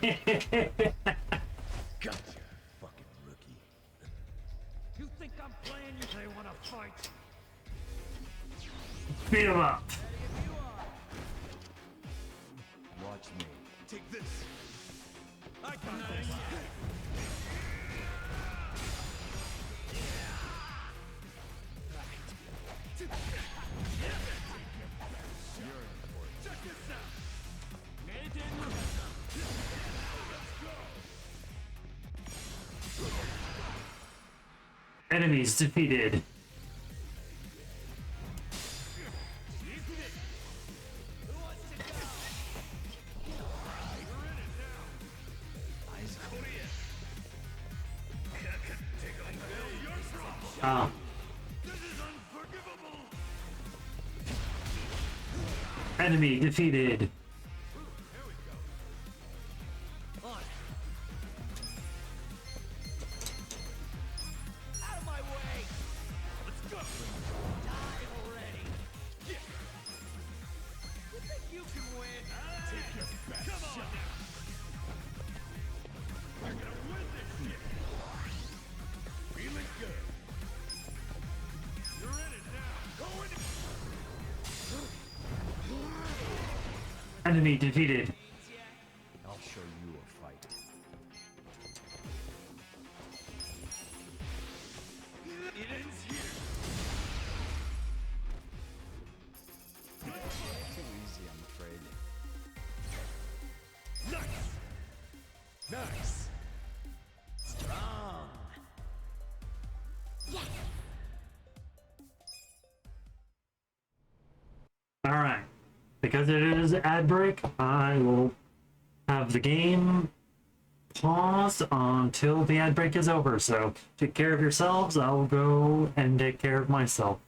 fucking rookie. You think I'm playing you? They wanna fight? Beat him up. Watch me. Take this. I got this. Check this out. Enemies defeated. Ah. Enemy defeated. Out of my way! Let's go! Die already! Yeah. You think you can win? Take your best shot! We're gonna win this shit! Feeling good. You're in it now. Go in it! Enemy defeated. I'll show you a fight. It ends here. Too easy, I'm afraid. Nice! Nice! Strong! Alright. Because it is ad break, I will have the game pause until the ad break is over. So take care of yourselves. I'll go and take care of myself.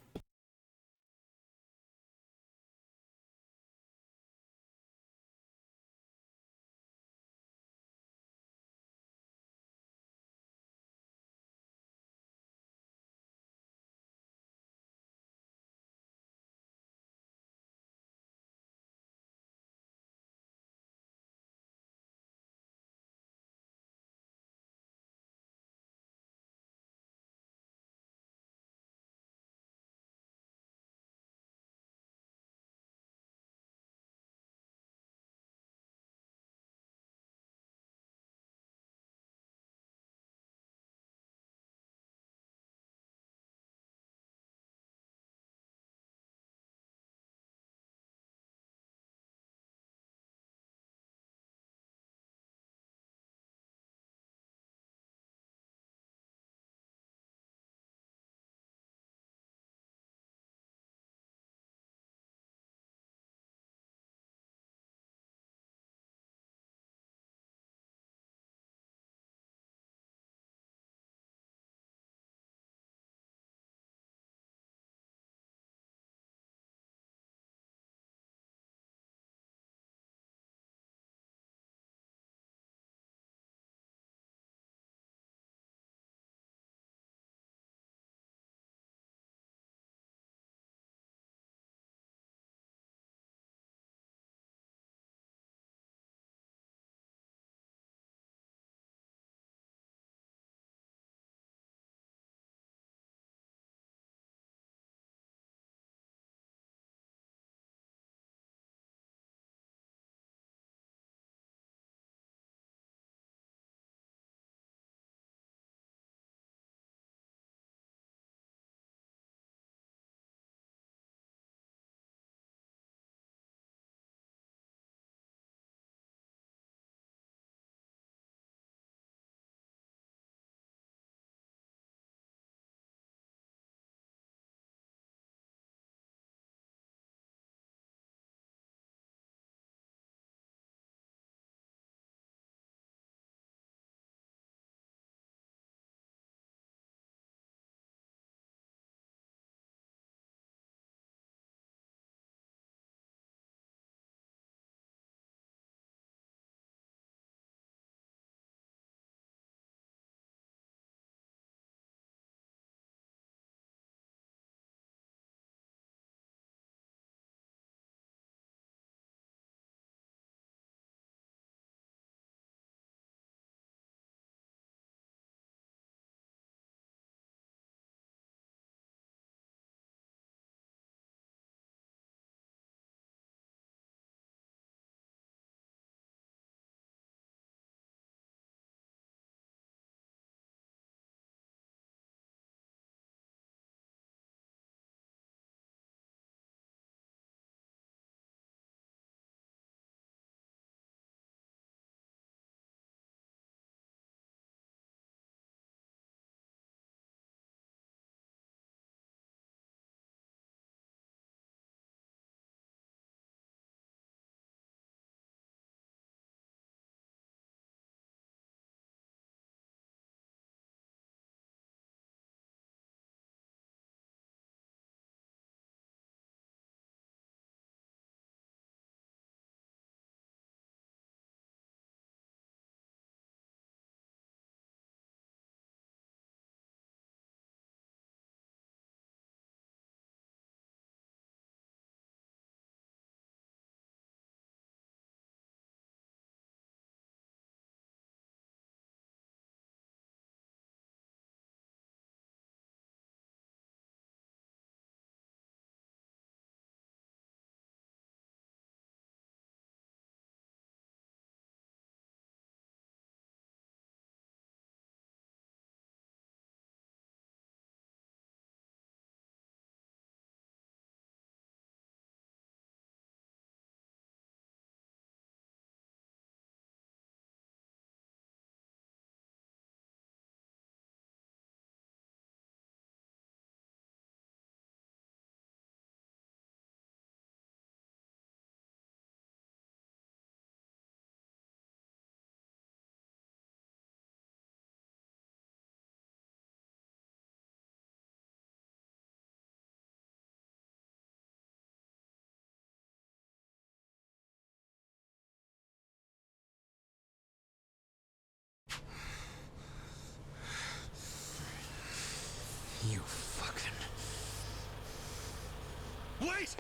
Wait!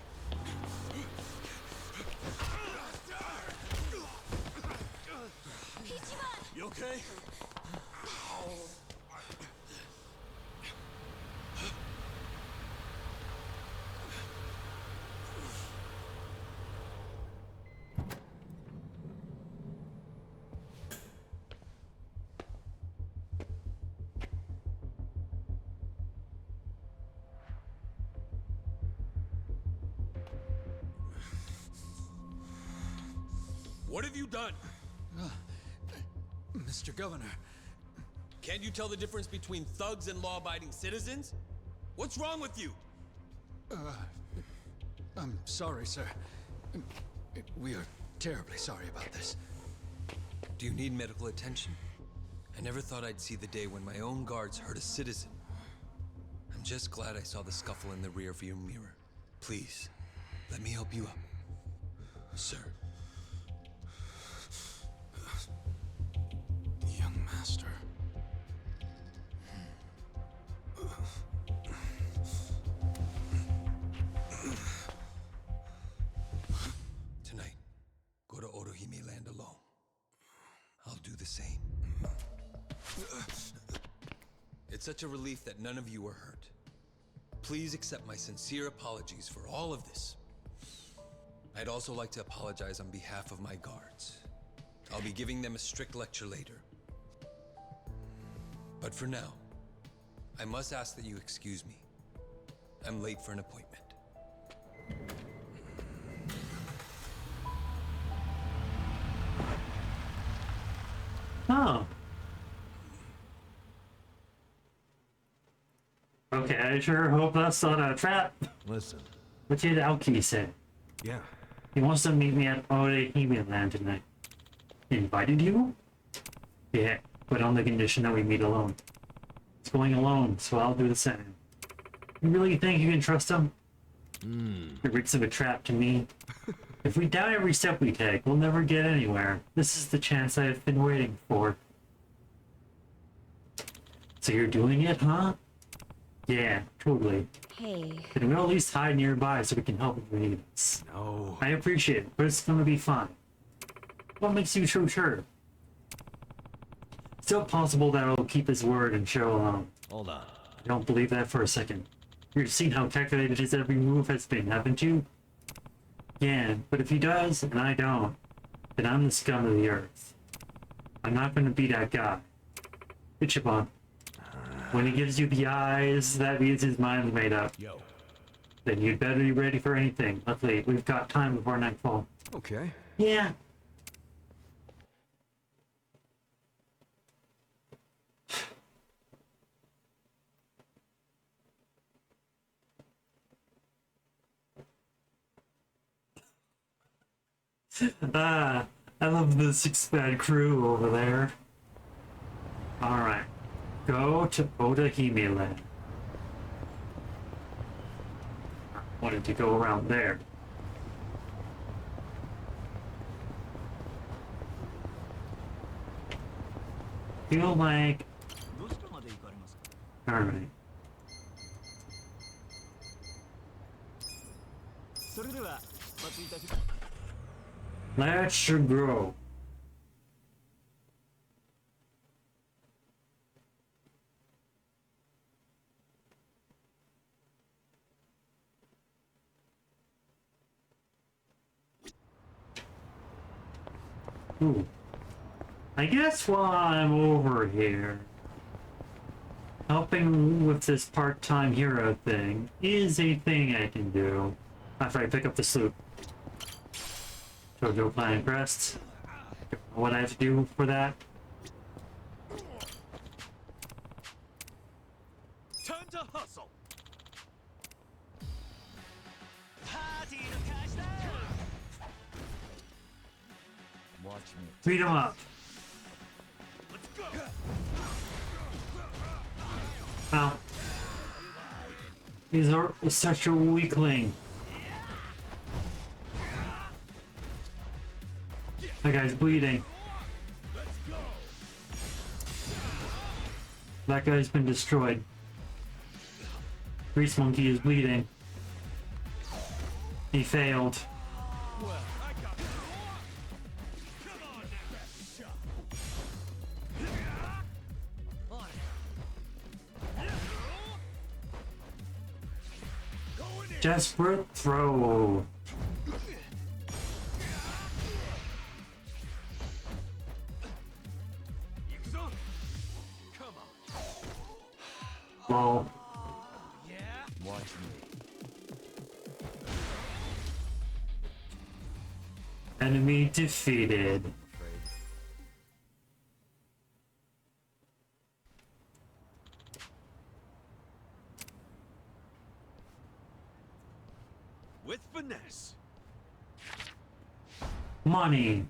You okay? What have you done? Mr. Governor. Can't you tell the difference between thugs and law-abiding citizens? What's wrong with you? I'm sorry, sir. We are terribly sorry about this. Do you need medical attention? I never thought I'd see the day when my own guards hurt a citizen. I'm just glad I saw the scuffle in the rearview mirror. Please, let me help you up. Sir. Young master. Tonight, go to Otohime Land alone. I'll do the same. It's such a relief that none of you are hurt. Please accept my sincere apologies for all of this. I'd also like to apologize on behalf of my guards. I'll be giving them a strict lecture later. But for now, I must ask that you excuse me. I'm late for an appointment. Oh. Okay, I sure hope that's not a trap. Listen. What did Aoki say? Yeah. He wants to meet me at Otohime Land tonight. He invited you? Yeah, but on the condition that we meet alone. He's going alone, so I'll do the same. You really think you can trust him? It reeks of a trap to me. If we doubt every step we take, we'll never get anywhere. This is the chance I've been waiting for. So you're doing it, huh? Yeah, totally. Hey. And we'll at least hide nearby so we can help if we need us. No. I appreciate it, but it's gonna be fine. What makes you so sure? Still possible that he'll keep his word and show alone. Hold on. I don't believe that for a second. You've seen how calculated his every move has been, haven't you? Yeah, but if he does, and I don't, then I'm the scum of the earth. I'm not gonna be that guy. Ichiban. When he gives you the eyes, that means his mind's made up. Yo. Then you'd better be ready for anything. Luckily, we've got time before nightfall. Okay. Yeah. I love the six-man crew over there. Alright. Go to Otohime Land. I wanted to go around there. Feel like... Alright. Let's grow. Ooh. I guess while I'm over here, helping with this part-time hero thing is a thing I can do after I pick up the sloop. Jojo Plan Crest. What I have to do for that? Time to hustle. Watch me. Beat him up. Let's go. Ow. He's such a weakling. That guy's bleeding. That guy's been destroyed. Grease Monkey is bleeding. He failed. Well, I got come on now. Best shot. On it. Desperate throw. Come on. Lol. Yeah. Watch me. Enemy defeated. With finesse. Money.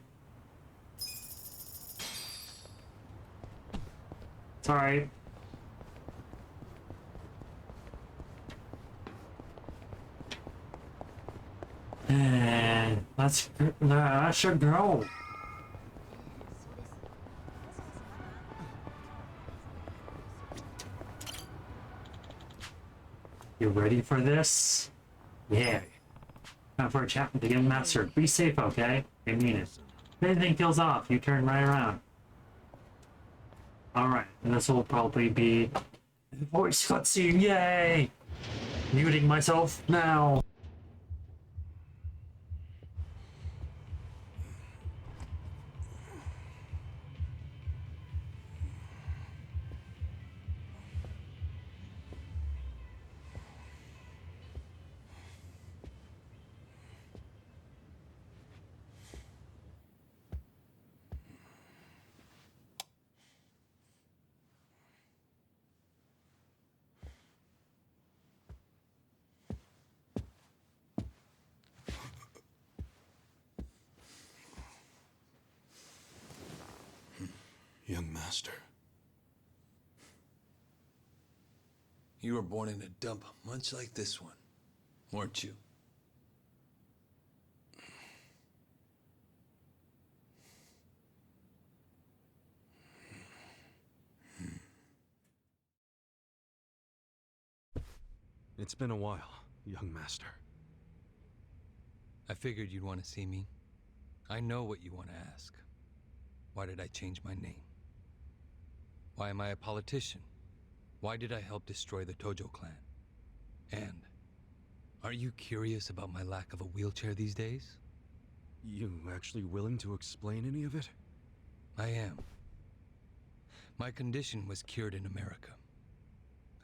It's alright. And that should go. You ready for this? Yeah. Time for a chat with the young master. Be safe, okay? I mean it. If anything feels off, you turn right around. Alright, and this will probably be voice cutscene, yay! Muting myself now. Young master. You were born in a dump much like this one, weren't you? It's been a while, young master. I figured you'd want to see me. I know what you want to ask. Why did I change my name? Why am I a politician? Why did I help destroy the Tojo clan? And are you curious about my lack of a wheelchair these days? You actually willing to explain any of it? I am. My condition was cured in America.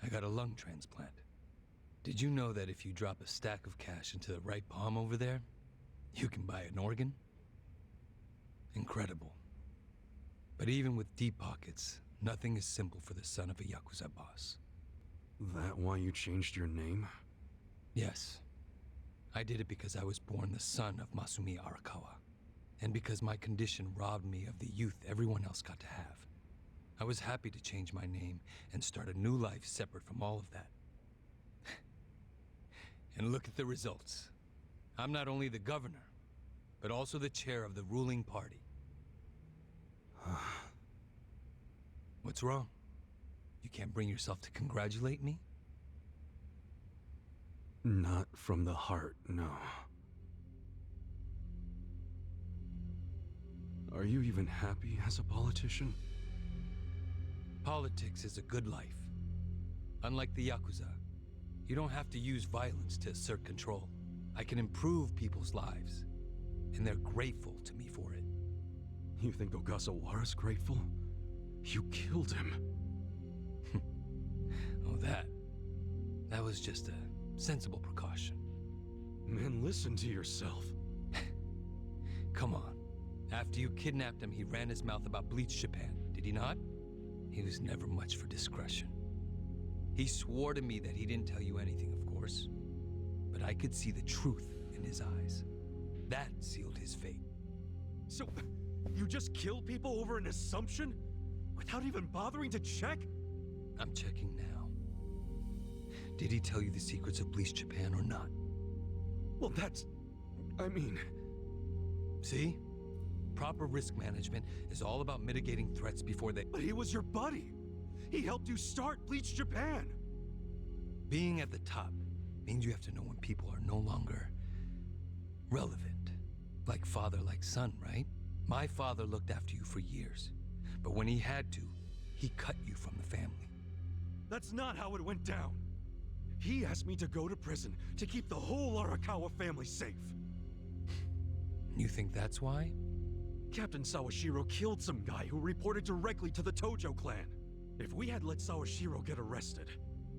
I got a lung transplant. Did you know that if you drop a stack of cash into the right palm over there, you can buy an organ? Incredible. But even with deep pockets, nothing is simple for the son of a Yakuza boss. That why you changed your name? Yes. I did it because I was born the son of Masumi Arakawa, and because my condition robbed me of the youth everyone else got to have. I was happy to change my name and start a new life separate from all of that. And look at the results. I'm not only the governor, but also the chair of the ruling party. What's wrong? You can't bring yourself to congratulate me? Not from the heart, no. Are you even happy as a politician? Politics is a good life. Unlike the Yakuza, you don't have to use violence to assert control. I can improve people's lives, and they're grateful to me for it. You think Ogasawara's grateful? You killed him. Oh, that was just a sensible precaution. Man, listen to yourself. Come on. After you kidnapped him, he ran his mouth about Bleach Japan, did he not? He was never much for discretion. He swore to me that he didn't tell you anything, of course. But I could see the truth in his eyes. That sealed his fate. So, you just kill people over an assumption? Without even bothering to check? I'm checking now. Did he tell you the secrets of Bleach Japan or not? Well, I mean... See? Proper risk management is all about mitigating threats before they... But he was your buddy! He helped you start Bleach Japan! Being at the top means you have to know when people are no longer Relevant. Like father, like son, right? My father looked after you for years. But when he had to, he cut you from the family. That's not how it went down. He asked me to go to prison to keep the whole Arakawa family safe. You think that's why? Captain Sawashiro killed some guy who reported directly to the Tojo clan. If we had let Sawashiro get arrested,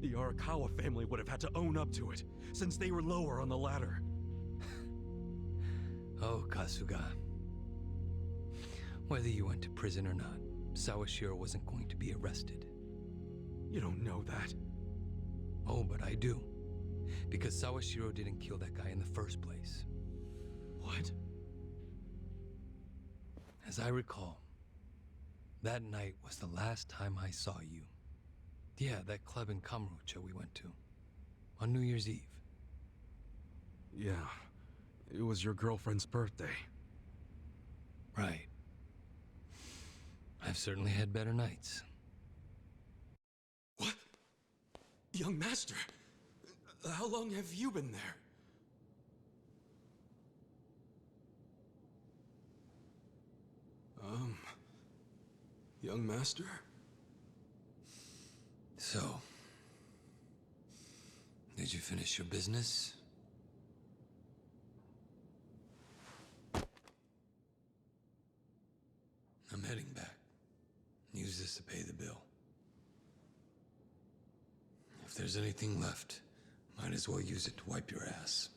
the Arakawa family would have had to own up to it, since they were lower on the ladder. Oh, Kasuga. Whether you went to prison or not, Sawashiro wasn't going to be arrested. You don't know that. Oh, but I do. Because Sawashiro didn't kill that guy in the first place. What? As I recall, that night was the last time I saw you. Yeah, that club in Kamurocho we went to. On New Year's Eve. Yeah, it was your girlfriend's birthday. Right. I've certainly had better nights. What? Young master, how long have you been there? Young master? So, did you finish your business? I'm heading back. Use this to pay the bill. If there's anything left, might as well use it to wipe your ass.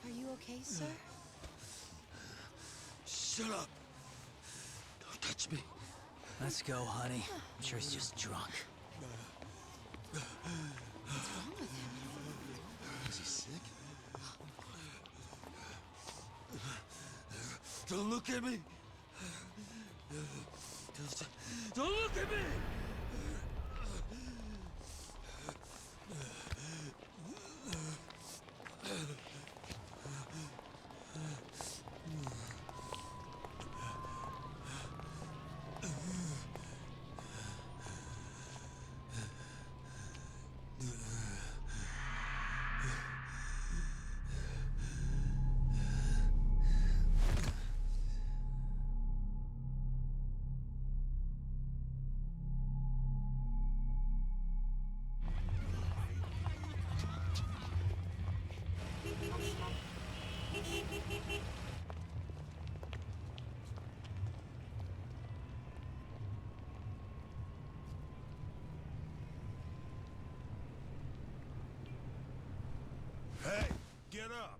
Are you okay, sir? Shut up! Don't touch me. Let's go, honey. I'm sure he's just drunk. What's wrong with him? Is he sick? Don't look at me! Don't look at me! Hey, get up!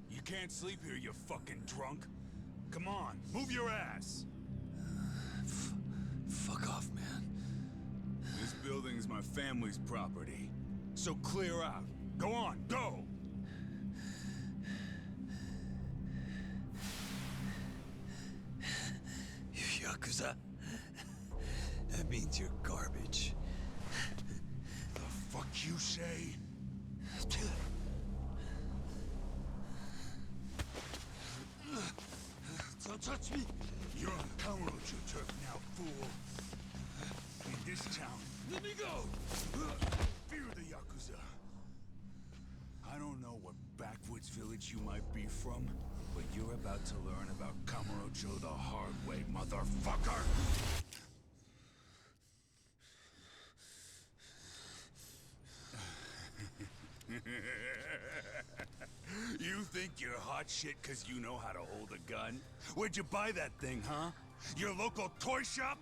You can't sleep here, you fucking drunk. Come on, move your ass! Fuck off, man. This building's my family's property. So clear out. Go on, go! You Yakuza? That means you're garbage. The fuck you say? Don't touch me! You're on Kamurocho turf now, fool. In this town, Let me go! fear the Yakuza. I don't know what backwoods village you might be from, but you're about to learn about Kamurocho the hard way, motherfucker! You think you're hot shit because you know how to hold a gun? Where'd you buy that thing, huh? Your local toy shop?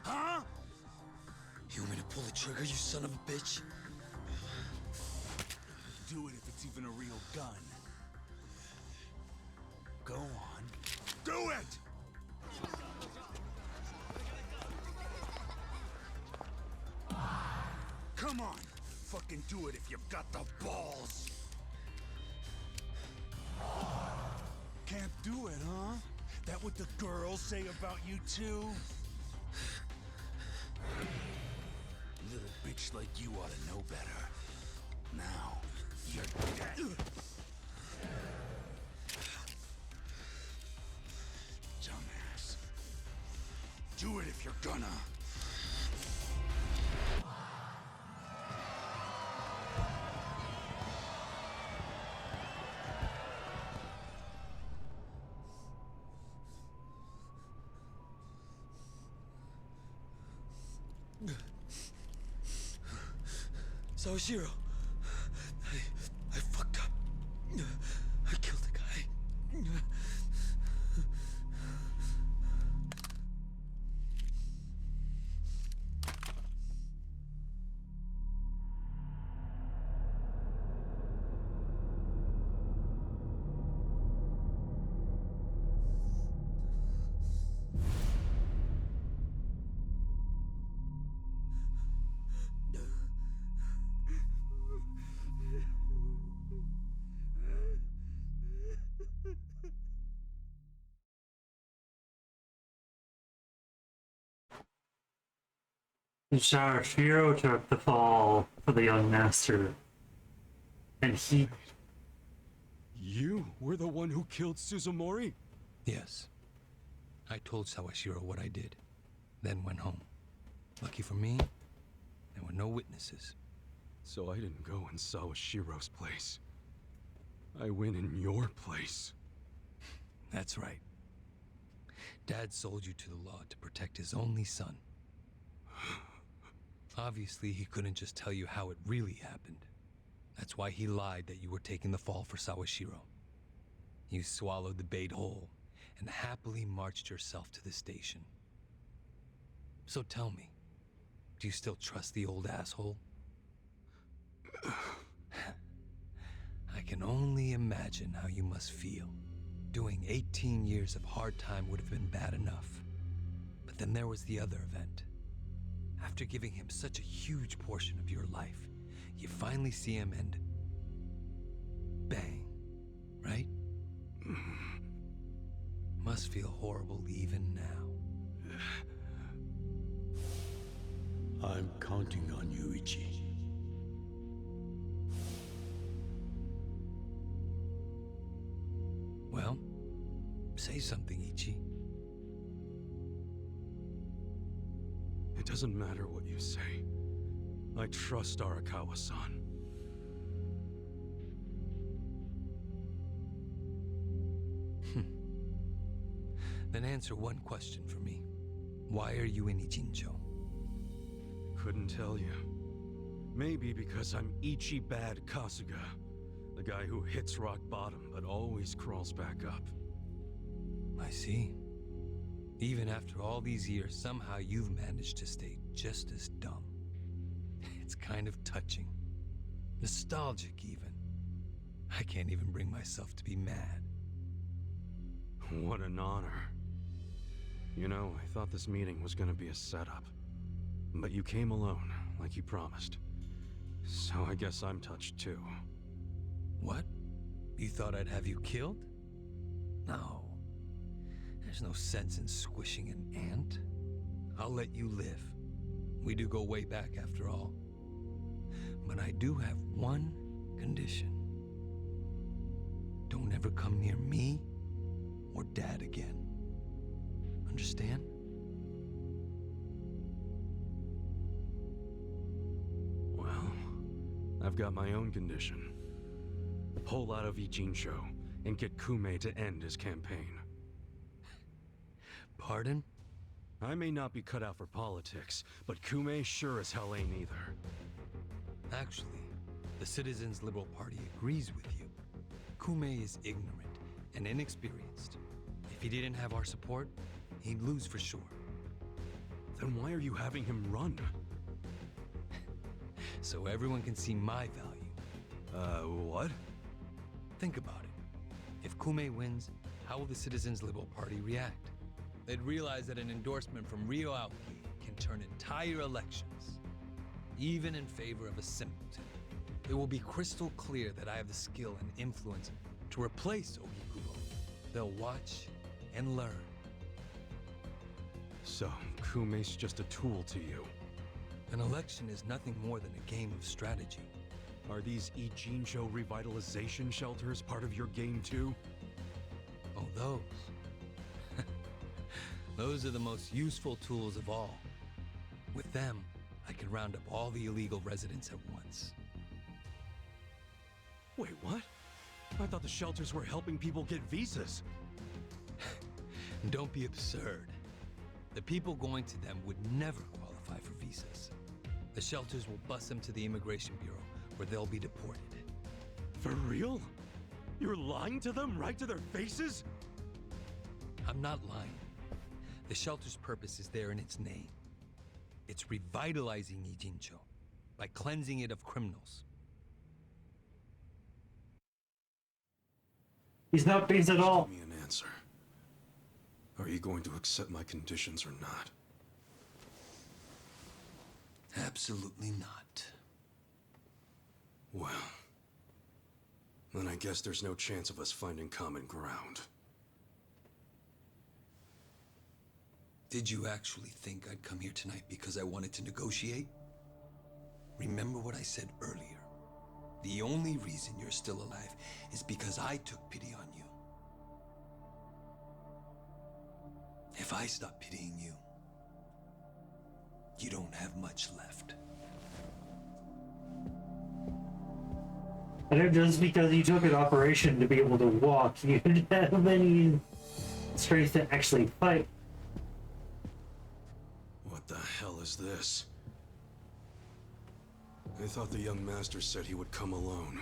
Huh? You want me to pull the trigger, you son of a bitch? Do it if it's even a real gun. Go on. Do it! Come on! Fucking do it if you've got the balls! Can't do it, huh? That what the girls say about you too? Little bitch like you ought to know better. Now, you're dead. Dumbass. Do it if you're gonna. Sawashiro, I fucked up. I killed a guy. Shiro took the fall for the young master, and he... You were the one who killed Suzumori? Yes. I told Sawashiro what I did, then went home. Lucky for me, there were no witnesses. So I didn't go in Sawashiro's place. I went in your place. That's right. Dad sold you to the law to protect his only son. Obviously, he couldn't just tell you how it really happened. That's why he lied that you were taking the fall for Sawashiro. You swallowed the bait whole and happily marched yourself to the station. So tell me, do you still trust the old asshole? I can only imagine how you must feel. Doing 18 years of hard time would have been bad enough. But then there was the other event. After giving him such a huge portion of your life, you finally see him and... bang, right? Must feel horrible even now. I'm counting on you, Ichi. Well, say something, Ichi. It doesn't matter what you say. I trust Arakawa-san. Then answer one question for me. Why are you in Ijincho? Couldn't tell you. Maybe because I'm Ichi Bad Kasuga. The guy who hits rock bottom but always crawls back up. I see. Even after all these years, somehow you've managed to stay just as dumb. It's kind of touching. Nostalgic, even. I can't even bring myself to be mad. What an honor. You know, I thought this meeting was gonna be a setup. But you came alone, like you promised. So I guess I'm touched too. What? You thought I'd have you killed? No. There's no sense in squishing an ant. I'll let you live. We do go way back after all. But I do have one condition. Don't ever come near me or Dad again. Understand? Well, I've got my own condition. Pull out of Ijincho and get Kume to end his campaign. Pardon? I may not be cut out for politics, but Kume sure as hell ain't either. Actually, the Citizens Liberal Party agrees with you. Kume is ignorant and inexperienced. If he didn't have our support, he'd lose for sure. Then why are you having him run? So everyone can see my value. What? Think about it. If Kume wins, how will the Citizens Liberal Party react? They'd realize that an endorsement from Ryo Aoki can turn entire elections, even in favor of a simpleton. It will be crystal clear that I have the skill and influence to to replace Ogikubo. They'll watch and learn. So, Kume's just a tool to you. An election is nothing more than a game of strategy. Are these Ijincho revitalization shelters part of your game too? Oh, those. Those are the most useful tools of all. With them, I can round up all the illegal residents at once. Wait, what? I thought the shelters were helping people get visas. Don't be absurd. The people going to them would never qualify for visas. The shelters will bus them to the Immigration Bureau, where they'll be deported. For real? You're lying to them right to their faces? I'm not lying. The shelter's purpose is there in its name. It's revitalizing Ijincho by cleansing it of criminals. He's not based at all. Give me an answer. Are you going to accept my conditions or not? Absolutely not. Well, then I guess there's no chance of us finding common ground. Did you actually think I'd come here tonight because I wanted to negotiate? Remember what I said earlier. The only reason you're still alive is because I took pity on you. If I stop pitying you, you don't have much left. And just because you took an operation to be able to walk, you didn't have any strength to actually fight. What the hell is this? I thought the young master said he would come alone.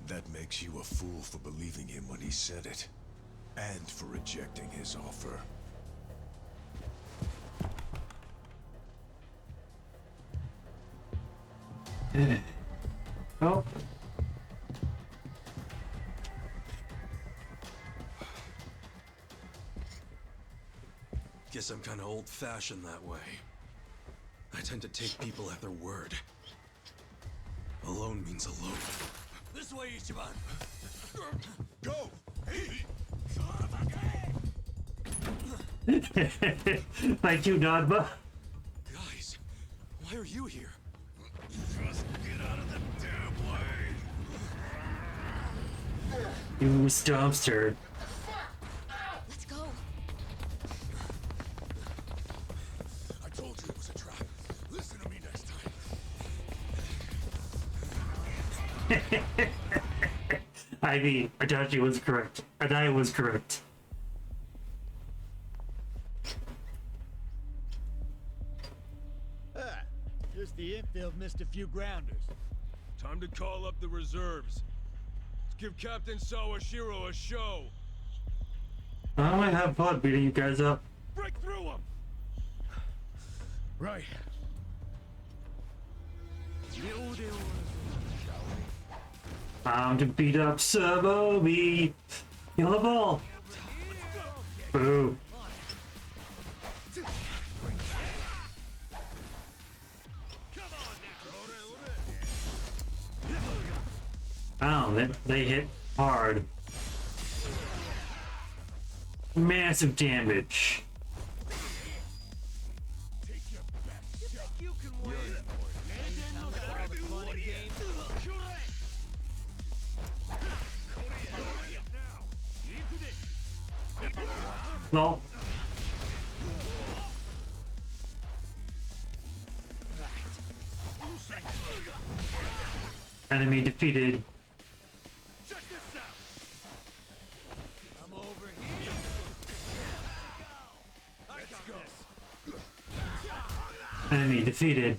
That makes you a fool for believing him when he said it. And for rejecting his offer. Oh. Guess I'm kind of old-fashioned that way. I tend to take people at their word. Alone means alone. This way, Ichiban. Go! Hey! Thank you, Nadba. Guys, why are you here? Just get out of the damn way! You stumpster. Let's go. I told you it was a trap. Listen to me next time. I mean, Adachi was correct. Adai was correct. Just the infield missed a few grounders. Time to call up the reserves. Let's give Captain Sawashiro a show. I'm gonna have fun beating you guys up. Break through them! Right. Time to beat up Sabobi. Yellow ball. Boo. Oh, they hit hard. Massive damage. No. Enemy defeated. Enemy defeated.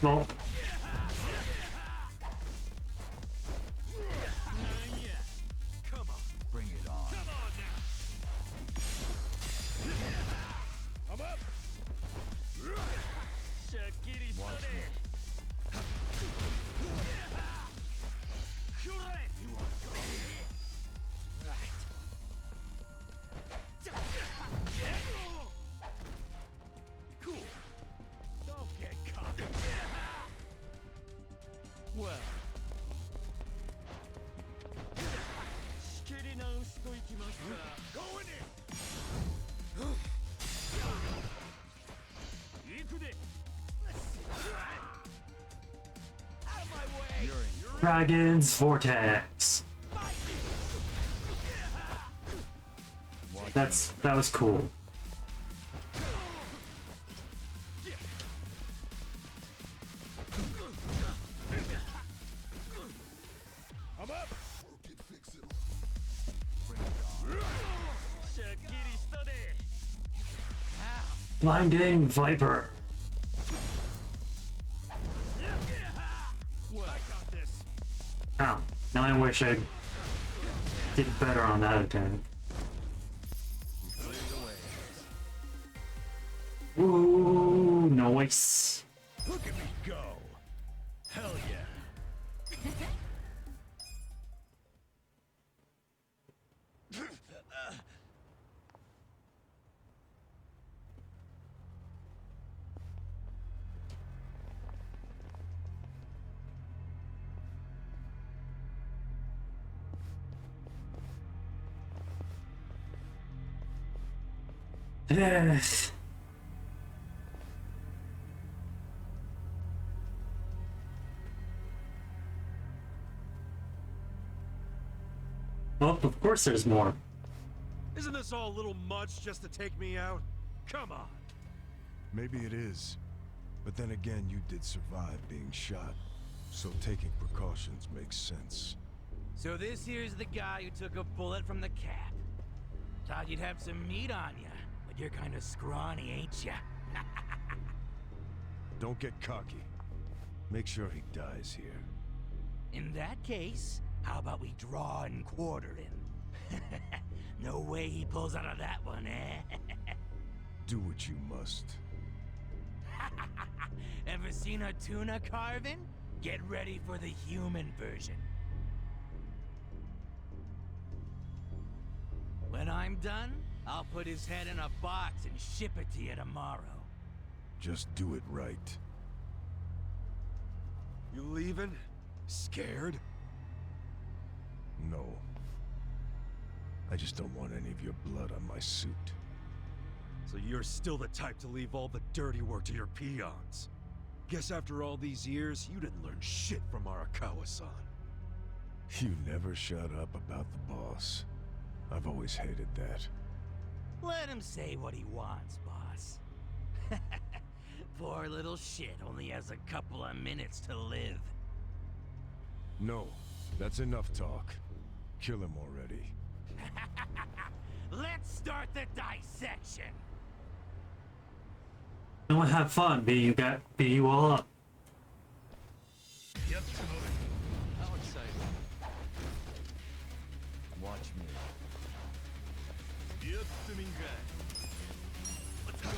No. Bring it on. I'm up. Watch me. Dragon's Vortex. That was cool. I'm up. Blinding Viper. Oh, now I wish I did better on that attack. Ooh, nice. Look at me go. Hell yeah. Yes. Well, of course there's more. Isn't this all a little much just to take me out? Come on. Maybe it is. But then again, you did survive being shot. So taking precautions makes sense. So this here's the guy who took a bullet from the cap. Thought you'd have some meat on ya, but you're kind of scrawny, ain't ya? Don't get cocky. Make sure he dies here. In that case, how about we draw and quarter him? No way he pulls out of that one, eh? Do what you must. Ever seen a tuna carving? Get ready for the human version. When I'm done, I'll put his head in a box and ship it to you tomorrow. Just do it right. You leaving? Scared? No. I just don't want any of your blood on my suit. So you're still the type to leave all the dirty work to your peons. Guess after all these years, you didn't learn shit from Arakawa-san. You never shut up about the boss. I've always hated that. Let him say what he wants, boss. Poor little shit only has a couple of minutes to live. No, that's enough talk. Kill him already. Let's start the dissection. I want to have fun, beat you all up. How exciting. Watch me. Let's go.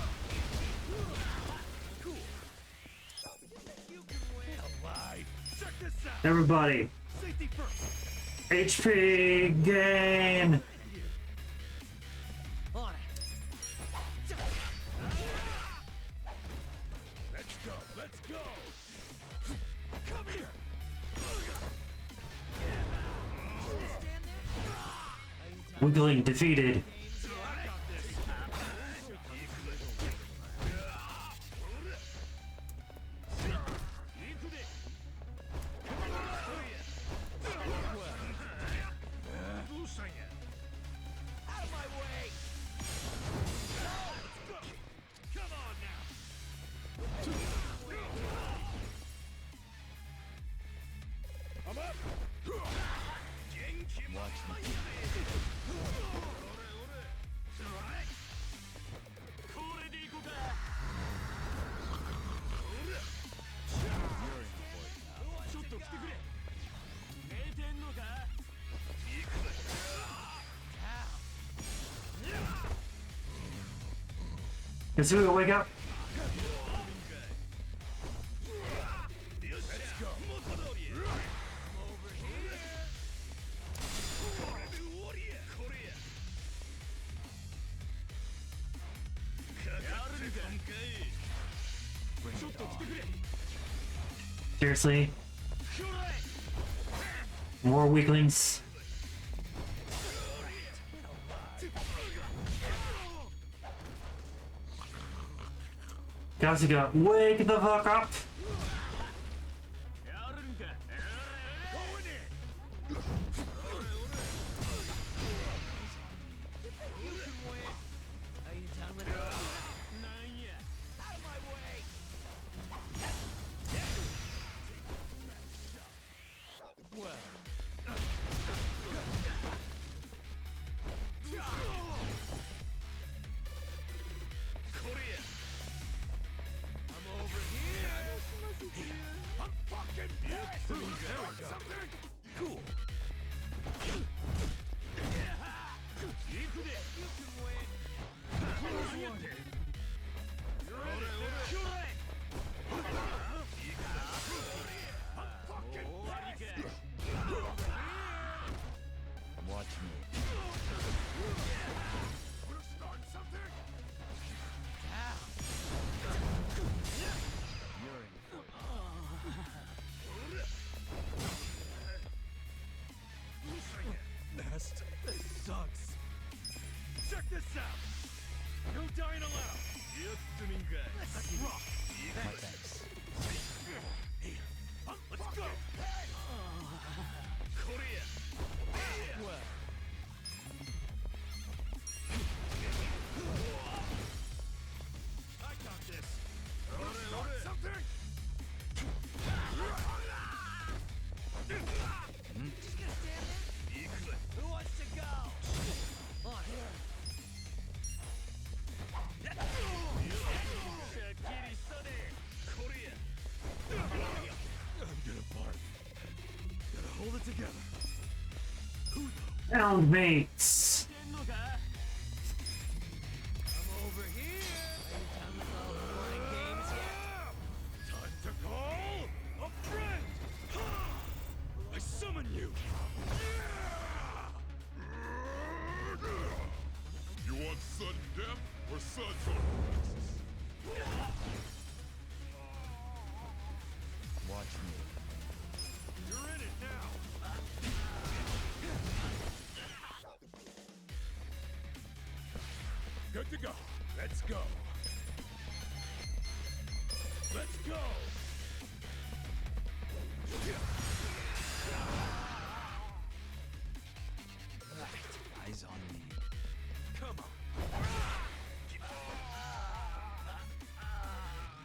Cool. You can win. Alive. Check this out. Everybody, Safety first. HP gain. On it. Let's go. Let's go. Come here. Wiggling defeated. Kazuya, wake up! Seriously? More weaklings? Kazuya, wake the fuck up! Let's rock. My thanks. Hey, let's go. Korea. Well. I got this. Start something. Just gonna stand there? Who wants to go? On here. I'm gonna bark. Gotta hold it together. Round mates. I'm over here. Are you done with all the fun and games yet? Time to call a friend! I summon you! You want sudden death or suds on Watch me. You're in it now! Good to go. Let's go. Let's go! Eyes on me. Come on.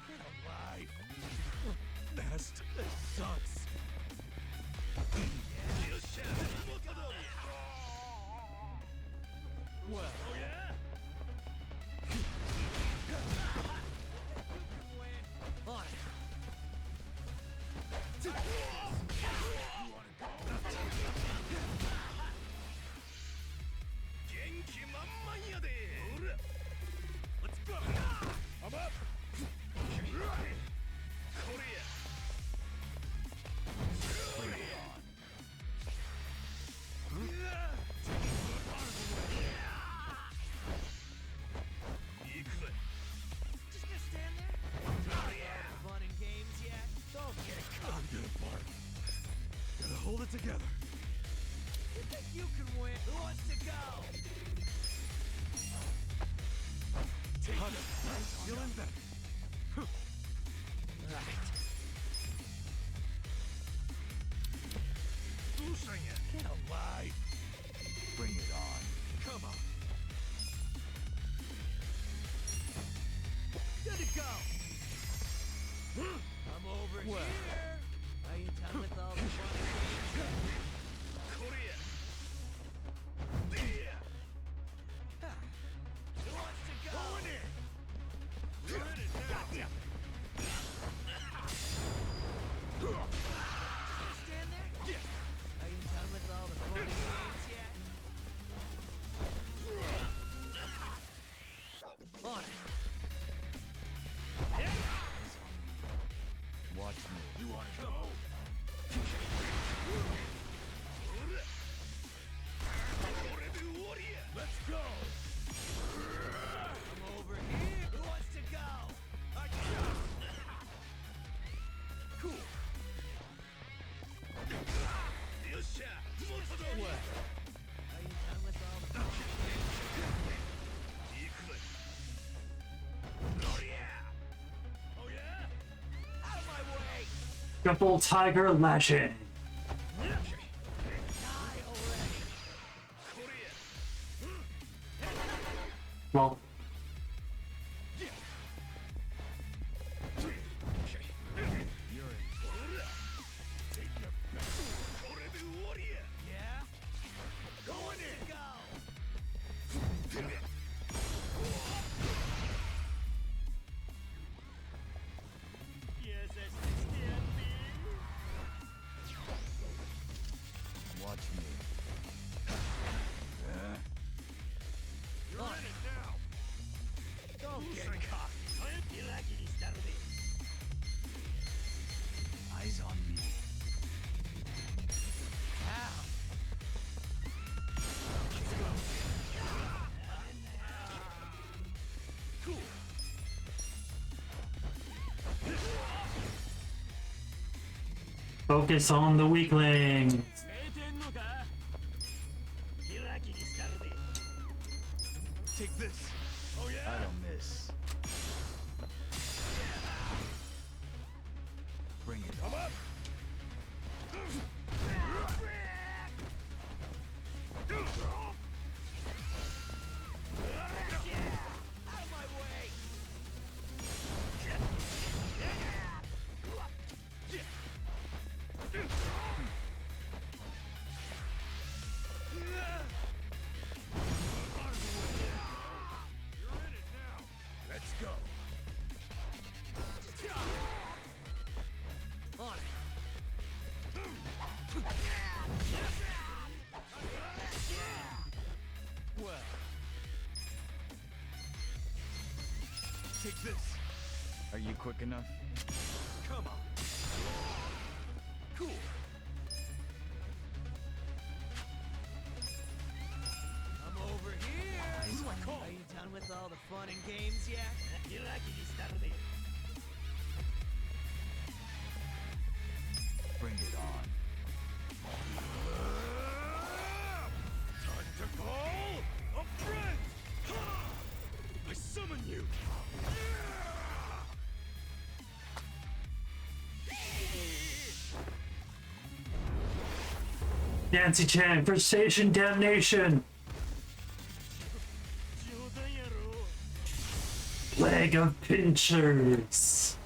Get alive. Best. This sucks. Well, oh yeah? On it. Let's go. I'm up. Korea. Just gonna stand there? Fun and games yet? Don't get caught. I'm gonna bark. Gotta hold it together. You think you can win? Who wants to go? Take it. Still in bed. Right. Get alive. Bring it on. Come on. Good to go. I'm over here. Are you done with all the fun and games yet? Korea. Who wants to go? Going in. You're in it now. Stand there? Yeah. Are you done with all the fun and games yet? On it. Watch me. You wanna go? Let's go. I'm over here. Who wants to go? Cool. What? Are you done with all the fun and games yet? Oh yeah? Out of my way! Triple Tiger Lashing. Die already! Well, Yeah? Going in! Go! Yes, that's Watch me. You're in it now. Don't get cocky. Eyes on me. Ow! Cool. focus on the weaklings. Take this. Oh I yeah? don't miss. Take this. Are you quick enough? Come on. Cool. I'm over here. Are you done with all the fun and games yet? You like it, you start there. Bring it on. Time to call a friend! I summon you! Nancy Chan for Station Damnation. Plague of Pinchers.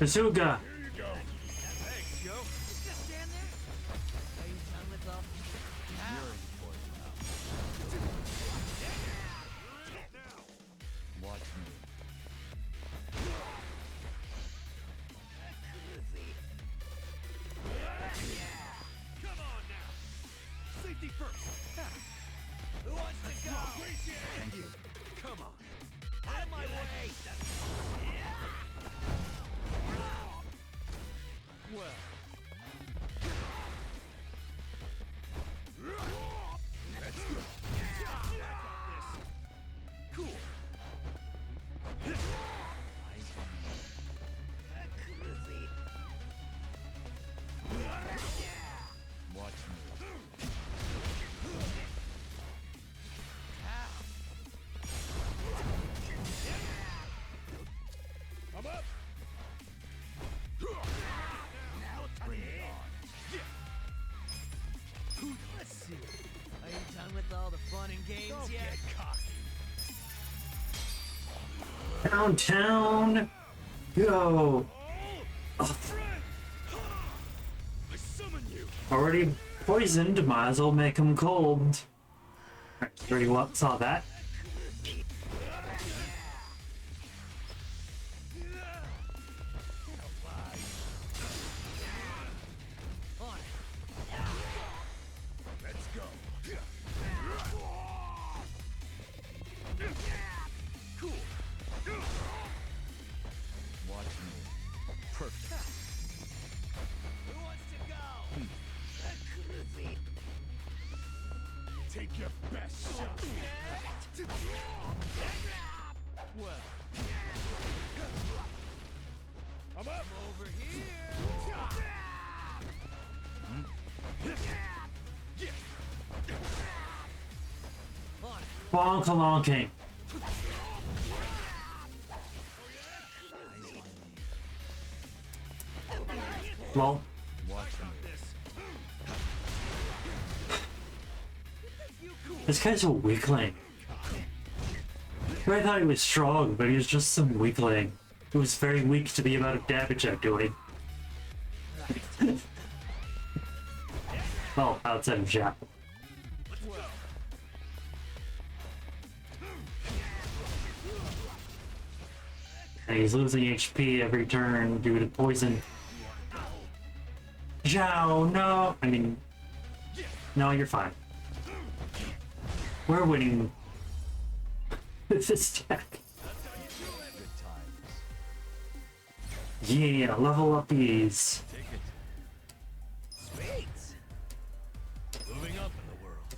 Bazooka. Thanks, yo. Just stand there. Are you done with all? Watch me. Come on now! Safety first! Who wants to go? Thank you. Come on! Out of my way! Well. Let's go. I got this. Cool. Watch me. I'm up. Let's see. Are you done with all the fun and games Don't yet? get cocky. Downtown. Go. I summon you. Already poisoned, might as well make him cold. Already saw that. Let's go. Cool. Watch me. Perfect. Who wants to go? Take your best shot. Well. I'm up. Over here. Bonk along king. Well, Watch me. this guy's a weakling. I thought he was strong, but he was just some weakling. He was very weak to the amount of damage I'm doing. Well, outside of Jack. And he's losing HP every turn due to poison. Zhao, no! I mean, no, you're fine. We're winning this deck. Yeah, level up these. Take it. Sweet. Moving up in the world.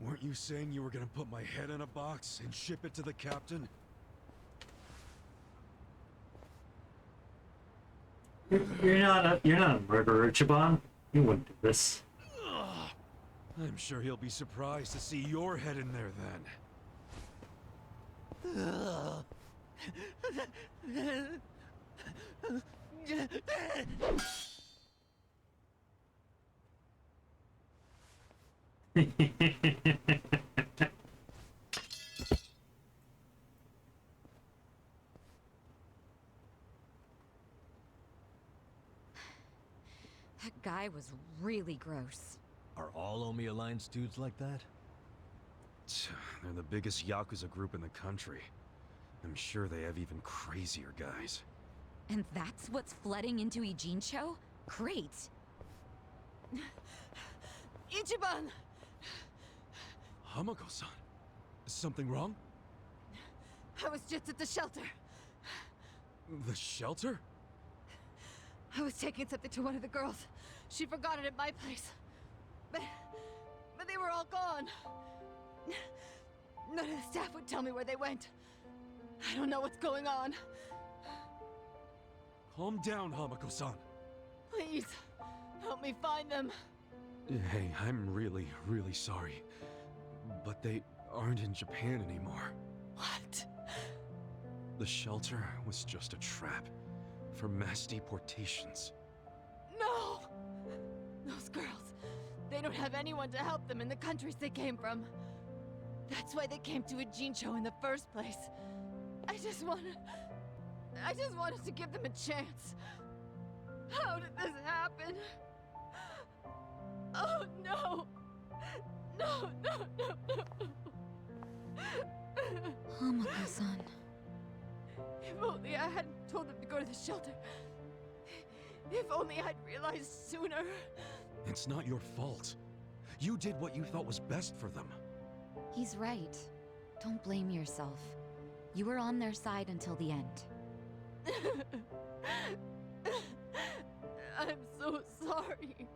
Weren't you saying you were gonna put my head in a box and ship it to the captain? You're not a murderer, Chiban. You wouldn't do this. I'm sure he'll be surprised to see your head in there then. That guy was really gross. Are all Omi Alliance dudes like that? They're the biggest Yakuza group in the country. I'm sure they have even crazier guys. And that's what's flooding into Ijincho? Great. Ichiban! Hamako-san, is something wrong? I was just at the shelter. The shelter? I was taking something to one of the girls. She forgot it at my place. But they were all gone. None of the staff would tell me where they went. I don't know what's going on. Calm down, Hamako-san. Please, help me find them. Hey, I'm really, really sorry. But they aren't in Japan anymore. What? The shelter was just a trap for mass deportations. No! Those girls, they don't have anyone to help them in the countries they came from. That's why they came to Ijincho in the first place. I just wanted to give them a chance. How did this happen? Oh no! No, no, no, no! Hamako-san. If only I hadn't told them to go to the shelter. If only I'd realized sooner. It's not your fault. You did what you thought was best for them. He's right. Don't blame yourself. You were on their side until the end. I'm so sorry.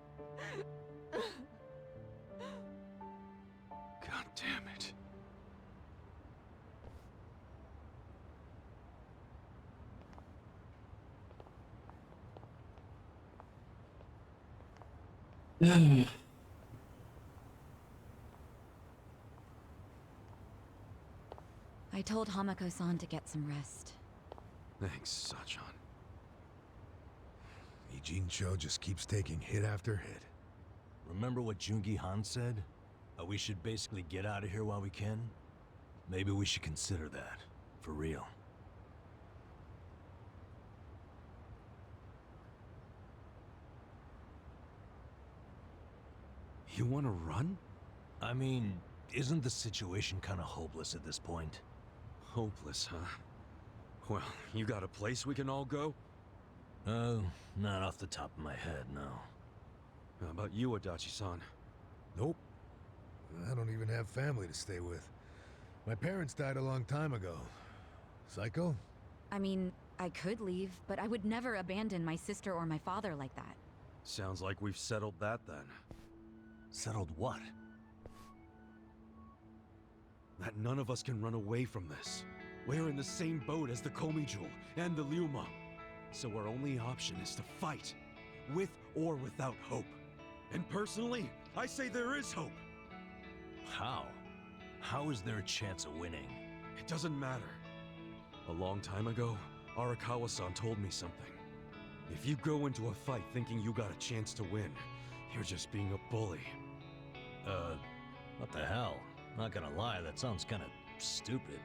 God damn it. I told Hamako-san to get some rest. Thanks, Sachan. Ijincho just keeps taking hit after hit. Remember what Jungi Han said? How we should basically get out of here while we can? Maybe we should consider that. For real. You want to run? I mean, isn't the situation kind of hopeless at this point? Hopeless, huh? Well, you got a place we can all go? Oh, not off the top of my head, no. How about you, Adachi-san? Nope. I don't even have family to stay with. My parents died a long time ago. Psycho? I mean, I could leave, but I would never abandon my sister or my father like that. Sounds like we've settled that then. Settled what? That none of us can run away from this. We're in the same boat as the Komi Jewel and the Liumang. So our only option is to fight, with or without hope. And personally, I say there is hope. How? How is there a chance of winning? It doesn't matter. A long time ago, Arakawa-san told me something. If you go into a fight thinking you got a chance to win, you're just being a bully. What the hell? Not gonna lie, that sounds kinda stupid.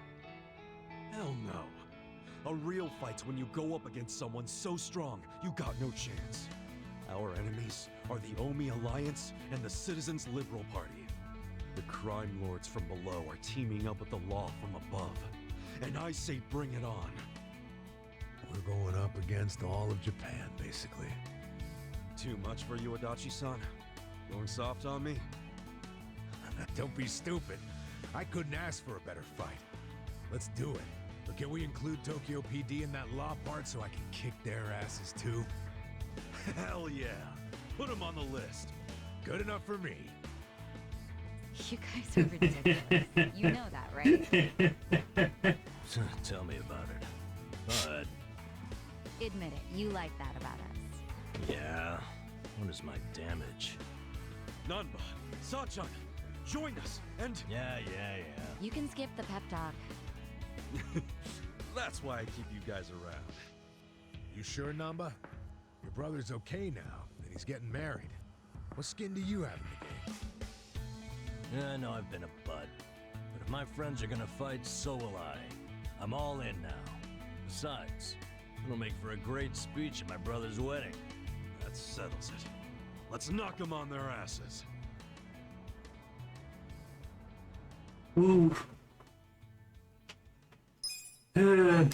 Hell no. A real fight's when you go up against someone so strong, you got no chance. Our enemies are the Omi Alliance and the Citizens Liberal Party. The crime lords from below are teaming up with the law from above. And I say bring it on. We're going up against all of Japan, basically. Too much for you, Adachi-san? Going soft on me? Don't be stupid. I couldn't ask for a better fight. Let's do it. But can we include Tokyo PD in that law part so I can kick their asses too? Hell yeah. Put them on the list. Good enough for me. You guys are ridiculous. You know that, right? Tell me about it. But... Admit it, you like that about us. yeah, what is my damage? Nanba, Sachan, join us, and... Yeah. You can skip the pep talk. That's why I keep you guys around. You sure, Namba? Your brother's okay now, and he's getting married. What skin do you have in the game? Yeah, I know I've been a bud. But if my friends are gonna fight, so will I. I'm all in now. Besides, it'll make for a great speech at my brother's wedding. That settles it. Let's knock them on their asses. Ooh. I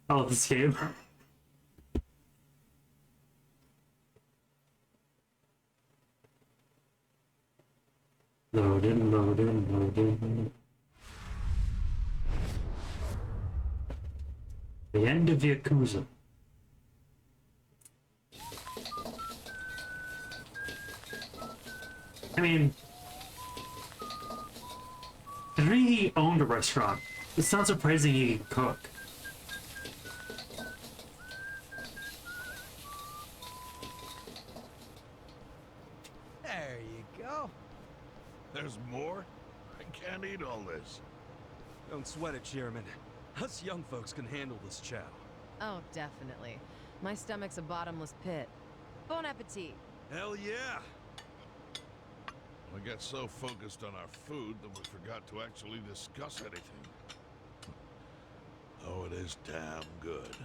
love this game. Loading, loading, loading. The end of Yakuza. I mean, 3 owned a restaurant. It's not surprising he could cook. There you go. There's more? I can't eat all this. Don't sweat it, Chairman. Us young folks can handle this chow. Oh, definitely. My stomach's a bottomless pit. Bon appetit. Hell yeah! We got so focused on our food that we forgot to actually discuss anything. Oh, it is damn good.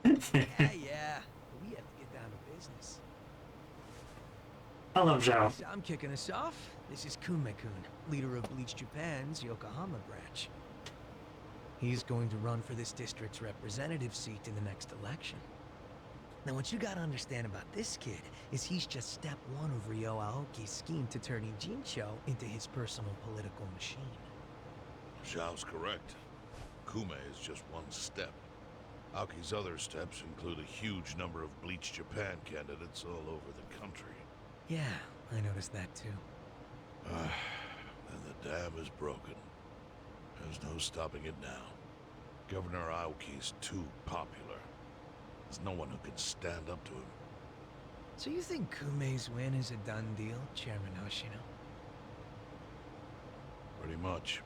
Yeah. We have to get down to business. I love Zhao. So I'm kicking us off. This is Kume-kun, leader of Bleach Japan's Yokohama branch. He's going to run for this district's representative seat in the next election. Now, what you gotta understand about this kid is he's just step 1 of Ryo Aoki's scheme to turn Ijincho into his personal political machine. Zhao's correct. Kume is just one step. Aoki's other steps include a huge number of Bleach Japan candidates all over the country. Yeah, I noticed that too. And the dam is broken. There's no stopping it now. Governor Aoki's too popular. There's no one who can stand up to him. So you think Kume's win is a done deal, Chairman Hoshino? Pretty much.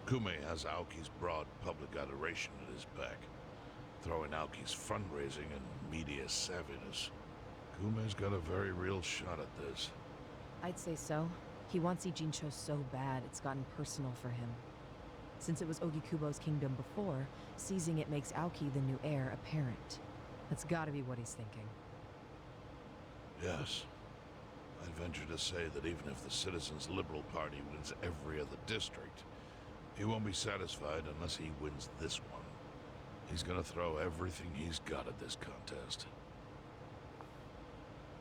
Kume has Aoki's broad public adoration at his back. Throwing Aoki's fundraising and media savviness. Kume's got a very real shot at this. I'd say so. He wants Ijincho so bad, it's gotten personal for him. Since it was Ogikubo's kingdom before, seizing it makes Aoki the new heir apparent. That's gotta be what he's thinking. Yes. I'd venture to say that even if the Citizens' Liberal Party wins every other district, he won't be satisfied unless he wins this one. He's gonna throw everything he's got at this contest.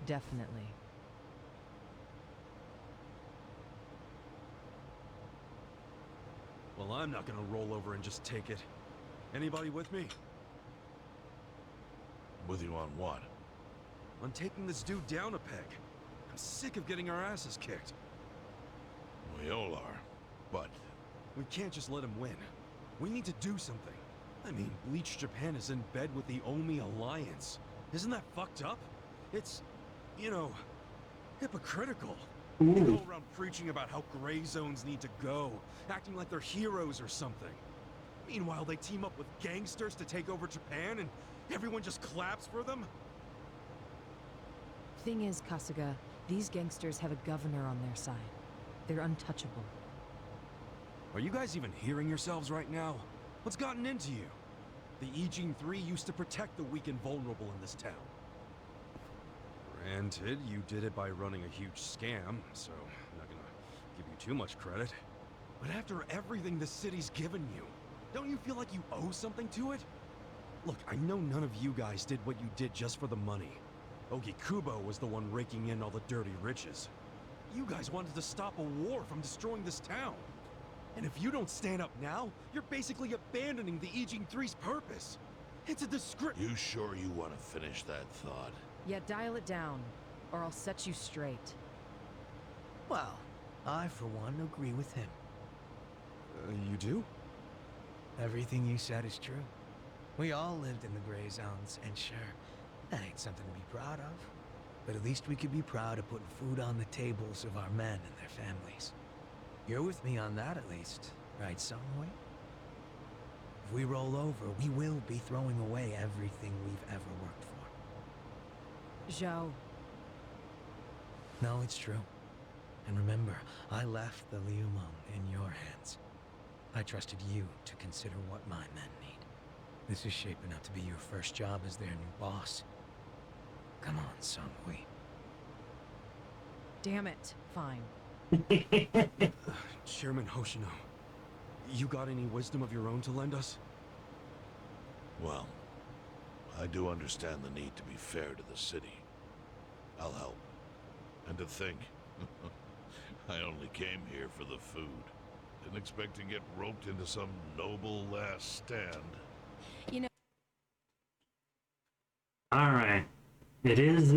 Definitely. Well, I'm not gonna roll over and just take it. Anybody with me? With you on what? On taking this dude down a peg. I'm sick of getting our asses kicked. We all are, but... We can't just let him win. We need to do something. I mean, Bleach Japan is in bed with the Omi Alliance. Isn't that fucked up? It's, you know, hypocritical. They go around preaching about how gray zones need to go, acting like they're heroes or something. Meanwhile, they team up with gangsters to take over Japan, and everyone just claps for them? Thing is, Kasuga, these gangsters have a governor on their side. They're untouchable. Are you guys even hearing yourselves right now? What's gotten into you? The Ijin 3 used to protect the weak and vulnerable in this town. Granted, you did it by running a huge scam, so I'm not gonna give you too much credit. But after everything the city's given you, don't you feel like you owe something to it? Look, I know none of you guys did what you did just for the money. Ogikubo was the one raking in all the dirty riches. You guys wanted to stop a war from destroying this town. And if you don't stand up now, you're basically abandoning the Ijin 3's purpose. It's a disgrace. You sure you want to finish that thought? Yeah, dial it down, or I'll set you straight. Well, I, for one, agree with him. You do? Everything you said is true. We all lived in the gray zones, and sure, that ain't something to be proud of. but at least we could be proud of putting food on the tables of our men and their families. You're with me on that, at least, right, Songhui? If we roll over, we will be throwing away everything we've ever worked for. Zhao. No, it's true. And remember, I left the Liu Meng in your hands. I trusted you to consider what my men need. This is shaping up to be your first job as their new boss. Come on, Songhui. Damn it. Fine. Chairman Hoshino, you got any wisdom of your own to lend us? Well, I do understand the need to be fair to the city. I'll help. And to think, I only came here for the food. Didn't expect to get roped into some noble last stand. You know... Alright. It is...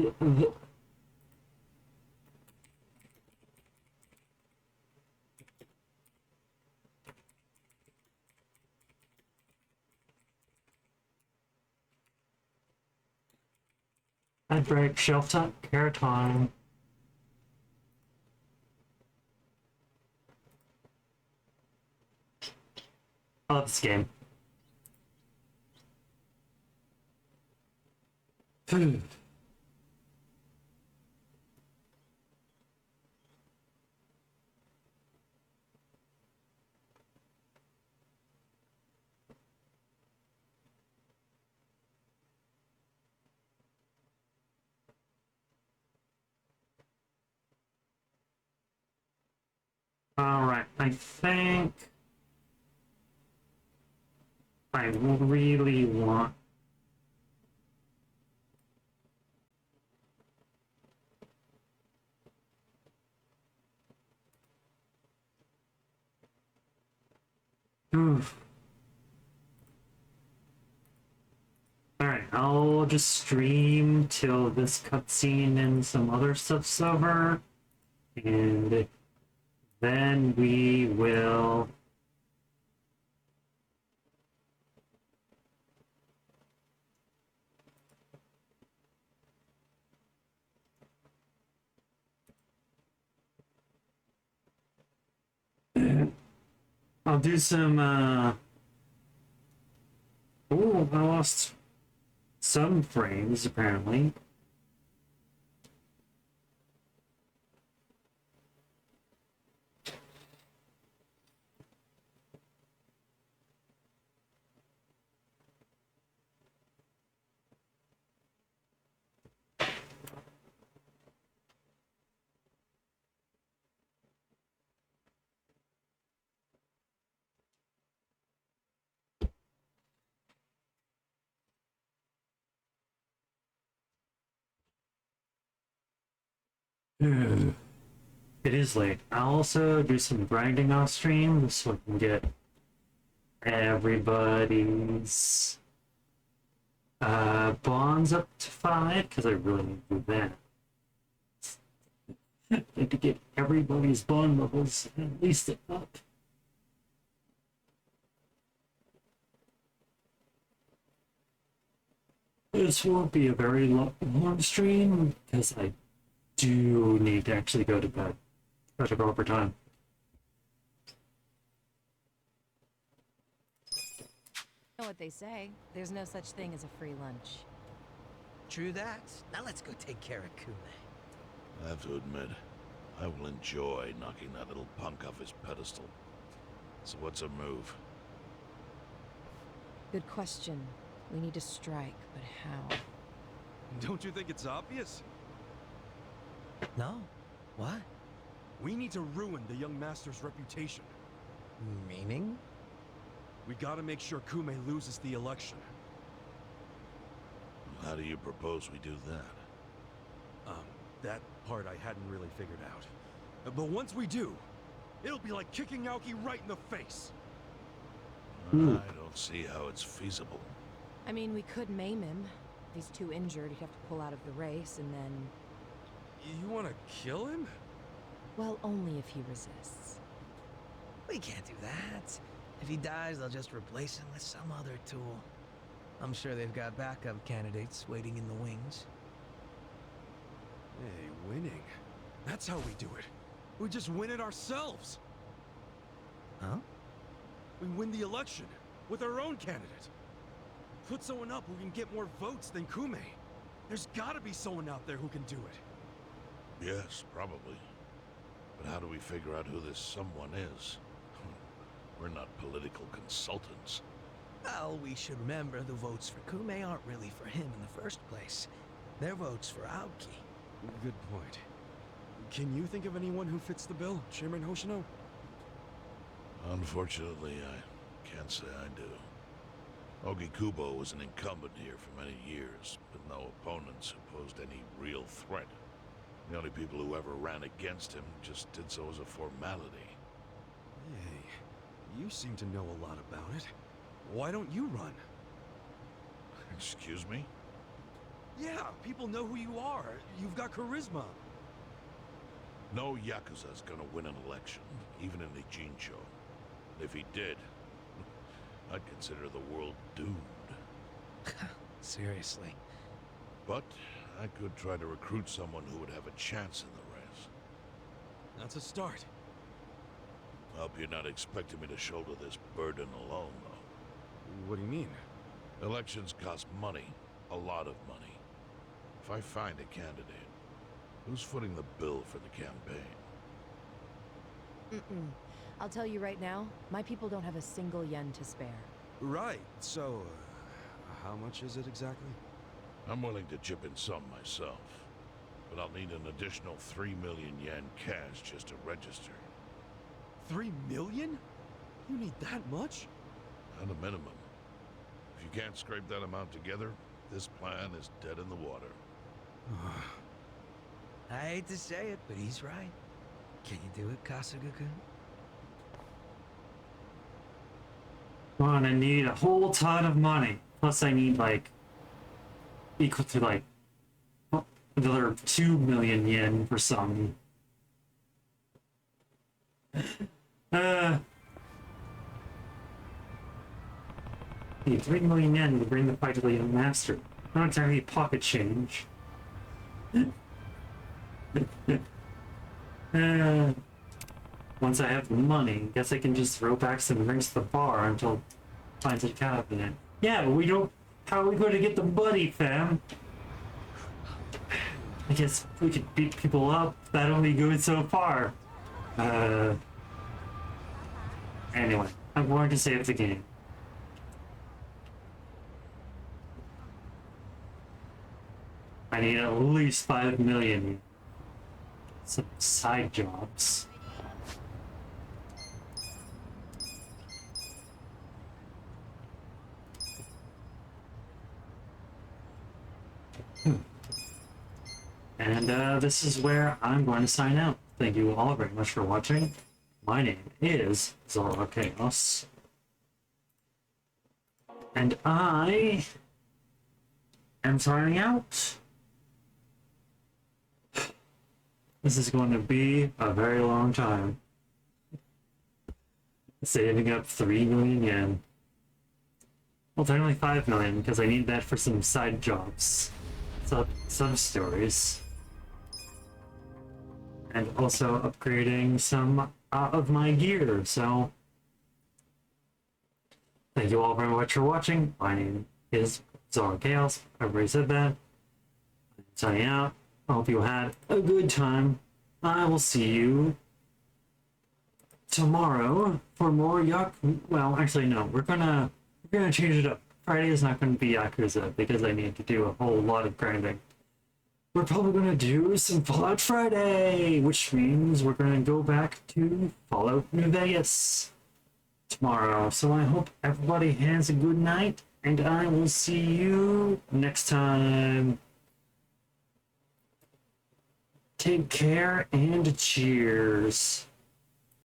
I break shelf top care time. I love this game. Food. Alright, I think I really want Alright, I'll just stream till this cutscene and some other stuff's over, and then we will I'll do some oh, I lost some frames apparently. It is late. I'll also do some grinding off stream so I can get everybody's bonds up to 5, because I really need to do that. I need to get everybody's bond levels at least up. This won't be a very long stream because I do need to actually go to bed. Better go over time. You know what they say. There's no such thing as a free lunch. True that. Now let's go take care of Kume. I have to admit, I will enjoy knocking that little punk off his pedestal. So what's a move? Good question. We need to strike, but how? Don't you think it's obvious? No. What? We need to ruin the young master's reputation. Meaning? We gotta make sure Kume loses the election. How do you propose we do that? That part I hadn't really figured out. But once we do, it'll be like kicking Aoki right in the face. I don't see how it's feasible. I mean, we could maim him. If he's too injured, he'd have to pull out of the race, and then... You wanna kill him? Well, only if he resists. We can't do that. If he dies, they'll just replace him with some other tool. I'm sure they've got backup candidates waiting in the wings. Hey, winning. That's how we do it. We just win it ourselves. Huh? We win the election with our own candidate. Put someone up who can get more votes than Kume. There's gotta be someone out there who can do it. Yes, probably. But how do we figure out who this someone is? We're not political consultants. Well, we should remember the votes for Kume aren't really for him in the first place. They're votes for Aoki. Good point. Can you think of anyone who fits the bill, Chairman Hoshino? Unfortunately, I can't say I do. Ogi Kubo was an incumbent here for many years, but no opponents who posed any real threat. The only people who ever ran against him just did so as a formality. Hey, you seem to know a lot about it. Why don't you run? Excuse me? Yeah, people know who you are. You've got charisma. No Yakuza's gonna win an election, even in the Ijincho. If he did, I'd consider the world doomed. Seriously. But I could try to recruit someone who would have a chance in the race. That's a start. I hope you're not expecting me to shoulder this burden alone, though. What do you mean? Elections cost money. A lot of money. If I find a candidate, who's footing the bill for the campaign? I'll tell you right now, my people don't have a single yen to spare. Right, so, how much is it exactly? I'm willing to chip in some myself, but I'll need an additional 3 million yen cash just to register. 3 million? You need that much? At a minimum. If you can't scrape that amount together, this plan is dead in the water. I hate to say it, but he's right. Can you do it, Kasuga-kun? Well, I need a whole ton of money. Plus I need like equal to like another 2 million yen for some. Need 3 million yen to bring the fight to the master. Not exactly pocket change. Once I have the money, guess I can just throw back some drinks to the bar until it finds a cabinet. Yeah, but we don't. How are we going to get the money, fam? I guess we could beat people up. That only goes so far. Anyway, I'm going to save the game. I need at least 5 million. Some side jobs. And this is where I'm going to sign out. Thank you all very much for watching. My name is Zora Chaos. And I am signing out. This is going to be a very long time. Saving up 3 million yen. Well, technically 5 million, because I need that for some side jobs. Some stories. And also upgrading some of my gear, so... Thank you all very much for watching. My name is Zora Chaos. I've already said that. I'm signing out. I hope you had a good time. I will see you tomorrow for more well, actually no, we're gonna change it up. Friday is not gonna be Yakuza because I need to do a whole lot of grinding. We're probably gonna do some Fallout Friday, which means we're gonna go back to Fallout New Vegas tomorrow. So I hope everybody has a good night, and I will see you next time. Take care and cheers.